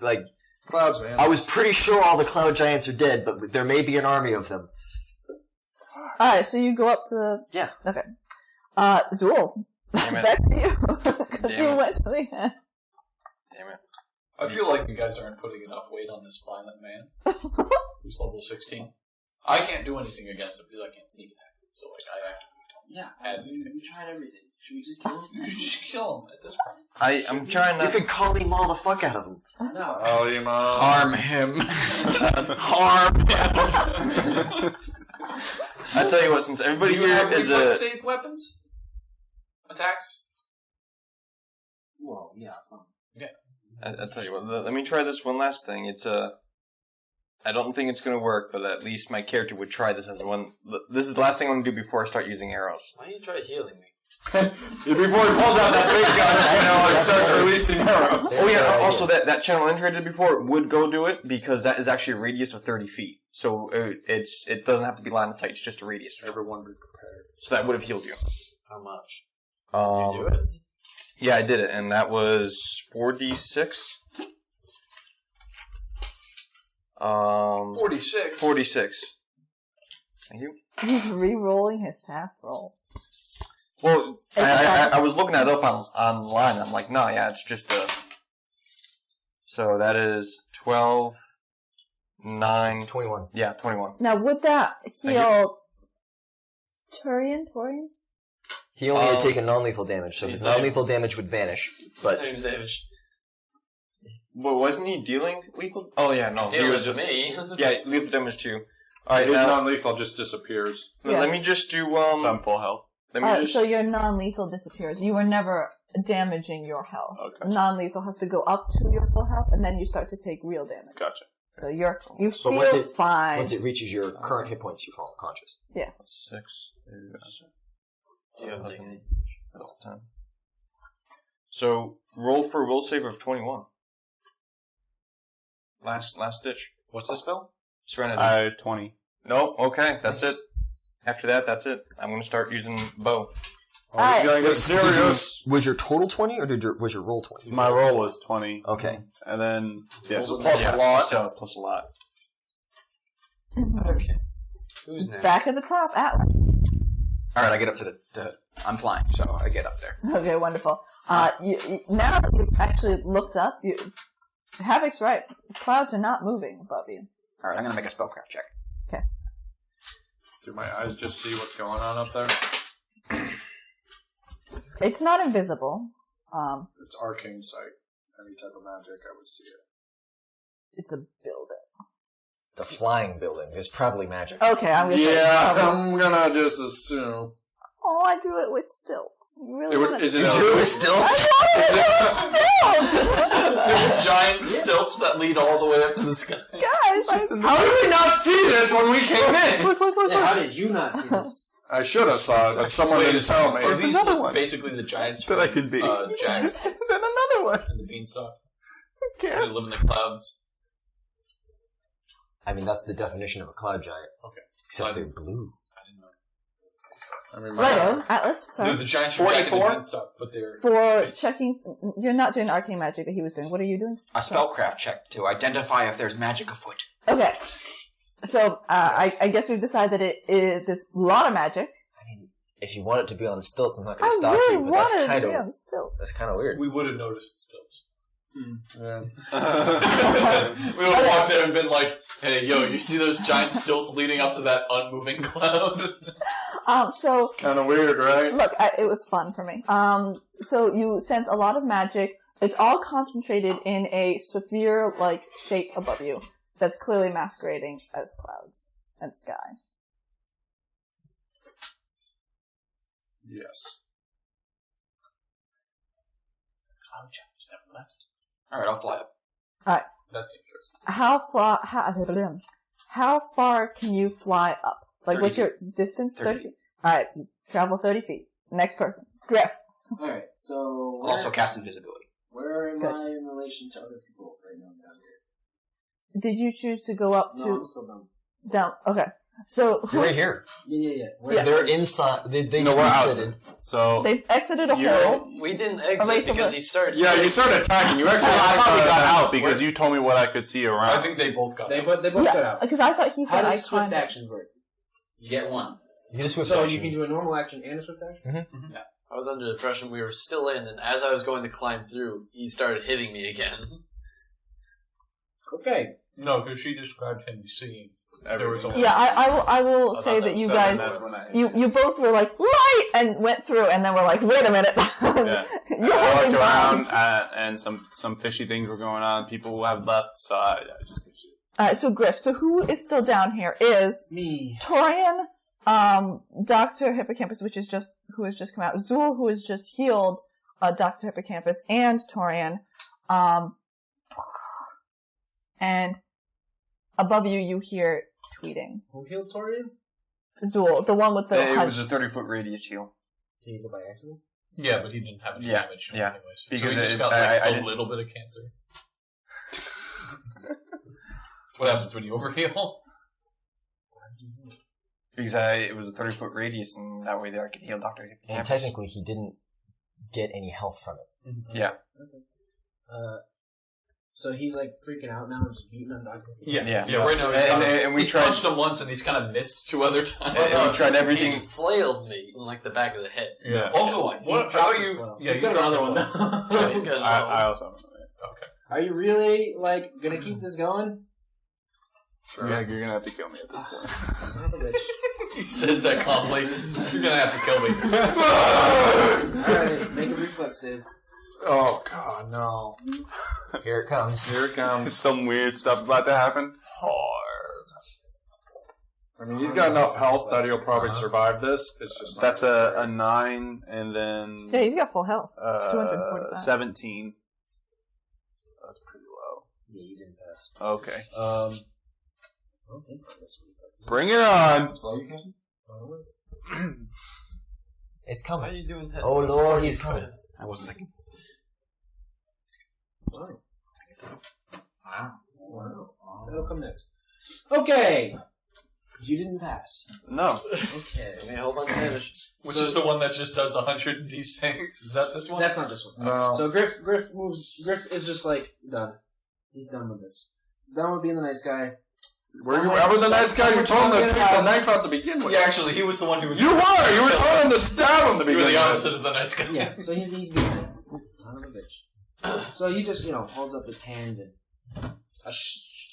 Speaker 10: Clouds, man.
Speaker 3: I was pretty sure all the cloud giants are dead, but there may be an army of them.
Speaker 6: Alright, so you go up to...
Speaker 3: Yeah.
Speaker 6: Okay. Zool. Back to you. Because you went to the end.
Speaker 5: Damn it.
Speaker 1: I feel like you guys aren't putting enough weight on this violent man. Who's level 16. I can't do anything against him because I can't sneak attack. So I actively don't
Speaker 8: We tried everything. Should we just kill him?
Speaker 1: You should just kill him at this point.
Speaker 5: I'm trying to...
Speaker 3: You could call him all the fuck out of him.
Speaker 8: No.
Speaker 2: Oh, you mom.
Speaker 7: Harm him. Harm him.
Speaker 5: I tell you what, since everybody
Speaker 1: Do you
Speaker 5: here
Speaker 1: have
Speaker 5: is
Speaker 1: reflex save weapons? Attacks?
Speaker 8: Well, yeah, something.
Speaker 5: I'll tell you what, let me try this one last thing. It's I don't think it's going to work, but at least my character would try this as one. This is the last thing I'm going to do before I start using arrows.
Speaker 11: Why don't you try healing me?
Speaker 5: Before he pulls out that big gun, and starts releasing arrows. Oh yeah, also that channel entry I did before would go do it, because that is actually a radius of 30 feet. So it doesn't have to be line of sight, it's just a radius.
Speaker 10: Everyone be prepared.
Speaker 5: So that would have healed you.
Speaker 11: How much?
Speaker 5: Did
Speaker 11: you do it?
Speaker 5: Yeah, I did it, and that was 4d6.
Speaker 1: 46.
Speaker 5: 46. Thank you.
Speaker 6: He's re-rolling his past roll.
Speaker 5: Well, I was looking that up online. I'm like, no, yeah, it's just a... So that is 12, 9...
Speaker 3: It's 21.
Speaker 5: Yeah, 21.
Speaker 6: Now, would that heal Turian?
Speaker 3: He only had taken non-lethal damage, so his non-lethal damage would vanish. But
Speaker 11: Same damage.
Speaker 5: Well, wasn't he dealing lethal? Oh, yeah, no.
Speaker 11: Dealing
Speaker 5: he was
Speaker 11: to me.
Speaker 5: Yeah, lethal damage too. Alright,
Speaker 10: His
Speaker 5: now...
Speaker 10: non-lethal just disappears.
Speaker 5: Let me just do,
Speaker 2: So I'm full health.
Speaker 6: So your non-lethal disappears. You were never damaging your health.
Speaker 2: Oh, gotcha.
Speaker 6: Non-lethal has to go up to your full health, and then you start to take real damage.
Speaker 2: Gotcha.
Speaker 6: So you
Speaker 3: But
Speaker 6: feel fine.
Speaker 3: Once it reaches your current hit points, you fall unconscious.
Speaker 6: Yeah.
Speaker 5: 6 is... Yeah, that's 10. So, roll for a will save of 21. Last ditch.
Speaker 1: What's the spell?
Speaker 5: Serenity.
Speaker 2: 20.
Speaker 5: Nope, okay, that's it. After that, that's it. I'm going to start using bow.
Speaker 6: Alright.
Speaker 10: Gonna get serious.
Speaker 3: Was your total 20 or was your roll 20?
Speaker 2: My roll was 20.
Speaker 3: Okay.
Speaker 2: And then,
Speaker 10: Plus a lot.
Speaker 5: So, plus a lot.
Speaker 11: Okay. Who's next?
Speaker 6: Back at the top, Atlas.
Speaker 7: All right, I get up to the I'm flying, so I get up there.
Speaker 6: Okay, wonderful. Now that you've actually looked up, Havoc's right. Clouds are not moving above you.
Speaker 7: All right, I'm going to make a spellcraft check.
Speaker 6: Okay.
Speaker 10: Do my eyes just see what's going on up there?
Speaker 6: It's not invisible.
Speaker 10: It's arcane sight. Any type of magic, I would see it.
Speaker 6: It's a building.
Speaker 3: It's a flying building. There's probably magic.
Speaker 6: Okay, I'm gonna say
Speaker 10: I'm gonna just assume.
Speaker 6: Oh, I do it with stilts. You really want
Speaker 10: Is
Speaker 6: to
Speaker 10: it
Speaker 3: Do it with stilts?
Speaker 1: There's giant stilts that lead all the way up to the sky.
Speaker 6: Guys,
Speaker 10: How did we not see this when we came in?
Speaker 6: look.
Speaker 9: Yeah, how did you not see this?
Speaker 10: I should have saw it, but someone didn't tell me.
Speaker 1: Are these
Speaker 2: another one.
Speaker 1: basically the giants
Speaker 2: That I could be.
Speaker 1: Jack
Speaker 2: Then another one.
Speaker 1: and the beanstalk?
Speaker 2: Okay.
Speaker 1: They live in the clouds.
Speaker 3: I mean, that's the definition of a cloud giant.
Speaker 1: Okay.
Speaker 3: Except they're blue.
Speaker 1: I didn't know.
Speaker 10: I mean,
Speaker 6: Righto, Atlas, sorry.
Speaker 1: No, the giants are Jack and the
Speaker 5: 44?
Speaker 1: beanstalk, but they're...
Speaker 6: For checking, you're not doing arcane magic that he was doing. What are you doing?
Speaker 7: A spellcraft check to identify if there's magic afoot.
Speaker 6: Okay. So, I guess we've decided that there's a lot of magic.
Speaker 3: I mean, if you want it to be on stilts, I'm not going
Speaker 6: I
Speaker 3: to stop
Speaker 6: really
Speaker 3: you, but that's
Speaker 6: wanted
Speaker 3: kind
Speaker 6: to be
Speaker 3: of
Speaker 6: on stilts.
Speaker 3: that's kind of weird.
Speaker 1: We would have noticed stilts.
Speaker 10: Yeah.
Speaker 1: We would have walked there and been like, hey, yo, you see those giant stilts leading up to that unmoving cloud?
Speaker 6: So,
Speaker 10: It's kind of weird, right?
Speaker 6: look, it was fun for me. So you sense a lot of magic. It's all concentrated in a sphere-like shape above you that's clearly masquerading as clouds and sky.
Speaker 10: Yes.
Speaker 1: Cloud giants never left.
Speaker 7: All right, I'll fly up.
Speaker 6: Alright.
Speaker 1: That's interesting.
Speaker 6: How far can you fly up? Like,
Speaker 7: 30
Speaker 6: what's your distance?
Speaker 7: 30
Speaker 6: feet. Alright, travel 30 feet. Next person. Griff.
Speaker 9: Alright, so
Speaker 7: I'll
Speaker 9: where,
Speaker 7: also cast invisibility.
Speaker 9: where am
Speaker 6: Good.
Speaker 9: I in relation to other people right now down here?
Speaker 6: Did you choose to go up
Speaker 9: No,
Speaker 6: to...
Speaker 9: I'm still down.
Speaker 6: Down. Okay. So,
Speaker 3: You're right here.
Speaker 9: Yeah.
Speaker 6: Yeah.
Speaker 3: They're inside. They
Speaker 2: No, we're
Speaker 3: exited.
Speaker 2: So,
Speaker 6: they've exited a hole.
Speaker 11: We didn't
Speaker 6: Erase
Speaker 11: exit
Speaker 6: the
Speaker 11: because
Speaker 6: list.
Speaker 11: he started.
Speaker 10: Yeah, you started attacking. You actually.
Speaker 2: I thought we got out because you told me what I could see around.
Speaker 1: I think they both got
Speaker 9: They
Speaker 1: it.
Speaker 9: both got
Speaker 6: Yeah,
Speaker 9: out.
Speaker 6: because I thought he
Speaker 9: How
Speaker 6: said I
Speaker 9: does swift
Speaker 6: climbed.
Speaker 9: actions work?
Speaker 1: You get one.
Speaker 3: You just swift
Speaker 9: So
Speaker 3: action.
Speaker 9: you can do a normal action and a swift action?
Speaker 11: I was under the impression we were still in, and as I was going to climb through, he started hitting me again.
Speaker 9: Okay.
Speaker 1: No, because she described him seeing. There was only
Speaker 6: Yeah, I will
Speaker 1: Oh,
Speaker 6: say
Speaker 1: that's
Speaker 6: that you
Speaker 1: seven,
Speaker 6: guys,
Speaker 1: that's when I-
Speaker 6: you both were like, light! And went through, and then were like, wait a minute.
Speaker 2: Yeah.
Speaker 6: You're
Speaker 2: I
Speaker 6: holding
Speaker 2: looked around
Speaker 6: bombs.
Speaker 2: and some fishy things were going on. People who have left, so I just kept shooting.
Speaker 6: Alright, so Griff, so who is still down here is
Speaker 9: Me.
Speaker 6: Torian, Dr. Hippocampus, who has just come out, Zool, who has just healed, Dr. Hippocampus, and Torian, and above you, you hear tweeting.
Speaker 9: Who healed Torian?
Speaker 6: Zool, the one with the
Speaker 5: It
Speaker 6: hunch.
Speaker 5: was a 30-foot radius heal.
Speaker 9: Did he go by accident?
Speaker 1: Yeah, but he didn't have any
Speaker 5: Yeah,
Speaker 1: damage.
Speaker 5: yeah.
Speaker 1: Anyways.
Speaker 5: Because
Speaker 1: so he just
Speaker 5: it-
Speaker 1: got
Speaker 5: I
Speaker 1: like a
Speaker 5: didn't-
Speaker 1: little bit of cancer. What happens when you overheal?
Speaker 5: Because it was a 30-foot radius, and that way I could heal Dr.
Speaker 3: And
Speaker 5: Hippocampus.
Speaker 3: technically, he didn't get any health from it.
Speaker 5: Yeah.
Speaker 9: So he's like freaking out now and just beating on Dr.
Speaker 1: Yeah.
Speaker 5: Yeah.
Speaker 1: Right now he's
Speaker 5: And we
Speaker 1: he's
Speaker 5: tried-
Speaker 1: punched him once and he's kind of missed 2 other times.
Speaker 5: And we tried everything.
Speaker 11: He's flailed me in like the back of the head.
Speaker 1: Yeah.
Speaker 11: Also,
Speaker 1: What?
Speaker 9: dropped
Speaker 1: How
Speaker 9: his
Speaker 1: you?
Speaker 9: flail.
Speaker 1: Yeah,
Speaker 9: He's
Speaker 1: you
Speaker 9: got
Speaker 1: dropped
Speaker 9: another
Speaker 1: your
Speaker 9: one
Speaker 1: flail.
Speaker 9: now.
Speaker 11: Yeah, he's got another one.
Speaker 2: I also have another.
Speaker 9: Are you really like gonna keep this going?
Speaker 2: Sure. Yeah, you're gonna have to kill me at this point.
Speaker 9: Son of a bitch.
Speaker 1: He says that calmly. You're gonna have to kill me.
Speaker 9: Alright, make a reflex save.
Speaker 10: Oh God, no!
Speaker 3: Here it comes.
Speaker 10: Here it comes.
Speaker 2: Some weird stuff about to happen.
Speaker 10: I mean, he's got enough health that he'll probably survive this. It's just
Speaker 2: That's a 9, and then
Speaker 6: Yeah, he's got full health. 245.
Speaker 2: 17. So that's pretty low.
Speaker 9: Yeah, you didn't pass.
Speaker 2: Okay.
Speaker 9: Okay.
Speaker 2: Bring it on.
Speaker 3: It's
Speaker 11: How are
Speaker 3: coming.
Speaker 11: you doing that?
Speaker 3: Oh Lord, he's coming.
Speaker 7: I wasn't thinking.
Speaker 9: Wow. That'll come next. Okay. You didn't pass.
Speaker 2: No.
Speaker 9: Okay.
Speaker 11: I mean, hold on to damage.
Speaker 1: Which is the one that just does 100 d6? Is that this one?
Speaker 9: That's not this one.
Speaker 10: No.
Speaker 9: So Griff moves. Griff is just like done. He's done with this. He's done with being the nice guy.
Speaker 10: Were you ever the nice guy? You told him to take the knife out to begin with.
Speaker 1: Yeah, actually, he was the one who was.
Speaker 10: You were told him to stab him to
Speaker 1: You
Speaker 10: begin
Speaker 1: were
Speaker 10: with.
Speaker 1: the opposite of the nice guy.
Speaker 9: Yeah. So he's being it. Son of a bitch. So he just holds up his hand and a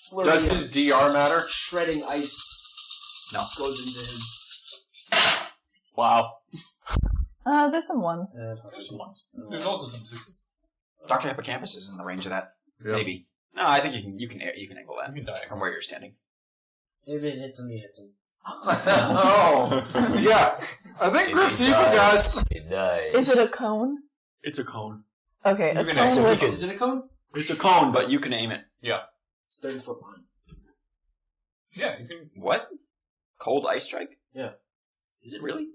Speaker 9: flurry
Speaker 10: Does
Speaker 9: of
Speaker 10: his DR matter?
Speaker 9: shredding ice
Speaker 7: No.
Speaker 9: goes into him.
Speaker 2: Wow.
Speaker 6: There's some ones.
Speaker 1: There's some ones. There's also some 6s.
Speaker 7: Dr. Hippocampus is in the range of that.
Speaker 10: Yeah.
Speaker 7: Maybe. No, I think you can angle that
Speaker 1: You can die.
Speaker 7: from where you're standing.
Speaker 9: If it hits him, he hits him.
Speaker 10: Oh. Yeah. I think Griff's evil, guys.
Speaker 3: It dies.
Speaker 6: Is it a cone?
Speaker 7: It's a cone.
Speaker 6: Okay, a
Speaker 1: You can
Speaker 6: cone
Speaker 1: actually
Speaker 6: with...
Speaker 9: Is it a cone?
Speaker 7: It's a cone, but you can aim it.
Speaker 9: It's 30 foot line.
Speaker 1: Yeah, you can.
Speaker 7: What? Cold ice strike?
Speaker 9: Yeah.
Speaker 7: Is it really?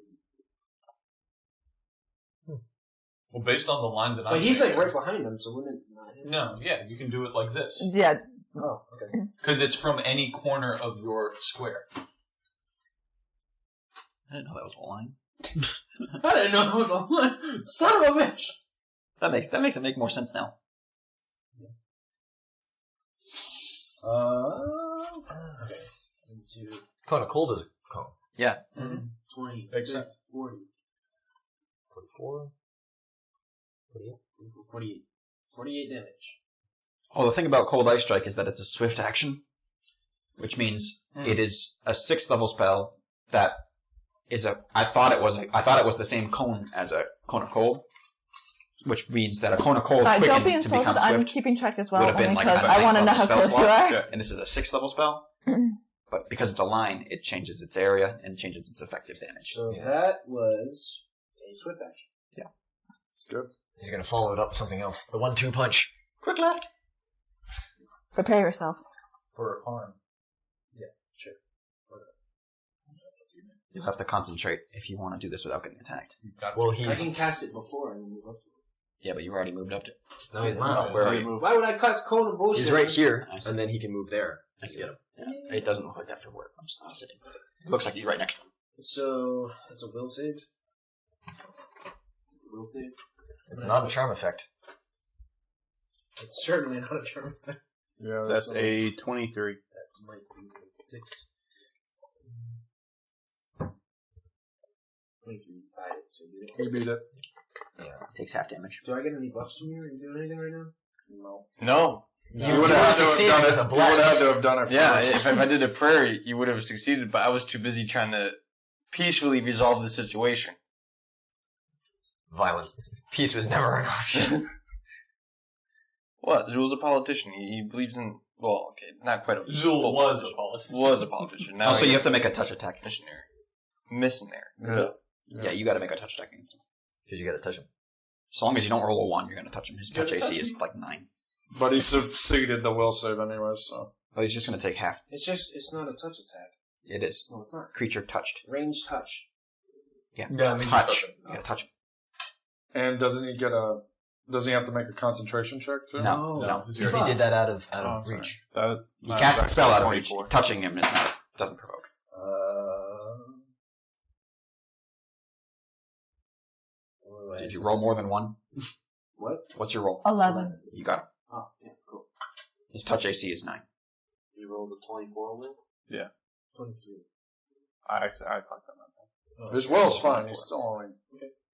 Speaker 1: Well, based on the line that I'm
Speaker 9: But he's
Speaker 1: saying,
Speaker 9: like right behind him, so wouldn't it not hit him?
Speaker 1: No, yeah, you can do it like this.
Speaker 6: Yeah,
Speaker 9: Oh, okay.
Speaker 1: Because it's from any corner of your square.
Speaker 7: I didn't know that was a line.
Speaker 9: I didn't know it was a line. Son of a bitch.
Speaker 7: That makes it make more sense now.
Speaker 9: Okay. 1, 2,
Speaker 3: Cone of cold is a cone.
Speaker 9: 10, 20,
Speaker 1: Makes sense.
Speaker 9: 40,
Speaker 3: 44.
Speaker 9: 48. 48 damage.
Speaker 7: Oh, the thing about Cold Ice Strike is that it's a swift action, which means it is a 6th level spell that is I thought it was the same cone as a Cone of Cold, which means that a Cone of Cold
Speaker 6: don't be
Speaker 7: quickened to
Speaker 6: insulted.
Speaker 7: become
Speaker 6: I'm
Speaker 7: swift
Speaker 6: keeping track as well,
Speaker 7: would have been
Speaker 6: only
Speaker 7: like
Speaker 6: because
Speaker 7: a
Speaker 6: I want to
Speaker 7: 9th
Speaker 6: know how
Speaker 7: level
Speaker 6: close
Speaker 7: spell
Speaker 6: you are.
Speaker 7: slot, and this is a 6th level spell. But because it's a line, it changes its area and changes its effective damage.
Speaker 9: So that was a swift action.
Speaker 10: It's good.
Speaker 3: He's gonna follow it up with something else. The 1-2 punch.
Speaker 7: Quick left.
Speaker 6: Prepare yourself.
Speaker 1: For harm.
Speaker 7: You'll have to concentrate if you want to do this without getting attacked.
Speaker 3: Well,
Speaker 9: I
Speaker 3: he's
Speaker 9: can cast it before and move up to it.
Speaker 7: Yeah, but you already moved up to.
Speaker 3: no, he's not.
Speaker 7: Where are you?
Speaker 9: Why would I cast cone of bullshit?
Speaker 3: He's right here,
Speaker 7: I see.
Speaker 3: and then he can move there.
Speaker 7: I see. Yeah. It doesn't look like that for work. I'm sitting. It looks like he's right next to him.
Speaker 9: So that's a will save. Will save.
Speaker 3: It's not a charm effect.
Speaker 9: It's certainly not a charm effect.
Speaker 10: Yeah,
Speaker 2: That's a 23.
Speaker 9: That might be 6. 23. So you do it.
Speaker 10: You beat it.
Speaker 7: It takes half damage.
Speaker 9: Do I get any buffs from you? Are you doing anything right now?
Speaker 10: No.
Speaker 5: No.
Speaker 10: You would have
Speaker 3: succeeded
Speaker 10: done
Speaker 3: with
Speaker 10: it.
Speaker 3: a
Speaker 10: You
Speaker 3: blast.
Speaker 10: would have to have done it
Speaker 5: Yeah,
Speaker 10: first.
Speaker 5: if I did a prayer, you would have succeeded, but I was too busy trying to peacefully resolve the situation.
Speaker 3: Violence. Peace was never an option.
Speaker 5: What? Zul's a politician. He believes in... Well, okay, not quite a...
Speaker 1: Zul was a politician.
Speaker 5: Was a politician. Now
Speaker 7: Also, you
Speaker 5: he's
Speaker 7: have to make a touch attack.
Speaker 5: missionary. Missionary.
Speaker 1: So,
Speaker 7: Yeah, you got to make a touch attack.
Speaker 3: Because you gotta touch him.
Speaker 7: As long as you don't roll a 1, you're going to touch him. His
Speaker 1: You gotta
Speaker 7: touch AC
Speaker 1: touch
Speaker 7: is like 9.
Speaker 10: But he succeeded the will save anyway, so.
Speaker 7: But he's just going to take half.
Speaker 9: It's not a touch attack.
Speaker 7: It is.
Speaker 9: No, it's not.
Speaker 7: Creature touched.
Speaker 9: Range touch.
Speaker 7: Yeah.
Speaker 1: Yeah, I mean,
Speaker 7: Touch.
Speaker 1: you touch him.
Speaker 7: You got to touch him.
Speaker 10: And doesn't he get a... Does he have to make a concentration check, too?
Speaker 7: No.
Speaker 1: No.
Speaker 3: Because he did that out of
Speaker 10: Oh,
Speaker 3: reach.
Speaker 10: That,
Speaker 7: He casts a spell out of reach.
Speaker 10: 24.
Speaker 7: Touching him is not, doesn't provoke. Did you roll more than 1?
Speaker 9: What?
Speaker 7: What's your roll?
Speaker 6: 11.
Speaker 7: You got it.
Speaker 9: Oh, yeah, cool.
Speaker 7: His touch AC is 9.
Speaker 11: You rolled a 24 win?
Speaker 9: 23.
Speaker 10: I fucked that up. His will's fine. He's still only...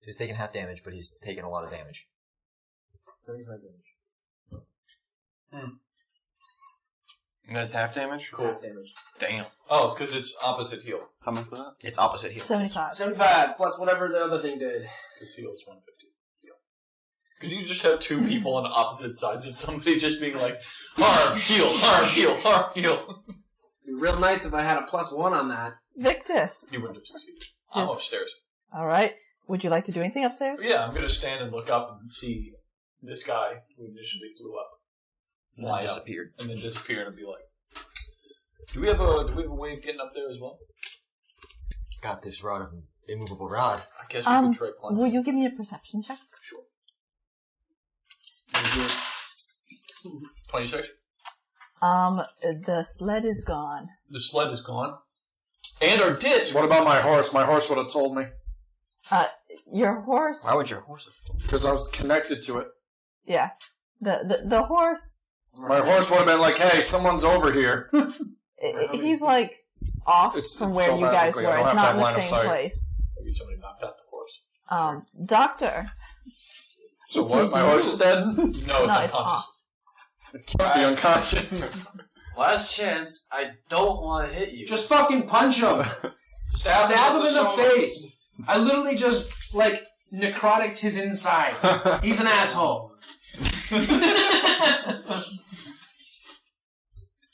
Speaker 3: He's taking half damage, but he's taking a lot of damage.
Speaker 9: 75 damage.
Speaker 5: And that's half damage?
Speaker 9: Half damage.
Speaker 5: Damn.
Speaker 1: Oh, because it's opposite heal.
Speaker 2: How much was that?
Speaker 7: It's opposite heal.
Speaker 6: 75.
Speaker 9: 75 plus whatever the other thing did.
Speaker 1: His heal is 150. Could you just have 2 people on opposite sides of somebody just being like, harm, heal, harm, heal, harm, heal?
Speaker 9: It'd be real nice if I had a +1 on that.
Speaker 6: Victus.
Speaker 1: You wouldn't have succeeded. I'm upstairs.
Speaker 6: All right. Would you like to do anything upstairs?
Speaker 1: Yeah, I'm going to stand and look up and see this guy who initially flew up, fly up,
Speaker 7: disappeared,
Speaker 1: and then disappear, and be like, "Do we have a way of getting up there as well?"
Speaker 3: Got this rod of immovable rod.
Speaker 1: I guess we could try climbing.
Speaker 6: Will you give me a perception check?
Speaker 1: Sure. 26.
Speaker 6: The sled is gone.
Speaker 1: The sled is gone, and our disc.
Speaker 10: What about my horse? My horse would have told me.
Speaker 6: Your horse.
Speaker 7: Why would your horse?
Speaker 10: Because I was connected to it.
Speaker 6: Yeah, the horse.
Speaker 10: My horse would have been like, "Hey, someone's over here."
Speaker 6: He's like off from where you guys were.
Speaker 10: telepathically. I don't
Speaker 6: It's
Speaker 10: have to
Speaker 6: not
Speaker 10: have
Speaker 6: in
Speaker 10: line
Speaker 6: the
Speaker 10: of
Speaker 6: same
Speaker 10: sight.
Speaker 6: place.
Speaker 1: Maybe somebody knocked out the horse.
Speaker 6: Doctor.
Speaker 10: So
Speaker 6: It
Speaker 10: what?
Speaker 6: is
Speaker 10: My
Speaker 6: you.
Speaker 10: horse is dead?
Speaker 1: No, it's
Speaker 6: No, it's
Speaker 1: unconscious.
Speaker 10: It can't be unconscious.
Speaker 11: Last chance. I don't want to hit you.
Speaker 9: Just fucking punch him. Stab him in the face. I literally just, like, necrotic his insides. He's an asshole.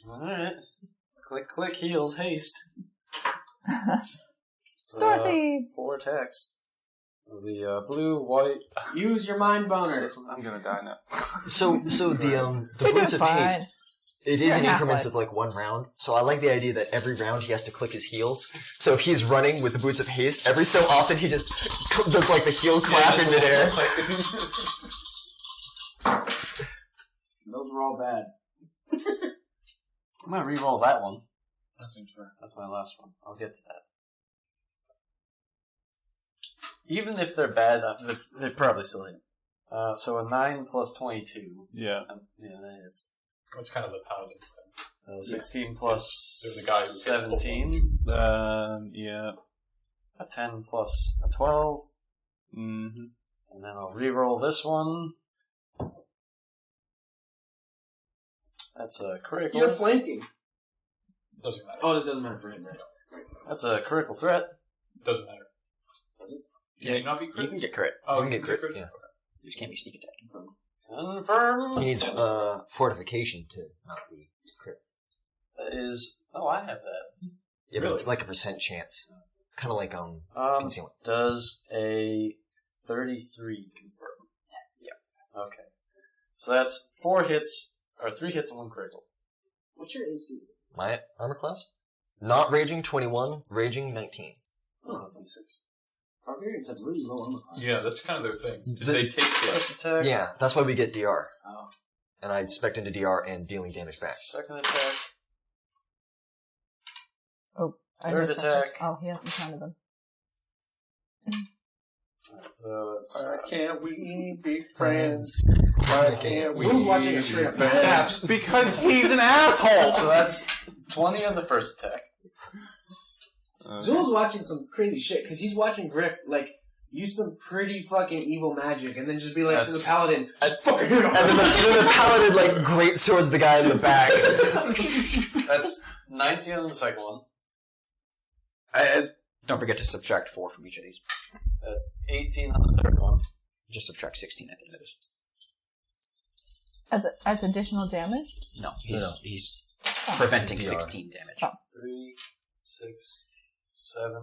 Speaker 11: Alright. Click, click, heals, haste. So,
Speaker 6: Dorothy.
Speaker 11: 4 attacks. The blue, white.
Speaker 9: Use your mind boner.
Speaker 2: I'm gonna die now.
Speaker 3: So the
Speaker 6: You're
Speaker 3: boots
Speaker 6: doing
Speaker 3: of
Speaker 6: fine.
Speaker 3: haste. It
Speaker 6: You're
Speaker 3: is in increments
Speaker 6: halfway.
Speaker 3: of like 1 round. So I like the idea that every round he has to click his heels. So if he's running with the boots of haste, every so often he just does like the heel clap in midair.
Speaker 9: Those were all bad.
Speaker 11: I'm gonna re-roll that one.
Speaker 1: That seems fair.
Speaker 11: That's my last one. I'll get to that. Even if they're bad, they're probably still hit. So a 9 plus 22.
Speaker 2: Yeah.
Speaker 11: Yeah, that hits.
Speaker 1: It's kind of the paladin's thing.
Speaker 11: 16 plus
Speaker 1: There's a guy who gets the
Speaker 11: 17.
Speaker 2: Yeah.
Speaker 11: A 10 plus a 12.
Speaker 2: Mm-hmm.
Speaker 11: And then I'll re-roll this one. That's a critical.
Speaker 9: You're flanking.
Speaker 1: Doesn't matter.
Speaker 9: Oh, this doesn't matter for him, right?
Speaker 11: That's a critical threat.
Speaker 1: Doesn't matter. Does it? Can you not be crit?
Speaker 7: You can get crit.
Speaker 1: Oh,
Speaker 3: You can get crit, yeah.
Speaker 7: You just can't be sneak attack.
Speaker 11: Confirm.
Speaker 3: He needs fortification to not be crit.
Speaker 11: That is. Oh, I have that.
Speaker 3: Yeah, but it's like a % chance. Kind of like concealment.
Speaker 11: Does a 33 confirm? Yes. Yeah. Okay. So that's 4 hits, or 3 hits and 1 critical.
Speaker 9: What's your AC?
Speaker 3: My armor class? Not raging 21, raging 19.
Speaker 9: Oh, 26. Barbarians have really low armor class.
Speaker 1: Yeah, that's kind of their thing. They take
Speaker 11: First
Speaker 1: hits.
Speaker 11: attack.
Speaker 3: Yeah, that's why we get DR.
Speaker 9: Oh.
Speaker 3: And I expect into DR and dealing damage back.
Speaker 11: Second attack.
Speaker 6: I
Speaker 11: Third
Speaker 6: missed that.
Speaker 11: attack.
Speaker 6: Oh, he hasn't counted them.
Speaker 11: So it's.
Speaker 10: Why can't we be friends? Why can't we
Speaker 9: Who's watching a straight up
Speaker 10: be friends?
Speaker 2: Because he's an asshole!
Speaker 11: So that's 20 on the first attack.
Speaker 9: Zul's watching some crazy shit because he's watching Griff like use some pretty fucking evil magic and then just be like to the paladin, fucking hit him.
Speaker 3: And then the paladin like great swords the guy in the back.
Speaker 11: That's 19 on the second one.
Speaker 7: Don't forget to subtract 4 from each of these.
Speaker 11: That's 18 on the third one.
Speaker 7: Just subtract 16 at the end of this.
Speaker 6: As additional damage?
Speaker 7: No, he's,
Speaker 3: No.
Speaker 7: he's preventing
Speaker 3: DR.
Speaker 7: 16 damage.
Speaker 6: Oh.
Speaker 11: 3, 6, 7,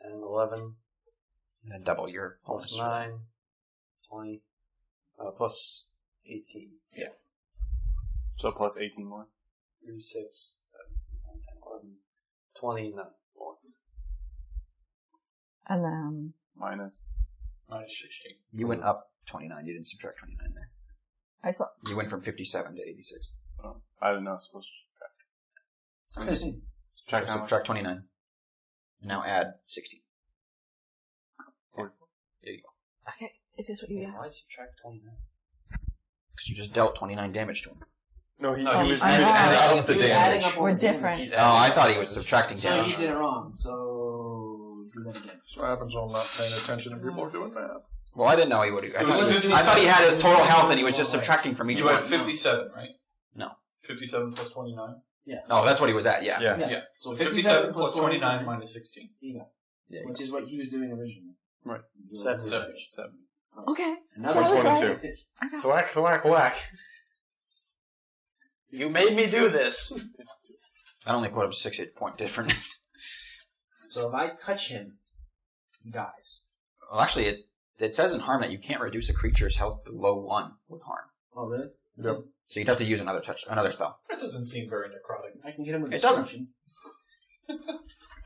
Speaker 11: 10, 11,
Speaker 7: And then double your
Speaker 11: plus
Speaker 7: bonus.
Speaker 11: 9, 20, plus 18.
Speaker 2: So plus 18 more.
Speaker 11: 3, 6, 7, 9, 10, 11, 29 more.
Speaker 6: And then...
Speaker 2: Minus.
Speaker 1: Minus 16.
Speaker 7: You went up 29. You didn't subtract 29 there.
Speaker 6: I saw...
Speaker 7: You went from 57 to 86.
Speaker 2: Oh, I didn't know I was supposed to subtract.
Speaker 7: So subtract 29. And now add 16.
Speaker 2: 44.
Speaker 7: There you go.
Speaker 6: Okay, is this what you got?
Speaker 11: Why subtract 29?
Speaker 7: Because you just dealt 29 damage to him.
Speaker 2: No, he
Speaker 11: No,
Speaker 2: was
Speaker 11: he's
Speaker 2: adding
Speaker 6: adding
Speaker 2: up the
Speaker 9: He's
Speaker 2: damage.
Speaker 9: adding up all
Speaker 6: We're
Speaker 9: the damage.
Speaker 6: different.
Speaker 11: He's
Speaker 7: Oh,
Speaker 11: adding
Speaker 7: I
Speaker 11: up
Speaker 7: thought he
Speaker 11: the
Speaker 7: was
Speaker 11: damage.
Speaker 7: subtracting
Speaker 9: So
Speaker 7: damage.
Speaker 9: you did it wrong. So do that again.
Speaker 10: That's what happens when I'm not paying attention and people are doing math.
Speaker 7: Well, I didn't know he would. I
Speaker 1: was
Speaker 7: thought he had his total health and he was just subtracting from each
Speaker 1: You
Speaker 7: one.
Speaker 1: had 57, right?
Speaker 7: No.
Speaker 1: 57 plus 29?
Speaker 7: Oh, that's what he was at, yeah.
Speaker 2: Yeah.
Speaker 1: Yeah. So 57 plus 29 minus 16.
Speaker 9: Yeah.
Speaker 7: Yeah.
Speaker 9: Which is what he was doing originally.
Speaker 2: Right.
Speaker 11: 7.
Speaker 1: 7.
Speaker 6: Okay.
Speaker 9: And
Speaker 6: So
Speaker 9: that was
Speaker 6: I was right.
Speaker 2: 42.
Speaker 11: Thwack, thwack, whack. You made me do this.
Speaker 7: I only put him 6 hit point difference.
Speaker 9: So if I touch him, he dies.
Speaker 7: Well, actually, it says in harm that you can't reduce a creature's health below 1 with harm.
Speaker 9: Oh, really?
Speaker 10: Yep.
Speaker 7: So you'd have to use another spell.
Speaker 1: That doesn't seem very necrotic.
Speaker 9: I can hit him with
Speaker 7: It doesn't.
Speaker 9: destruction.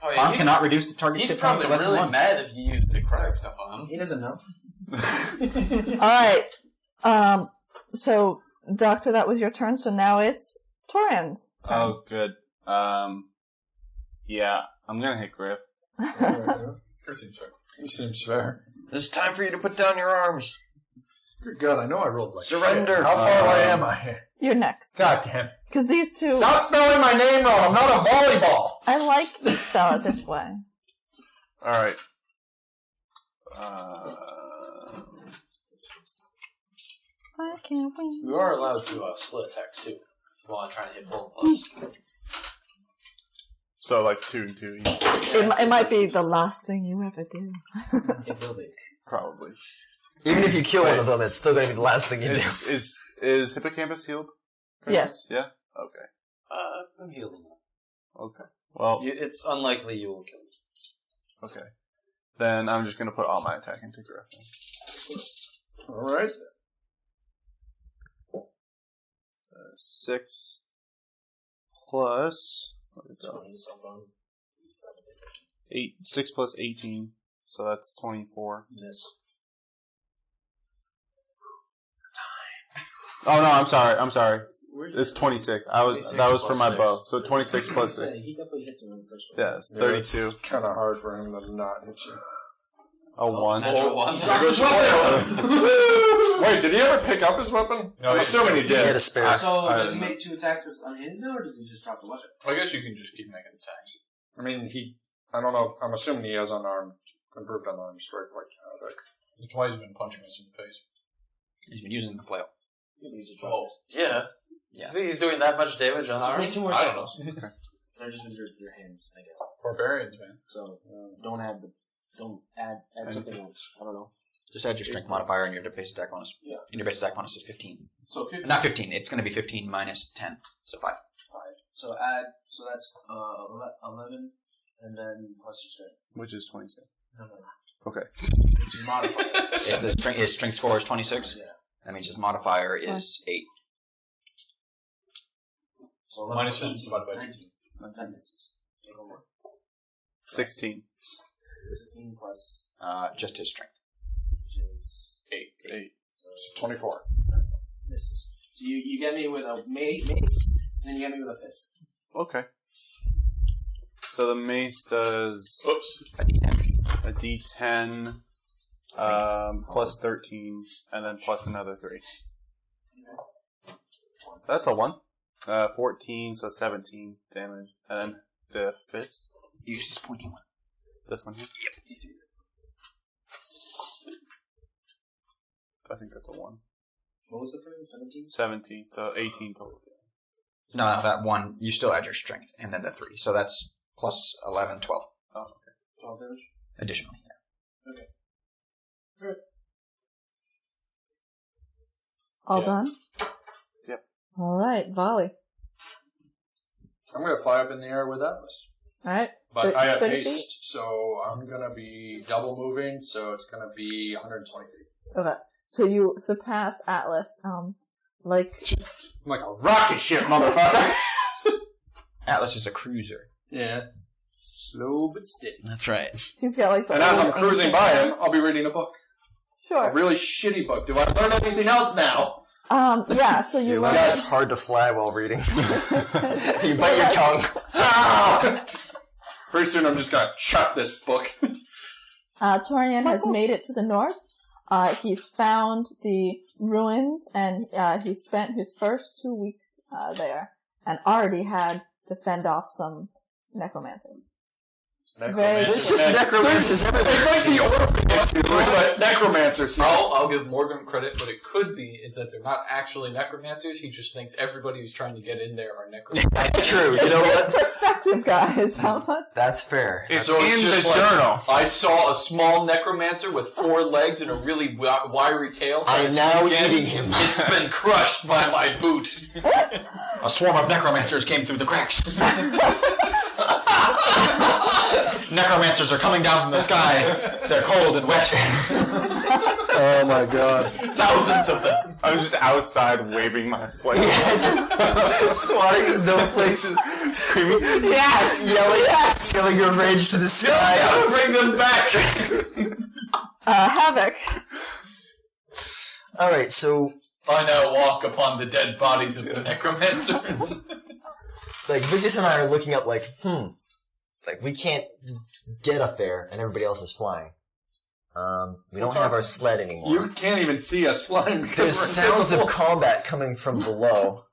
Speaker 11: Oh, yeah,
Speaker 7: Harm
Speaker 11: he's,
Speaker 7: cannot reduce the target's
Speaker 11: he's
Speaker 7: hit points
Speaker 11: probably
Speaker 7: to less than
Speaker 11: really
Speaker 7: 1.
Speaker 11: mad if you use necrotic stuff on him.
Speaker 9: He doesn't know.
Speaker 6: Alright. So, Doctor, that was your turn, so now it's Torian's.
Speaker 2: Oh, good. Yeah, I'm gonna hit Griff.
Speaker 10: He seems fair.
Speaker 5: It's time for you to put down your arms.
Speaker 10: Good God, I know I rolled like
Speaker 5: Surrender.
Speaker 10: shit. How far away am I?
Speaker 6: You're next.
Speaker 10: God damn.
Speaker 6: Because these two...
Speaker 10: Stop spelling my name wrong. I'm not a volleyball.
Speaker 6: I like to spell it this way.
Speaker 2: Alright.
Speaker 6: I can't win.
Speaker 11: You are allowed to split attacks too while trying to hit both of us.
Speaker 2: So, like, 2 and 2.
Speaker 6: It might be the last thing you ever do.
Speaker 9: It will be.
Speaker 2: Probably.
Speaker 3: Even if you kill one of them, it's still going to be the last thing you do.
Speaker 2: Is Hippocampus healed?
Speaker 6: Yes.
Speaker 2: Yeah? Okay.
Speaker 11: I'm healing now.
Speaker 2: Okay. Well,
Speaker 11: It's unlikely you will kill me.
Speaker 2: okay. Then I'm just gonna put all my attack into Griff.
Speaker 10: Alright.
Speaker 2: So 6 plus... What did it go? 6 plus 18, so that's 24.
Speaker 11: Yes.
Speaker 2: Oh no, I'm sorry. It's 26. That was for my bow. So 26 plus 6.
Speaker 9: He definitely hits him in the first one.
Speaker 2: Yeah, it's 32.
Speaker 10: It's kind of hard for him to not hit you.
Speaker 2: A 1.
Speaker 11: Natural 1.
Speaker 10: Wait, did he ever pick up his weapon?
Speaker 1: No,
Speaker 10: I'm assuming he
Speaker 3: He had a
Speaker 10: did.
Speaker 3: spare.
Speaker 9: So
Speaker 2: I
Speaker 9: does
Speaker 2: don't
Speaker 9: he
Speaker 2: know.
Speaker 9: make 2 attacks as unhinged now, or does he just drop the weapon?
Speaker 1: I guess you can just keep making attacks.
Speaker 10: I mean, I don't know. I'm assuming he has unarmed, improved unarmed strike like Havoc.
Speaker 1: That's why he's been punching us in the face.
Speaker 7: He's been using the flail.
Speaker 9: You can use a
Speaker 11: Oh, yeah.
Speaker 7: Yeah.
Speaker 11: I think he's doing that much damage on
Speaker 9: Just
Speaker 11: arm.
Speaker 9: make 2 more
Speaker 1: I don't
Speaker 9: attacks. They're just with your hands, I guess.
Speaker 1: Barbarians, man.
Speaker 9: So don't add something else. I don't know.
Speaker 7: Just add your strength modifier and your base attack bonus.
Speaker 9: Yeah.
Speaker 7: And your base attack bonus is 15.
Speaker 9: So 15.
Speaker 7: Not 15. It's going to be 15 minus 10. So 5.
Speaker 9: 5. So add. So that's 11, and then plus your strength.
Speaker 2: Which is 26.
Speaker 9: No.
Speaker 2: Okay.
Speaker 9: It's your modifier.
Speaker 7: If his strength score is 26,
Speaker 9: Yeah.
Speaker 7: that means his modifier is 8.
Speaker 9: So
Speaker 1: Minus 10
Speaker 9: 18,
Speaker 1: divided by
Speaker 9: 19. 10 misses. Take one more.
Speaker 2: 16.
Speaker 9: 16 plus
Speaker 7: Just his strength.
Speaker 9: which is
Speaker 2: 8.
Speaker 9: so
Speaker 10: 24.
Speaker 9: misses. So you get me with a mace, and then you get me with a fist.
Speaker 2: Okay. So the mace does
Speaker 1: Oops.
Speaker 2: a D10 plus 13, and then plus another 3. That's a 1. 14, so 17 damage. And then the fist.
Speaker 7: Use this pointy one.
Speaker 2: This one here? Yep. I think that's a 1.
Speaker 9: What was the thing? 17?
Speaker 2: 17, so 18 total.
Speaker 7: No, that 1, you still add your strength, and then the 3. So that's plus 11, 12.
Speaker 2: Oh, okay.
Speaker 9: 12 damage?
Speaker 7: Additionally, yeah.
Speaker 9: Okay. Good.
Speaker 6: All
Speaker 1: Yeah.
Speaker 6: done?
Speaker 2: Yep.
Speaker 6: Alright, volley.
Speaker 10: I'm going to fly up in the air with Atlas.
Speaker 6: Alright.
Speaker 10: But I have
Speaker 6: 30
Speaker 10: haste, so I'm going to be double moving, so it's going to be 120 feet.
Speaker 6: Okay. So you surpass Atlas, like...
Speaker 10: I'm like a rocket ship, motherfucker!
Speaker 7: Atlas is a cruiser.
Speaker 10: Yeah. Slow but steady.
Speaker 7: That's right.
Speaker 6: He's got like the
Speaker 10: And as
Speaker 6: old
Speaker 10: I'm cruising
Speaker 6: ancient-
Speaker 10: by him, I'll be reading a book.
Speaker 6: Sure.
Speaker 10: A really shitty book. Do I learn anything else now?
Speaker 6: Yeah, so you learn...
Speaker 3: Yeah, it's hard to fly while reading. You bite your tongue.
Speaker 10: Pretty soon I'm just going to chuck this book.
Speaker 6: Torian has made it to the north. He's found the ruins, and he spent his first 2 weeks there, and already had to fend off some necromancers.
Speaker 3: It's just necromancers everywhere.
Speaker 10: It's like the orphanage, but necromancers.
Speaker 1: I'll give Morgan credit. What it could be is that they're not actually necromancers. He just thinks everybody who's trying to get in there are necromancers.
Speaker 3: That's true. You know
Speaker 6: It's
Speaker 3: what?
Speaker 6: perspective, guys. How about...
Speaker 3: That's fair.
Speaker 2: It's
Speaker 1: So
Speaker 2: in
Speaker 1: it's
Speaker 2: the
Speaker 1: just like,
Speaker 2: journal.
Speaker 1: I saw a small necromancer with 4 legs and a really wiry tail. trying
Speaker 3: I'm
Speaker 1: to
Speaker 3: now
Speaker 1: sneak in.
Speaker 3: eating him.
Speaker 1: It's been crushed by my boot.
Speaker 7: A swarm of necromancers came through the cracks. Necromancers are coming down from the sky. They're cold and wet.
Speaker 5: Oh my god.
Speaker 1: Thousands of them.
Speaker 2: I'm just outside waving my flag.
Speaker 3: Swatting snowflakes.
Speaker 2: Screaming,
Speaker 3: Yes! Yelling your rage to the sky.
Speaker 1: Gotta bring them back.
Speaker 6: Havoc.
Speaker 3: Alright, so,
Speaker 1: I now walk upon the dead bodies of the necromancers.
Speaker 3: like, Victus and I are looking up like, like, we can't get up there, and everybody else is flying. We don't have our sled anymore.
Speaker 10: You can't even see us flying because
Speaker 3: There's
Speaker 10: we're
Speaker 3: sounds
Speaker 10: invisible.
Speaker 3: of combat coming from below.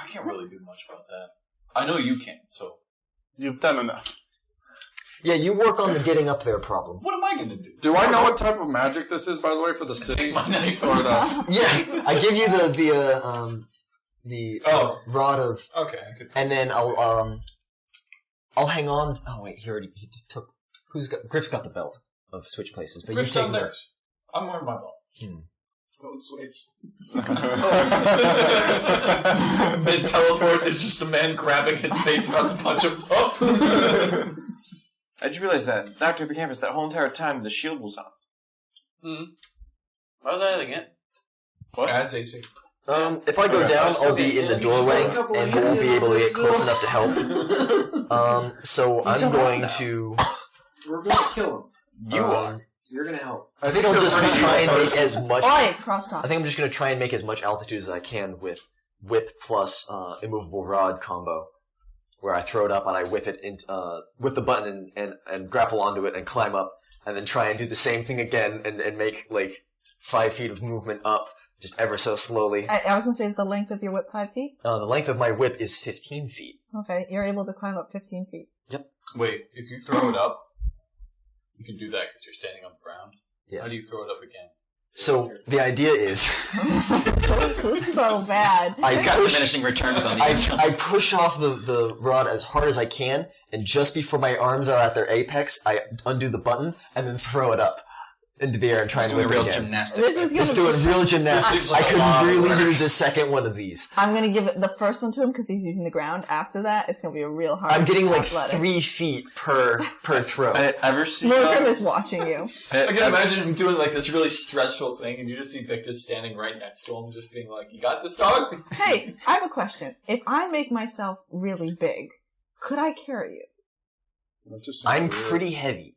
Speaker 1: I can't really do much about that. I know you can, so
Speaker 2: you've done enough.
Speaker 3: Yeah, you work on the getting up there problem.
Speaker 1: what am I going to do?
Speaker 10: Do I know what type of magic this is, by the way, for the city?
Speaker 1: My knife.
Speaker 10: Or the...
Speaker 3: Yeah, I give you the rod of,
Speaker 1: Okay, I could.
Speaker 3: and then I'll hang on. Oh wait, he took. Griff's got the belt of switch places, but
Speaker 1: Griff's
Speaker 3: you've taken
Speaker 1: down
Speaker 3: the.
Speaker 1: theirs. I'm wearing my belt.
Speaker 9: Code switch.
Speaker 1: Mid teleport, there's just a man grabbing his face about to punch him. Oh.
Speaker 5: I just realized that Dr. Hippocampus, that whole entire time the shield was on.
Speaker 11: Why was I adding it?
Speaker 1: What? Adds AC.
Speaker 3: If I go down, I'll be in the doorway and won't be able to get close enough to help. So I'm going to.
Speaker 9: We're going to kill him.
Speaker 3: You are.
Speaker 9: You're going to help.
Speaker 3: I think I'll just try and make as much.
Speaker 6: Oi, crosstalk.
Speaker 3: I think I'm just going to try and make as much altitude as I can with whip plus immovable rod combo, where I throw it up and I whip it with the button and grapple onto it and climb up, and then try and do the same thing again and make like 5 feet of movement up, just ever so slowly.
Speaker 6: I was going to say, is the length of your whip 5 feet?
Speaker 3: The length of my whip is 15 feet.
Speaker 6: Okay, you're able to climb up 15 feet.
Speaker 3: Yep.
Speaker 1: Wait, if you throw it up, you can do that because you're standing on the ground.
Speaker 3: Yes.
Speaker 1: How do you throw it up again?
Speaker 3: So the idea is,
Speaker 6: This is so bad.
Speaker 7: You've got diminishing returns on these.
Speaker 3: I push off the rod as hard as I can, and just before my arms are at their apex, I undo the button and then throw it up into the air and try and
Speaker 7: doing
Speaker 3: whip it
Speaker 7: real
Speaker 3: again.
Speaker 7: gymnastics.
Speaker 6: This is
Speaker 3: Just
Speaker 6: gonna
Speaker 3: doing real gymnastics.
Speaker 1: like
Speaker 3: I
Speaker 1: a
Speaker 3: could
Speaker 1: lot of
Speaker 3: really
Speaker 1: work.
Speaker 3: use a second one of these.
Speaker 6: I'm going to give it the first one to him because he's using the ground. After that, it's going to be a real hard.
Speaker 3: I'm getting like
Speaker 6: athletic.
Speaker 3: 3 feet per throw.
Speaker 5: Ever see?
Speaker 6: Morgan is watching you.
Speaker 1: I can imagine him doing like this really stressful thing, and you just see Victus standing right next to him, just being like, "You got this, dog?"
Speaker 6: Hey, I have a question. If I make myself really big, could I carry you?
Speaker 3: I'm pretty heavy.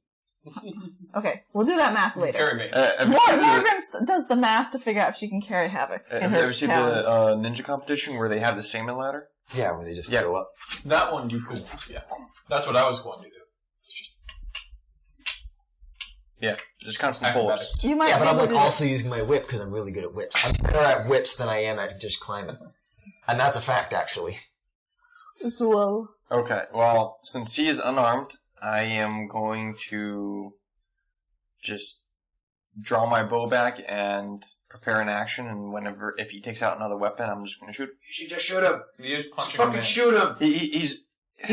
Speaker 6: Okay, we'll do that math later.
Speaker 1: Carry me.
Speaker 6: Morgan does the math to figure out if she can carry Havoc in
Speaker 5: Have you
Speaker 6: her
Speaker 5: ever seen
Speaker 6: talons.
Speaker 5: the ninja competition where they have the salmon ladder?
Speaker 3: Yeah, where they just go up.
Speaker 1: That one you could. Yeah, that's what I was going to do.
Speaker 5: Yeah, just constant pulls.
Speaker 6: You might
Speaker 3: Yeah, but
Speaker 6: be
Speaker 3: I'm
Speaker 6: able
Speaker 3: like
Speaker 6: to do
Speaker 3: also using my whip because I'm really good at whips. I'm better at whips than I am at just climbing. And that's a fact, actually.
Speaker 6: slow.
Speaker 5: Okay, well, since he is unarmed, I am going to just draw my bow back and prepare an action, and if he takes out another weapon, I'm just going to shoot.
Speaker 9: You should just shoot him.
Speaker 1: He is punching
Speaker 9: Fucking
Speaker 1: him.
Speaker 9: shoot him.
Speaker 5: He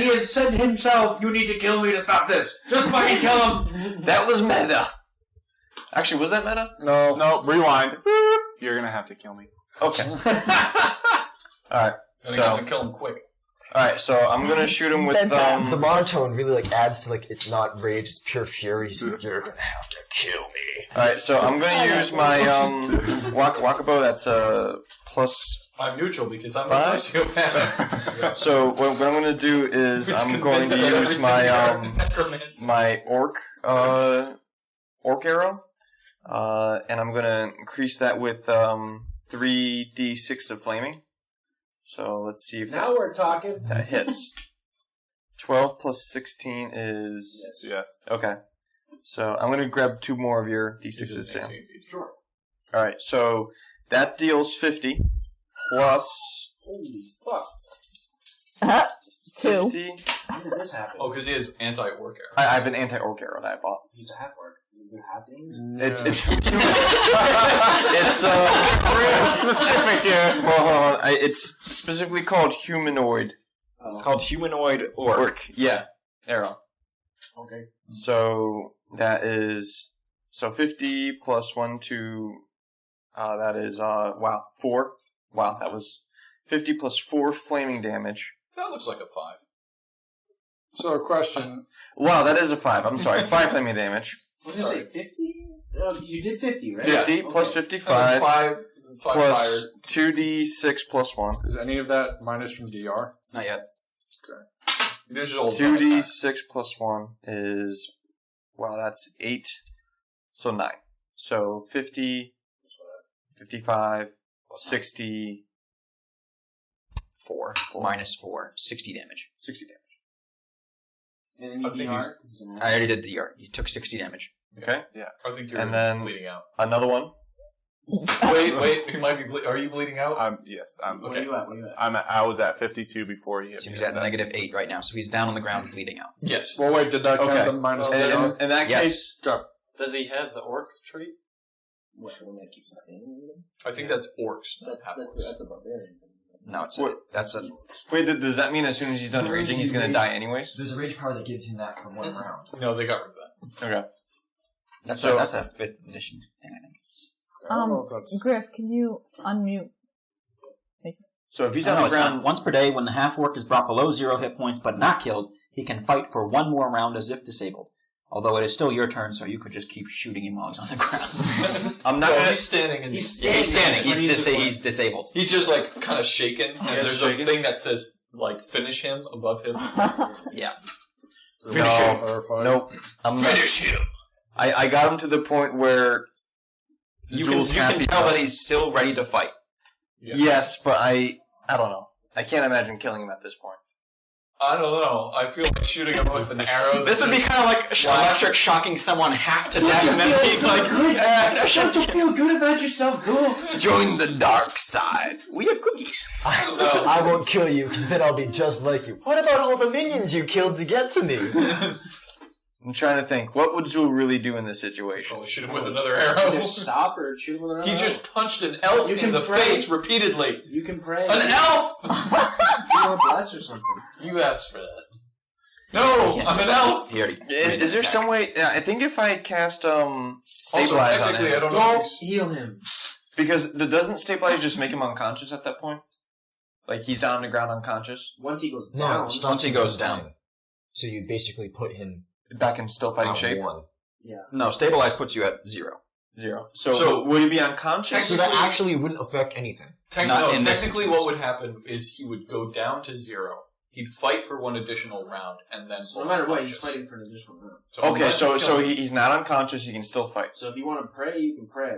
Speaker 9: has said himself, "You need to kill me to stop this." Just fucking kill him.
Speaker 5: That was meta. Actually, was that meta?
Speaker 2: No, rewind. You're gonna have to kill me.
Speaker 5: Okay. Alright,
Speaker 1: I gotta kill him quick.
Speaker 5: Alright, so I'm gonna shoot him with,
Speaker 3: the monotone really adds to it's not rage, it's pure fury. He's like, you're gonna have to kill me.
Speaker 5: Alright, so I'm gonna use my, Wakabo, that's, plus...
Speaker 1: I'm neutral because I'm
Speaker 5: 5?
Speaker 1: a sociopath.
Speaker 5: So what I'm going to do is I'm going to use my my orc arrow, and I'm going to increase that with 3d6 of flaming. So let's see if
Speaker 9: Now we're talking.
Speaker 5: that hits. 12 plus 16 is
Speaker 2: Yes.
Speaker 5: Okay. So I'm going to grab 2 more of your d6s, Sam.
Speaker 9: Sure.
Speaker 5: All right. So that deals 50 plus.
Speaker 9: Holy fuck.
Speaker 6: 2.
Speaker 5: 50.
Speaker 9: When did this happen?
Speaker 1: Oh, because he has anti-orc arrow.
Speaker 5: I have an anti-orc arrow that I bought.
Speaker 9: He's a half orc. You do half things?
Speaker 5: It's it's
Speaker 2: specific here.
Speaker 5: Well, hold on. It's specifically called humanoid.
Speaker 7: It's called humanoid orc.
Speaker 5: Yeah, arrow.
Speaker 9: Okay.
Speaker 5: So that is 50 plus 1, 2. That is 4. Wow, that was 50 plus 4 flaming damage.
Speaker 1: That looks like a 5.
Speaker 10: So, a question.
Speaker 5: Wow, that is a 5. I'm sorry. 5 flaming damage.
Speaker 9: What did you say, 50? You did 50, right?
Speaker 5: 50 plus 55
Speaker 1: 5
Speaker 5: plus 2d6 plus 1.
Speaker 10: Is any of that minus from DR?
Speaker 7: Not yet.
Speaker 1: There's your old
Speaker 5: 2d6 plus 1 is... Wow, that's 8. So 9. So 50, 55, 60...
Speaker 7: 4 minus 4, 60 damage.
Speaker 5: 60 damage.
Speaker 9: And then you DR?
Speaker 7: I already did the DR. You took 60 damage.
Speaker 5: Okay.
Speaker 2: Yeah.
Speaker 1: I think you're
Speaker 5: And then
Speaker 1: bleeding out.
Speaker 5: another one.
Speaker 1: Wait, you might be. Are you bleeding out?
Speaker 2: Yes.
Speaker 9: Where you at?
Speaker 2: I was at 52 before he hit
Speaker 7: So
Speaker 2: me.
Speaker 7: he's at -8 right now. So he's down on the ground bleeding out.
Speaker 1: Yes.
Speaker 10: Well, wait, did that count
Speaker 5: Okay.
Speaker 10: the minus
Speaker 5: In
Speaker 10: 10?
Speaker 5: that
Speaker 7: Yes.
Speaker 5: case,
Speaker 11: Does he have the orc trait?
Speaker 9: What, the one that keeps him standing?
Speaker 1: I think that's orcs. Not
Speaker 9: That's a barbarian.
Speaker 7: No, it's
Speaker 5: What?
Speaker 7: that's a
Speaker 5: wait, does that mean as soon as he's done raging, he's going to die anyways?
Speaker 3: There's a rage power that gives him that for 1 round.
Speaker 1: No, they got rid of that.
Speaker 5: Okay.
Speaker 7: that's
Speaker 5: So-
Speaker 7: a 5th edition thing, I think.
Speaker 10: I don't know if that's...
Speaker 6: Griff, can you unmute?
Speaker 5: So if he's
Speaker 7: No,
Speaker 5: on the
Speaker 7: it's not.
Speaker 5: ground,
Speaker 7: Once per day, when the half orc is brought below 0 hit points but not killed, he can fight for 1 more round as if disabled. Although it is still your turn, so you could just keep shooting him while he's on the ground.
Speaker 5: I'm not
Speaker 1: Well,
Speaker 5: going
Speaker 1: he's
Speaker 5: to...
Speaker 1: standing. And
Speaker 9: He's
Speaker 7: He's standing.
Speaker 9: He's
Speaker 7: He's disabled.
Speaker 1: He's just like kind of shaken, and there's
Speaker 5: shaken.
Speaker 1: a thing that says like "finish him" above him.
Speaker 7: Yeah.
Speaker 5: Nope. I'm not.
Speaker 1: Finish him.
Speaker 5: I got him to the point where...
Speaker 7: You can tell that he's still ready to fight.
Speaker 1: Yeah.
Speaker 5: Yes, but I don't know. I can't imagine killing him at this point.
Speaker 1: I don't know. I feel like shooting him with an arrow.
Speaker 7: This would be kind of like electric shocking someone half to death, and then he's like,
Speaker 9: Don't you feel good about yourself, Zool?
Speaker 7: "Join the dark side. We have cookies."
Speaker 3: I won't kill you, because then I'll be just like you. What about all the minions you killed to get to me?
Speaker 5: I'm trying to think. What would Zool really do in this situation?
Speaker 1: Probably shoot him with another arrow.
Speaker 9: Either stop or shoot him with another
Speaker 1: He
Speaker 9: arrow.
Speaker 1: just punched an elf
Speaker 9: You
Speaker 1: in
Speaker 9: can
Speaker 1: the
Speaker 9: pray.
Speaker 1: face repeatedly.
Speaker 9: You can pray.
Speaker 1: An elf!
Speaker 9: You want bless or something.
Speaker 11: You asked for that.
Speaker 1: No, I'm an elf.
Speaker 7: He already.
Speaker 5: Is there some way... I think if I cast
Speaker 1: Also,
Speaker 5: Stabilize on
Speaker 1: technically, I
Speaker 5: him...
Speaker 1: don't know.
Speaker 9: Don't
Speaker 1: If
Speaker 9: heal him.
Speaker 5: Because doesn't Stabilize just make him unconscious at that point? Like, he's down on the ground unconscious?
Speaker 9: Once he goes
Speaker 3: No,
Speaker 9: down.
Speaker 3: it stops
Speaker 7: Once he
Speaker 3: him
Speaker 7: goes
Speaker 3: from
Speaker 7: down.
Speaker 3: dying. So you basically put him
Speaker 5: Back in still fighting
Speaker 3: out
Speaker 5: shape?
Speaker 3: 1.
Speaker 9: Yeah.
Speaker 7: No, stabilize puts you at 0.
Speaker 5: 0.
Speaker 1: So-
Speaker 5: So would he be unconscious?
Speaker 3: So that actually wouldn't affect anything.
Speaker 7: Not in this
Speaker 1: technically,
Speaker 7: instance.
Speaker 1: what would happen is he would go down to 0. He'd fight for 1 additional round, and then.
Speaker 9: So no matter what, he's fighting for an additional round.
Speaker 5: Okay,
Speaker 1: unless you
Speaker 5: so
Speaker 1: kill him-
Speaker 5: he's not unconscious, he can still fight.
Speaker 9: So if you want to pray, you can pray.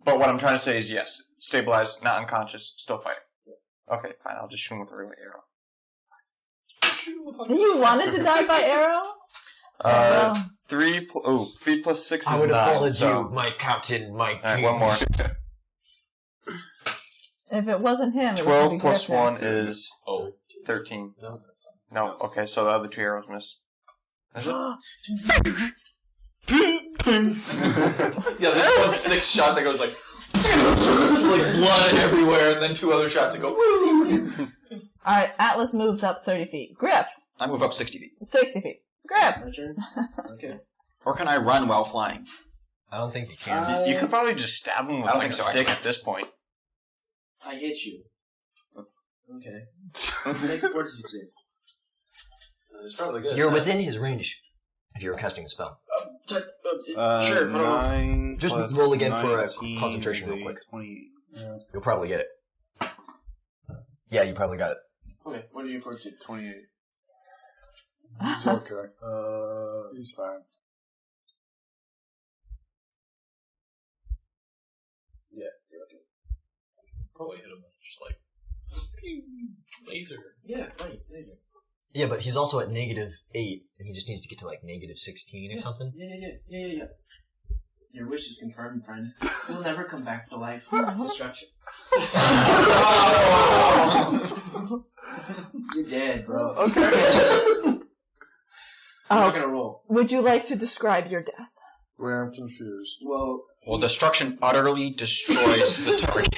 Speaker 5: But what I'm trying to say is yes, Stabilize, not unconscious, still fighting. Okay, fine, I'll just shoot him with a regular arrow.
Speaker 6: You wanted to die by arrow?
Speaker 5: 3 plus 6 is
Speaker 3: I would have
Speaker 5: 9.
Speaker 3: followed
Speaker 5: So.
Speaker 3: you, my captain, my
Speaker 5: Alright,
Speaker 3: king.
Speaker 5: one more.
Speaker 6: If it wasn't him, it
Speaker 5: 12
Speaker 6: would be
Speaker 5: plus
Speaker 6: Griff
Speaker 5: 1
Speaker 6: next.
Speaker 5: is 13. No, okay, so the other 2 arrows miss. Is it?
Speaker 1: Yeah, there's one 6 shot that goes like blood everywhere, and then 2 other shots that go.
Speaker 6: Alright, Atlas moves up 30 feet. Griff,
Speaker 7: I move up 60 feet.
Speaker 6: 60 feet. Griff!
Speaker 9: My turn? Okay.
Speaker 7: Or can I run while flying?
Speaker 3: I don't think you can.
Speaker 5: You could probably just stab him with
Speaker 7: I don't
Speaker 5: like a
Speaker 7: think so,
Speaker 5: stick at this point.
Speaker 9: I hit you. Okay. Make a fortitude save.
Speaker 11: It's probably good.
Speaker 3: You're within his range if you're casting a spell.
Speaker 9: Sure, hold on.
Speaker 2: 9
Speaker 3: Just
Speaker 2: plus
Speaker 3: roll again for a
Speaker 2: 19
Speaker 3: concentration
Speaker 2: is
Speaker 3: real quick.
Speaker 2: 28.
Speaker 3: You'll probably get it. Yeah, you probably got it.
Speaker 9: Okay, what are you fortitude?
Speaker 2: 28.
Speaker 10: He's okay. He's fine.
Speaker 9: Yeah, you're okay.
Speaker 1: Probably hit him with just like laser.
Speaker 9: Yeah, right, laser.
Speaker 3: Yeah, but he's also at -8, and he just needs to get to like -16 or something.
Speaker 9: Yeah. Your wish is confirmed, friend. You'll never come back to life. Destruction. You're dead, bro.
Speaker 6: Okay.
Speaker 9: I'm not gonna roll.
Speaker 6: Would you like to describe your death?
Speaker 10: I'm confused.
Speaker 9: Well,
Speaker 7: destruction utterly destroys the target.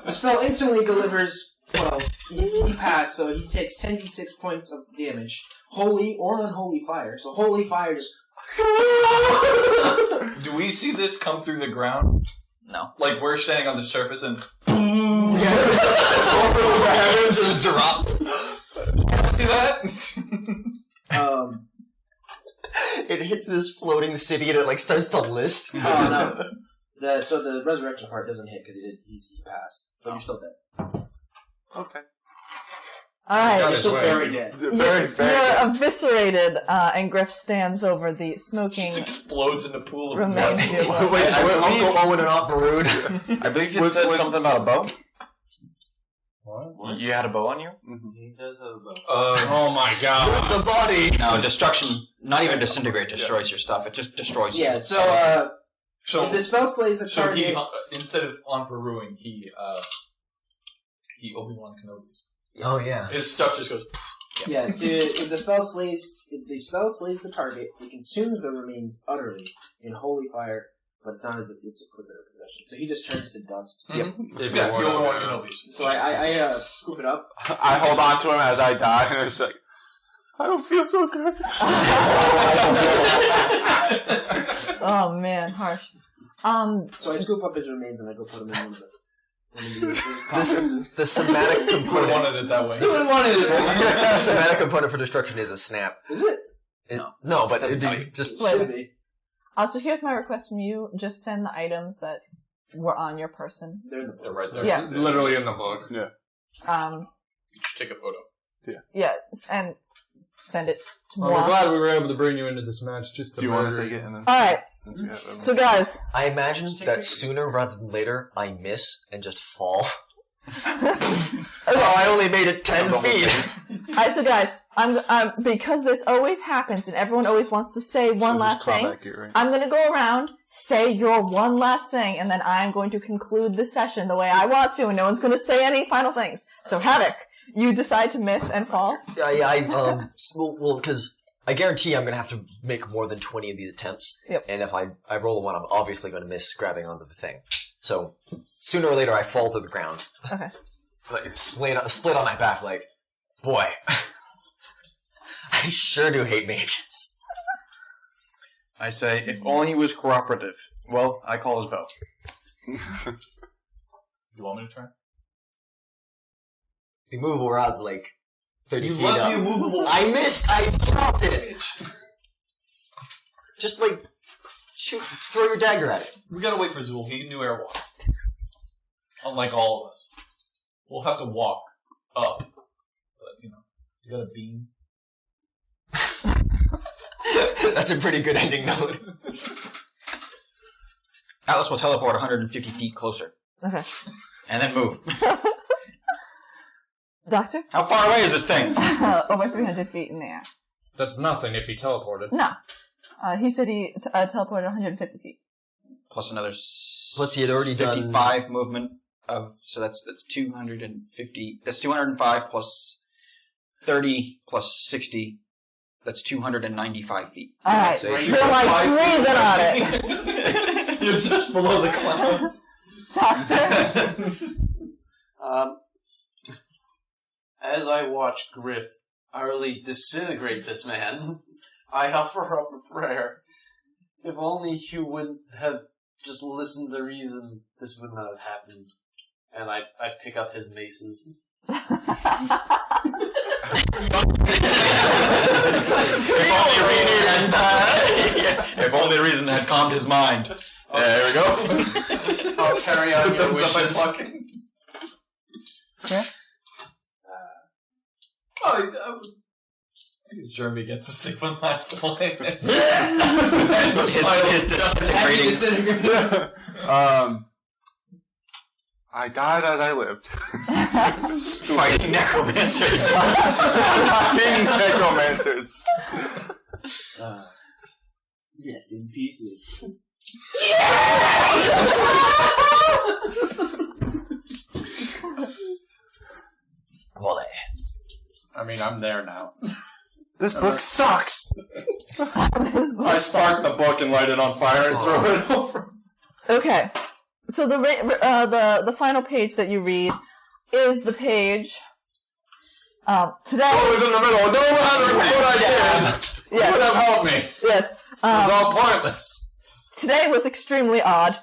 Speaker 9: the spell instantly delivers 12. He passed, so he takes 10d6 points of damage. Holy or unholy fire. So holy fire just...
Speaker 1: Do we see this come through the ground?
Speaker 7: No.
Speaker 1: Like we're standing on the surface and
Speaker 3: The heaven just drops.
Speaker 1: See that?
Speaker 3: It hits this floating city and it like starts to list.
Speaker 9: Oh no. So the resurrection part doesn't hit because he passed, but you're still dead.
Speaker 2: Okay.
Speaker 6: Alright.
Speaker 9: You're still very dead.
Speaker 2: Very
Speaker 6: You're eviscerated, and Griff stands over the smoking
Speaker 1: Just explodes in a pool of
Speaker 6: remains.
Speaker 1: blood.
Speaker 6: of your
Speaker 3: Wait, Uncle Owen and Aunt Barood.
Speaker 5: I believe you said something about a bow.
Speaker 10: What?
Speaker 5: You had a bow on you?
Speaker 11: He does have a bow.
Speaker 10: Oh my god.
Speaker 3: The body.
Speaker 7: No, destruction, not even distrisintegrate destroys your stuff. It just destroys you.
Speaker 9: Yeah. So if the spell slays the
Speaker 1: So
Speaker 9: target,
Speaker 1: he, instead of on Peruing, he Obi-Wan Kenobi's.
Speaker 3: Oh yeah.
Speaker 1: His stuff just goes.
Speaker 9: if the spell slays the target, it consumes the remains utterly in holy fire, but it's not its equivalent of possession. So he just turns to dust.
Speaker 1: Yep. Yeah, Obi-Wan Kenobi's.
Speaker 9: So I scoop it up.
Speaker 2: I hold on to him as I die, and it's like, I don't feel so good.
Speaker 6: Oh man, harsh.
Speaker 9: So I scoop up his remains and I go put them in one of the.
Speaker 3: The somatic
Speaker 1: Who
Speaker 3: component.
Speaker 1: wanted it that way?
Speaker 9: Who wanted it?
Speaker 3: The somatic component for destruction is a snap.
Speaker 9: Is it?
Speaker 3: No, but
Speaker 1: Doesn't tell you.
Speaker 3: just
Speaker 9: Should be.
Speaker 6: So here's my request from you. Just send the items that were on your person.
Speaker 1: They're right there.
Speaker 6: Yeah.
Speaker 10: Literally in the book.
Speaker 2: Yeah.
Speaker 1: Take a photo.
Speaker 6: Yeah, and send it to
Speaker 10: Well,
Speaker 6: moi.
Speaker 10: we're glad we were able to bring you into this match just to
Speaker 2: Do you want to
Speaker 10: murder
Speaker 2: take it? And then,
Speaker 6: Alright,
Speaker 2: since you have everyone.
Speaker 6: so guys,
Speaker 3: I imagine that sooner rather than later I miss and just fall. Oh, I only made it 10 feet.
Speaker 6: Alright, so guys, I'm because this always happens and everyone always wants to say one
Speaker 2: So
Speaker 6: last
Speaker 2: just
Speaker 6: thing.
Speaker 2: combat gear, right?
Speaker 6: I'm gonna go around, say your one last thing, and then I'm going to conclude the session the way I want to, and no one's gonna say any final things. So Havoc, you decide to miss and fall.
Speaker 3: Well, because I guarantee I'm going to have to make more than 20 of these attempts.
Speaker 6: Yep.
Speaker 3: And if I roll a 1, I'm obviously going to miss grabbing onto the thing. So, sooner or later I fall to the ground.
Speaker 6: Okay.
Speaker 3: Like, split on my back, like, boy. I sure do hate mages.
Speaker 5: I say, if only he was cooperative. Well, I call his bow.
Speaker 1: You want me to try?
Speaker 3: The movable rod's like 30
Speaker 1: You
Speaker 3: feet
Speaker 1: left
Speaker 3: up.
Speaker 1: the immovable.
Speaker 3: I missed! I dropped it! Just like, throw your dagger at it.
Speaker 1: We gotta wait for Zool. He can do airwalk. Unlike all of us. We'll have to walk up. But, you got a beam.
Speaker 3: That's a pretty good ending note.
Speaker 7: Atlas will teleport 150 feet closer.
Speaker 6: Okay.
Speaker 7: And then move.
Speaker 6: Doctor?
Speaker 7: How far away is this thing?
Speaker 6: Over 300 feet in the air.
Speaker 10: That's nothing if he teleported.
Speaker 6: No. He said he teleported 150 feet.
Speaker 7: Plus another
Speaker 3: Plus he had already done
Speaker 7: 55 movement of, so that's 250. That's 205 plus 30 plus 60. That's 295 feet.
Speaker 6: Alright,
Speaker 7: So
Speaker 6: you're like breathing on it.
Speaker 1: You're just below the clouds.
Speaker 6: Doctor?
Speaker 11: As I watch Griff utterly disintegrate this man, I offer up a prayer. If only you would have just listened to the reason this would not have happened. And I pick up his maces.
Speaker 7: If only reason had calmed his mind. There we go.
Speaker 11: I'll carry on your wishes.
Speaker 6: Yeah.
Speaker 1: Jeremy gets to say one last line.
Speaker 7: His disintegrating.
Speaker 2: I died as I lived.
Speaker 7: Fighting necromancers.
Speaker 2: Being necromancers.
Speaker 9: Rest in pieces.
Speaker 3: Volley.
Speaker 10: I mean, I'm there now.
Speaker 2: This book sucks!
Speaker 10: I spark the book and light it on fire and throw it over.
Speaker 6: Okay. So the final page that you read is the page. Today.
Speaker 10: I was in the middle. No matter what I did,
Speaker 6: Yes.
Speaker 10: would have helped me.
Speaker 6: Yes.
Speaker 10: It was all pointless.
Speaker 6: Today was extremely odd.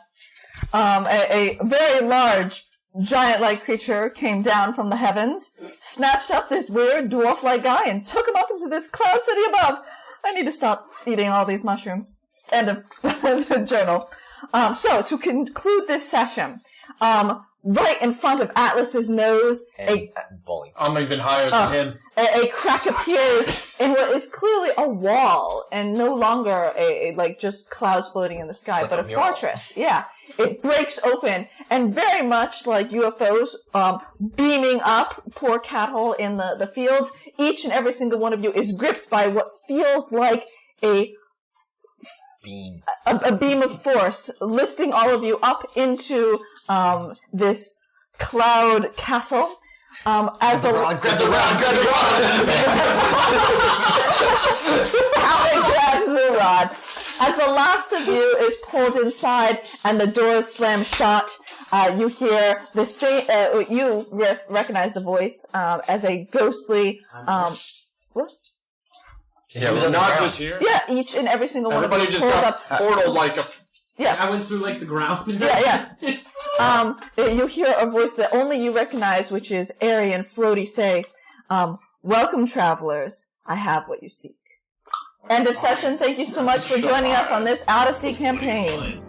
Speaker 6: A very large giant-like creature came down from the heavens, snatched up this weird dwarf-like guy, and took him up into this cloud city above. I need to stop eating all these mushrooms. End of the journal. So, to conclude this session, right in front of Atlas's nose,
Speaker 10: I'm even higher than him.
Speaker 6: A crack appears in what is clearly a wall, and no longer like just clouds floating in the sky,
Speaker 3: like
Speaker 6: but a fortress. Yeah. It breaks open, and very much like UFOs beaming up poor cattle in the fields, each and every single one of you is gripped by what feels like a beam of force, lifting all of you up into this cloud castle. As the rod, grab the rod, grab the rod! Alan grabs the rod. As the last of you is pulled inside and the doors slam shut, you hear the same. You, Griff, recognize the voice as a ghostly. What?
Speaker 10: Yeah, we're not just here.
Speaker 6: Yeah, each and every single one of you
Speaker 10: just
Speaker 6: pulled
Speaker 10: got
Speaker 6: up.
Speaker 10: portal like a.
Speaker 6: Yeah,
Speaker 9: I went through like the ground.
Speaker 6: Yeah. You hear a voice that only you recognize, which is airy and floaty, say, "Welcome, travelers. I have what you seek." End of session. Thank you so much for joining us on this Odyssey campaign.